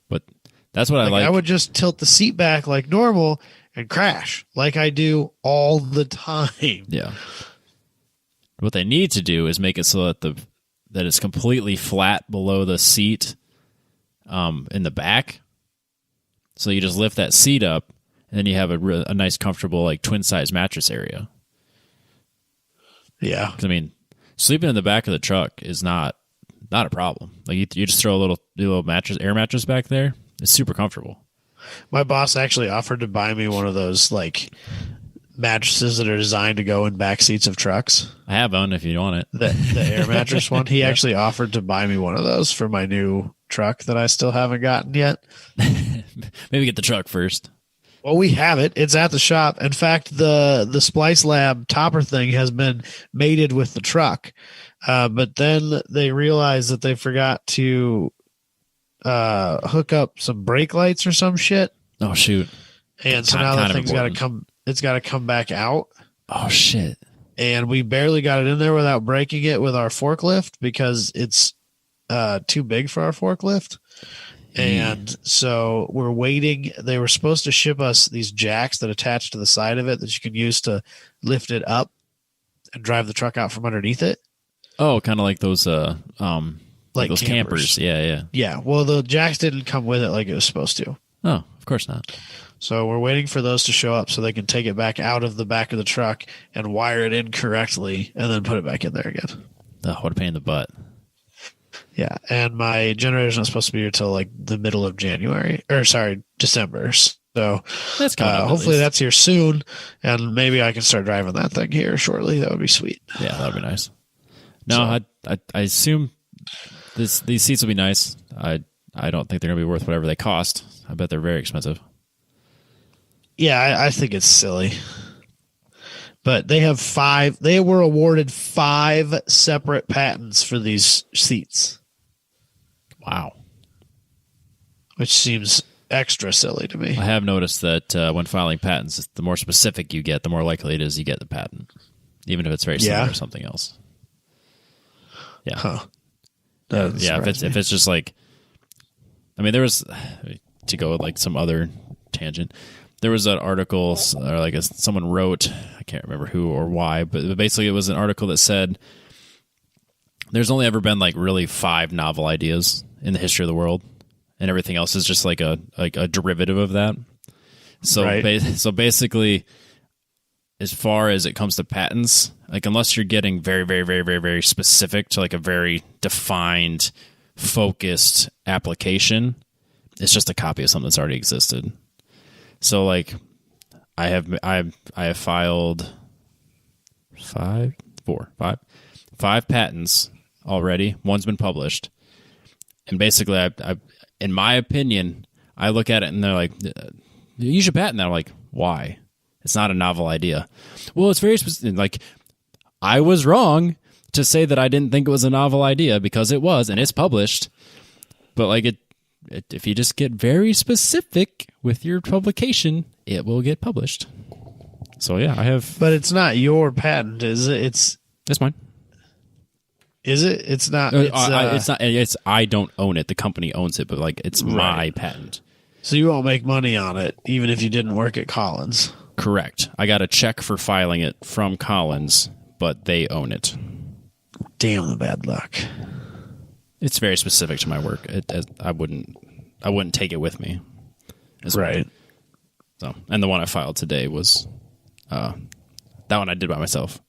But that's what I like. I would just tilt the seat back like normal and crash like I do all the time. Yeah. What they need to do is make it so that it's completely flat below the seat in the back. So you just lift that seat up, and then you have a nice, comfortable, like twin size mattress area. Yeah, I mean, sleeping in the back of the truck is not a problem. Like you just throw a little air mattress back there. It's super comfortable. My boss actually offered to buy me one of those like mattresses that are designed to go in back seats of trucks. I have one if you want it. The air mattress one. He actually offered to buy me one of those for my new truck that I still haven't gotten yet. Maybe get the truck first. Well, we have it. It's at the shop. In fact, the Splice Lab topper thing has been mated with the truck. But then they realized that they forgot to hook up some brake lights or some shit. Oh, shoot. And so now the thing's got to come. It's got to come back out. Oh, shit. And we barely got it in there without breaking it with our forklift because it's too big for our forklift. And so we're waiting. They were supposed to ship us these jacks that attach to the side of it that you can use to lift it up and drive the truck out from underneath it. Oh, kind of like those like those campers. Yeah. Yeah. Well, the jacks didn't come with it like it was supposed to. Oh, of course not. So we're waiting for those to show up so they can take it back out of the back of the truck and wire it in correctly and then put it back in there again. Oh, what a pain in the butt. Yeah, and my generator's not supposed to be here till like the middle of December. So that's hopefully that's here soon, and maybe I can start driving that thing here shortly. That would be sweet. Yeah, that would be nice. No, I assume these seats will be nice. I don't think they're going to be worth whatever they cost. I bet they're very expensive. Yeah, I think it's silly. But they have 5. They were awarded 5 separate patents for these seats. Wow. Which seems extra silly to me. I have noticed that when filing patents, the more specific you get, the more likely it is you get the patent, even if it's very similar to something else. Yeah. Huh. Yeah. If it's just like, I mean, there was, to go with like some other tangent, there was an article, or like someone wrote, I can't remember who or why, but basically it was an article that said there's only ever been like really 5 novel ideas in the history of the world, and everything else is just like a derivative of that. So, so basically, as far as it comes to patents, like unless you're getting very, very, very, very, very specific to like a very defined, focused application, it's just a copy of something that's already existed. So like I have filed 5 patents already. One's been published. And basically I in my opinion, I look at it and they're like, you should patent that. I'm like, why? It's not a novel idea. Well, it's very specific. Like, I was wrong to say that I didn't think it was a novel idea, because it was, and it's published. But like if you just get very specific with your publication, it will get published. So yeah, I have. But it's not your patent, is it? It's mine. Is it? It's not. It's not. It's I don't own it. The company owns it, but like it's my patent. So you won't make money on it, even if you didn't work at Collins. Correct. I got a check for filing it from Collins, but they own it. Damn the bad luck. It's very specific to my work. I wouldn't take it with me. Right. So, and the one I filed today was that one I did by myself.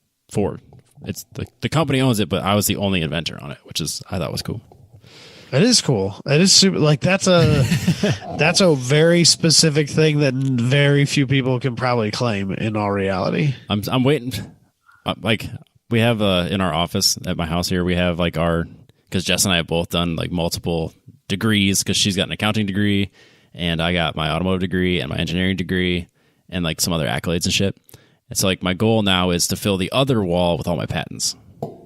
It's the company owns it, but I was the only inventor on it, which I thought was cool. It is cool. It is super. Like that's a very specific thing that very few people can probably claim in all reality. I'm waiting. Like we have in our office at my house here, we have like because Jess and I have both done like multiple degrees, because she's got an accounting degree and I got my automotive degree and my engineering degree and like some other accolades and shit. And so like my goal now is to fill the other wall with all my patents,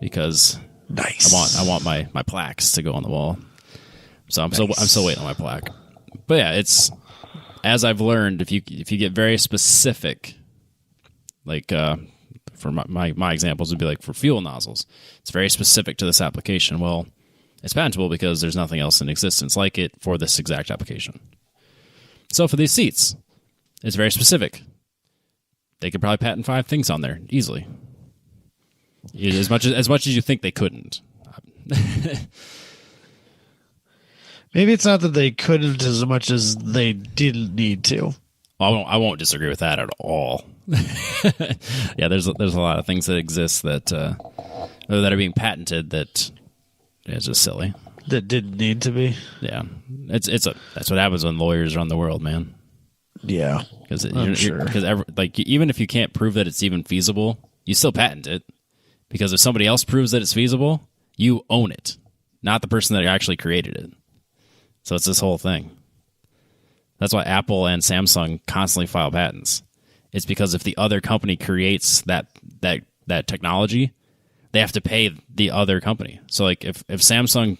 because nice. I want my plaques to go on the wall. So I'm still waiting on my plaque. But yeah, it's, as I've learned, if you get very specific, like for my examples would be like for fuel nozzles, it's very specific to this application. Well, it's patentable because there's nothing else in existence like it for this exact application. So for these seats, it's very specific. They could probably patent 5 things on there easily, as much as you think they couldn't. Maybe it's not that they couldn't as much as they didn't need to. Well, I won't disagree with that at all. Yeah, there's a lot of things that exist that are being patented that is just silly. That didn't need to be. Yeah, that's what happens when lawyers run the world, man. Yeah, because even if you can't prove that it's even feasible, you still patent it, because if somebody else proves that it's feasible, you own it, not the person that actually created it. So it's this whole thing. That's why Apple and Samsung constantly file patents. It's because if the other company creates that technology, they have to pay the other company. So like if Samsung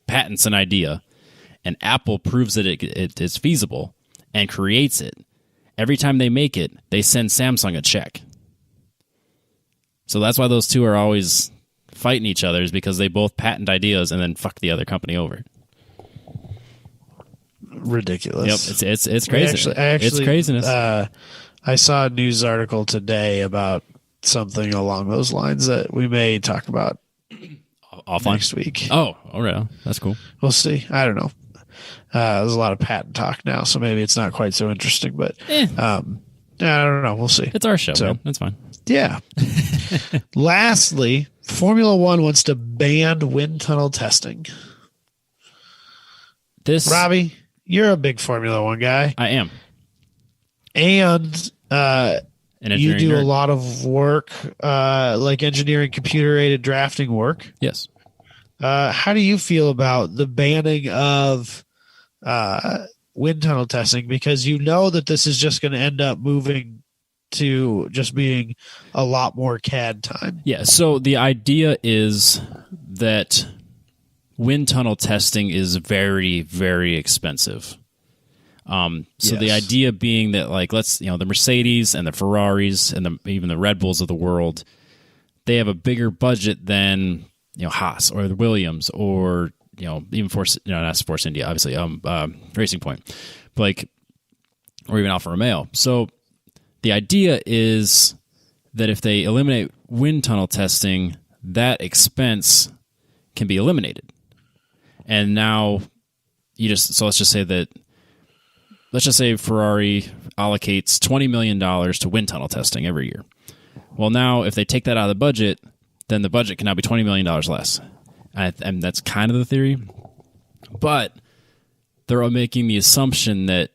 patents an idea and Apple proves that it is feasible and creates it, every time they make it, they send Samsung a check. So that's why those two are always fighting each other, is because they both patent ideas and then fuck the other company over. Ridiculous. Yep, it's crazy. It's craziness. I saw a news article today about something along those lines that we may talk about offline next week. Oh, all right. That's cool. We'll see. I don't know. There's a lot of patent talk now, so maybe it's not quite so interesting, but I don't know. We'll see. It's our show, man. That's fine. Yeah. Lastly, Formula One wants to ban wind tunnel testing. Robbie, you're a big Formula One guy. I am. And you do a lot of work, like engineering, computer-aided drafting work. Yes. How do you feel about the banning of wind tunnel testing? Because you know that this is just going to end up moving to just being a lot more CAD time. Yeah, so the idea is that wind tunnel testing is very, very expensive. So the idea being that, like, the Mercedes and the Ferraris and even the Red Bulls of the world, they have a bigger budget than, Haas or the Williams or, even not Force India, obviously, Racing Point, but or even Alfa Romeo. So the idea is that if they eliminate wind tunnel testing, that expense can be eliminated. And now let's just say Ferrari allocates $20 million to wind tunnel testing every year. Well, now if they take that out of the budget, then the budget can now be $20 million less. And that's kind of the theory. But they're making the assumption that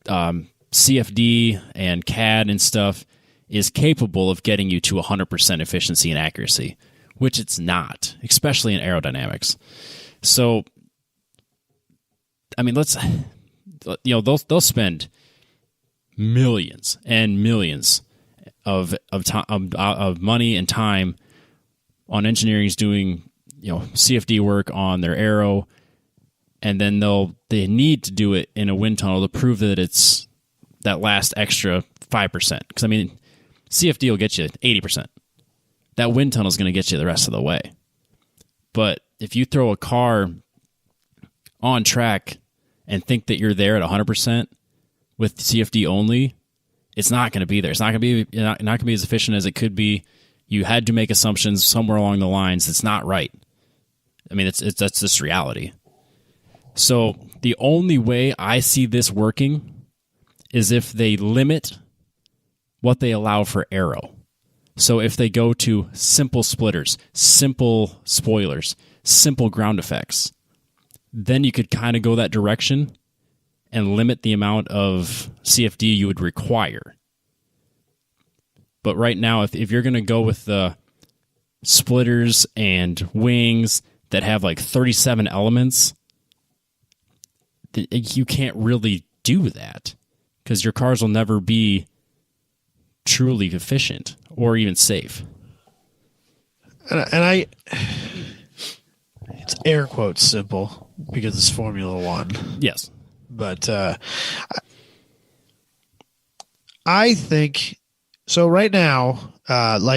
CFD and CAD and stuff is capable of getting you to 100% efficiency and accuracy, which it's not, especially in aerodynamics. So, I mean, they'll spend millions and millions of money and time on engineers doing CFD work on their aero, and then they need to do it in a wind tunnel to prove that it's that last extra 5%. Because I mean, CFD will get you 80%. That wind tunnel is going to get you the rest of the way. But if you throw a car on track and think that you're there at 100% with CFD only, it's not going to be there. It's not going to be not going to be as efficient as it could be. You had to make assumptions somewhere along the lines. It's not right. I mean, that's just reality. So the only way I see this working is if they limit what they allow for aero. So if they go to simple splitters, simple spoilers, simple ground effects, then you could kind of go that direction and limit the amount of CFD you would require. But right now, if you're going to go with the splitters and wings that have like 37 elements, you can't really do that because your cars will never be truly efficient or even safe. And it's air quotes simple because it's Formula One. Yes. But I think, so right now, Red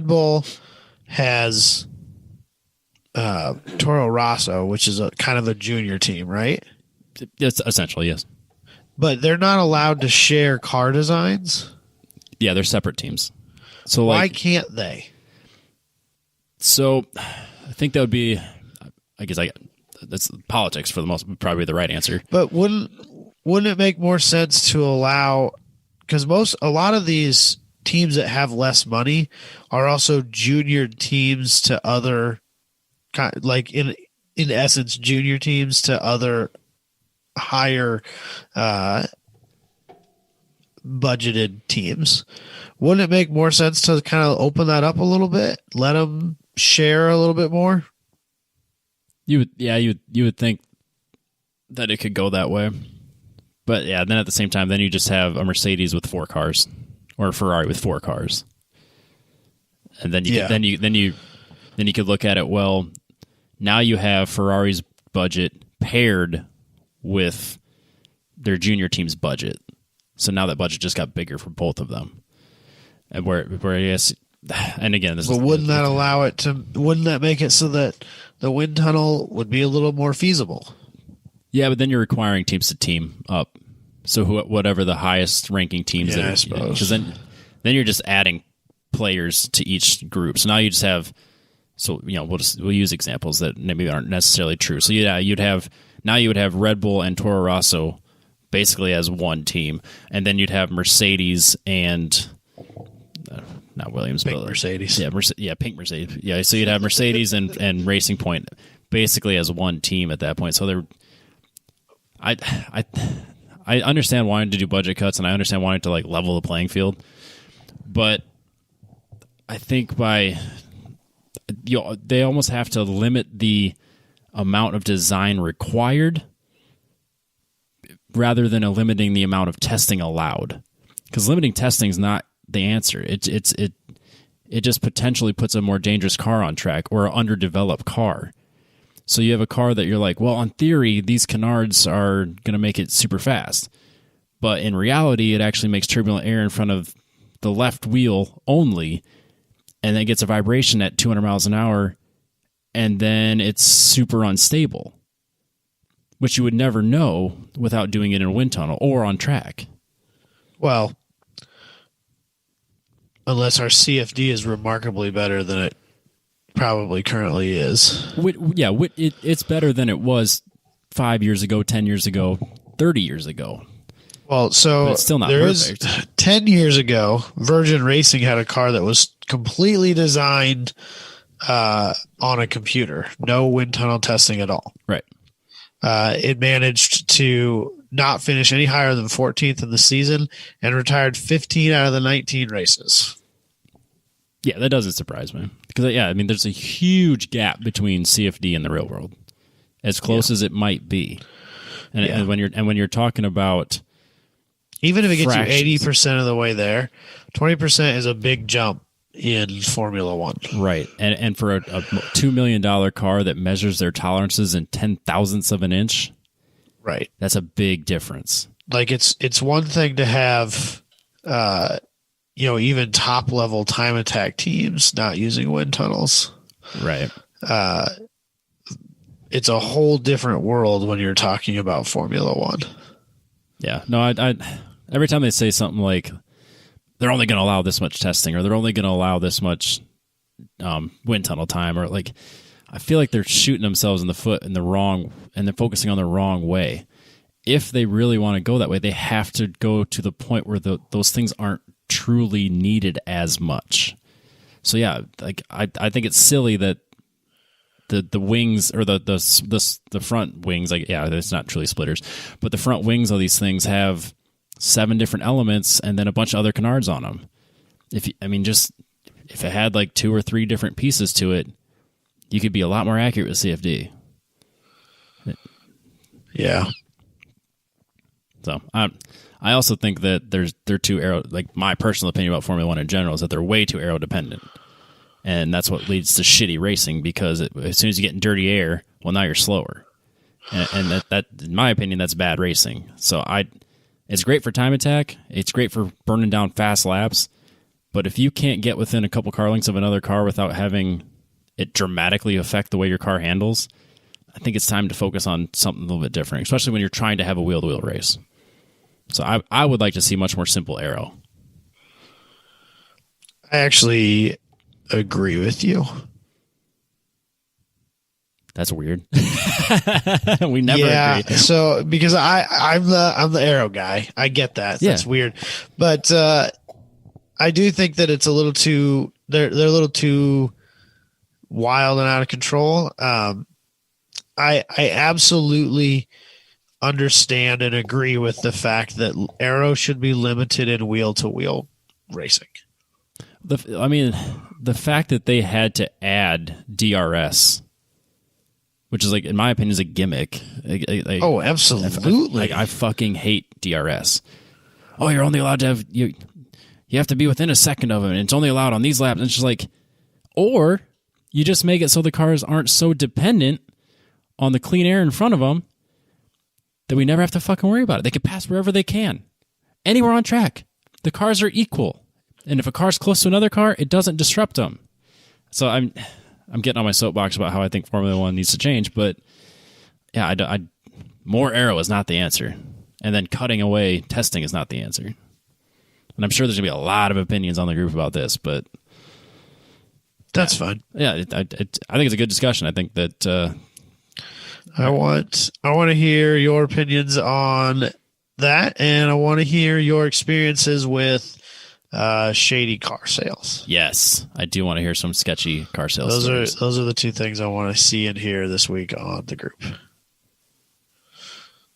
Bull has Toro Rosso, which is a kind of a junior team, right? It's essentially, yes. But they're not allowed to share car designs? Yeah, they're separate teams. So why can't they? So I think that would be, that's politics for the most, probably the right answer. But wouldn't it make more sense to allow, because a lot of these teams that have less money are also junior teams to other, like in essence, junior teams to other higher budgeted teams. Wouldn't it make more sense to kind of open that up a little bit, let them share a little bit more? You would think that it could go that way, but yeah, then at the same time, then you just have a Mercedes with 4 cars, or a Ferrari with 4 cars, and then you could look at it. Well, now you have Ferrari's budget paired with their junior team's budget, so now that budget just got bigger for both of them, and where I guess. And again, wouldn't that make it so that the wind tunnel would be a little more feasible? Yeah, but then you're requiring teams to team up. So whatever the highest ranking teams, I suppose, because then you're just adding players to each group. So now you just have, we'll use examples that maybe aren't necessarily true. So you would have Red Bull and Toro Rosso basically as one team, and then you'd have Mercedes and. Not Williams, pink but Mercedes. Yeah, pink Mercedes. Yeah, so you'd have Mercedes and Racing Point basically as one team at that point. So I understand wanting to do budget cuts, and I understand wanting to level the playing field, but I think they almost have to limit the amount of design required rather than limiting the amount of testing allowed, because limiting testing is not the answer. It just potentially puts a more dangerous car on track or an underdeveloped car. So you have a car that you're like, well, on theory, these canards are going to make it super fast. But in reality, it actually makes turbulent air in front of the left wheel only, and then it gets a vibration at 200 miles an hour, and then it's super unstable, which you would never know without doing it in a wind tunnel or on track. Well, unless our CFD is remarkably better than it probably currently is. It's better than it was 5 years ago, 10 years ago, 30 years ago. Well, so but it's still not perfect. 10 years ago, Virgin Racing had a car that was completely designed on a computer. No wind tunnel testing at all. Right. It managed to not finish any higher than 14th in the season and retired 15 out of the 19 races. Yeah, that doesn't surprise me. Because, there's a huge gap between CFD and the real world, as close as it might be. And when you're talking about, even if it gets you 80% of the way there, 20% is a big jump in Formula One. Right. And for a $2 million car that measures their tolerances in 10,000ths of an inch, right, that's a big difference. Like it's one thing to have even top level time attack teams not using wind tunnels. Right. It's a whole different world when you're talking about Formula One. Yeah. No, I every time they say something like they're only going to allow this much testing, or they're only going to allow this much wind tunnel time, or like, I feel like they're shooting themselves in the foot and they're focusing on the wrong way. If they really want to go that way, they have to go to the point where those things aren't truly needed as much. So yeah, like I think it's silly that the wings, or the front wings, like, yeah, it's not truly splitters, but the front wings of these things have 7 different elements and then a bunch of other canards on them. If it had like 2 or 3 different pieces to it, you could be a lot more accurate with CFD. Yeah. So I also think that they're too aero. Like, my personal opinion about Formula One in general is that they're way too aero dependent, and that's what leads to shitty racing. Because as soon as you get in dirty air, well, now you're slower, and that in my opinion, that's bad racing. So it's great for time attack. It's great for burning down fast laps. But if you can't get within a couple car lengths of another car without having it dramatically affect the way your car handles, I think it's time to focus on something a little bit different, especially when you're trying to have a wheel-to-wheel race. So I would like to see much more simple aero. I actually agree with you. That's weird. We never agree. So because I'm the aero guy. I get that. Yeah. That's weird. But I do think that it's a little too they're a little too wild and out of control. I absolutely understand and agree with the fact that aero should be limited in wheel-to-wheel racing. The fact that they had to add DRS, which is, like, in my opinion, is a gimmick. Oh, absolutely. I fucking hate DRS. Oh, you're only allowed to have you have to be within a second of it, and it's only allowed on these laps. And it's just like, or you just make it so the cars aren't so dependent on the clean air in front of them that we never have to fucking worry about it. They can pass wherever they can, anywhere on track. The cars are equal, and if a car's close to another car, it doesn't disrupt them. So I'm getting on my soapbox about how I think Formula One needs to change, but yeah, more aero is not the answer, and then cutting away testing is not the answer. And I'm sure there's gonna be a lot of opinions on the group about this, but that's fine. Yeah, I think it's a good discussion. I think that. I want to hear your opinions on that, and I want to hear your experiences with shady car sales. Yes, I do want to hear some sketchy car sales. Those are the 2 things I want to see and hear this week on the group.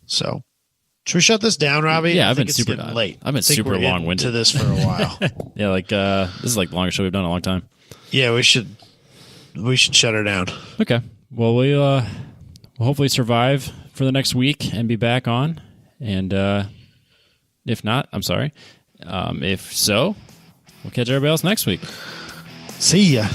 So, should we shut this down, Robbie? Yeah, I've been super late. I've been super long-winded to this for a while. Yeah, like this is like the longest show we've done in a long time. Yeah, we should shut her down. Okay. Well, we'll hopefully survive for the next week and be back on. And if not, I'm sorry. If so, we'll catch everybody else next week. See ya.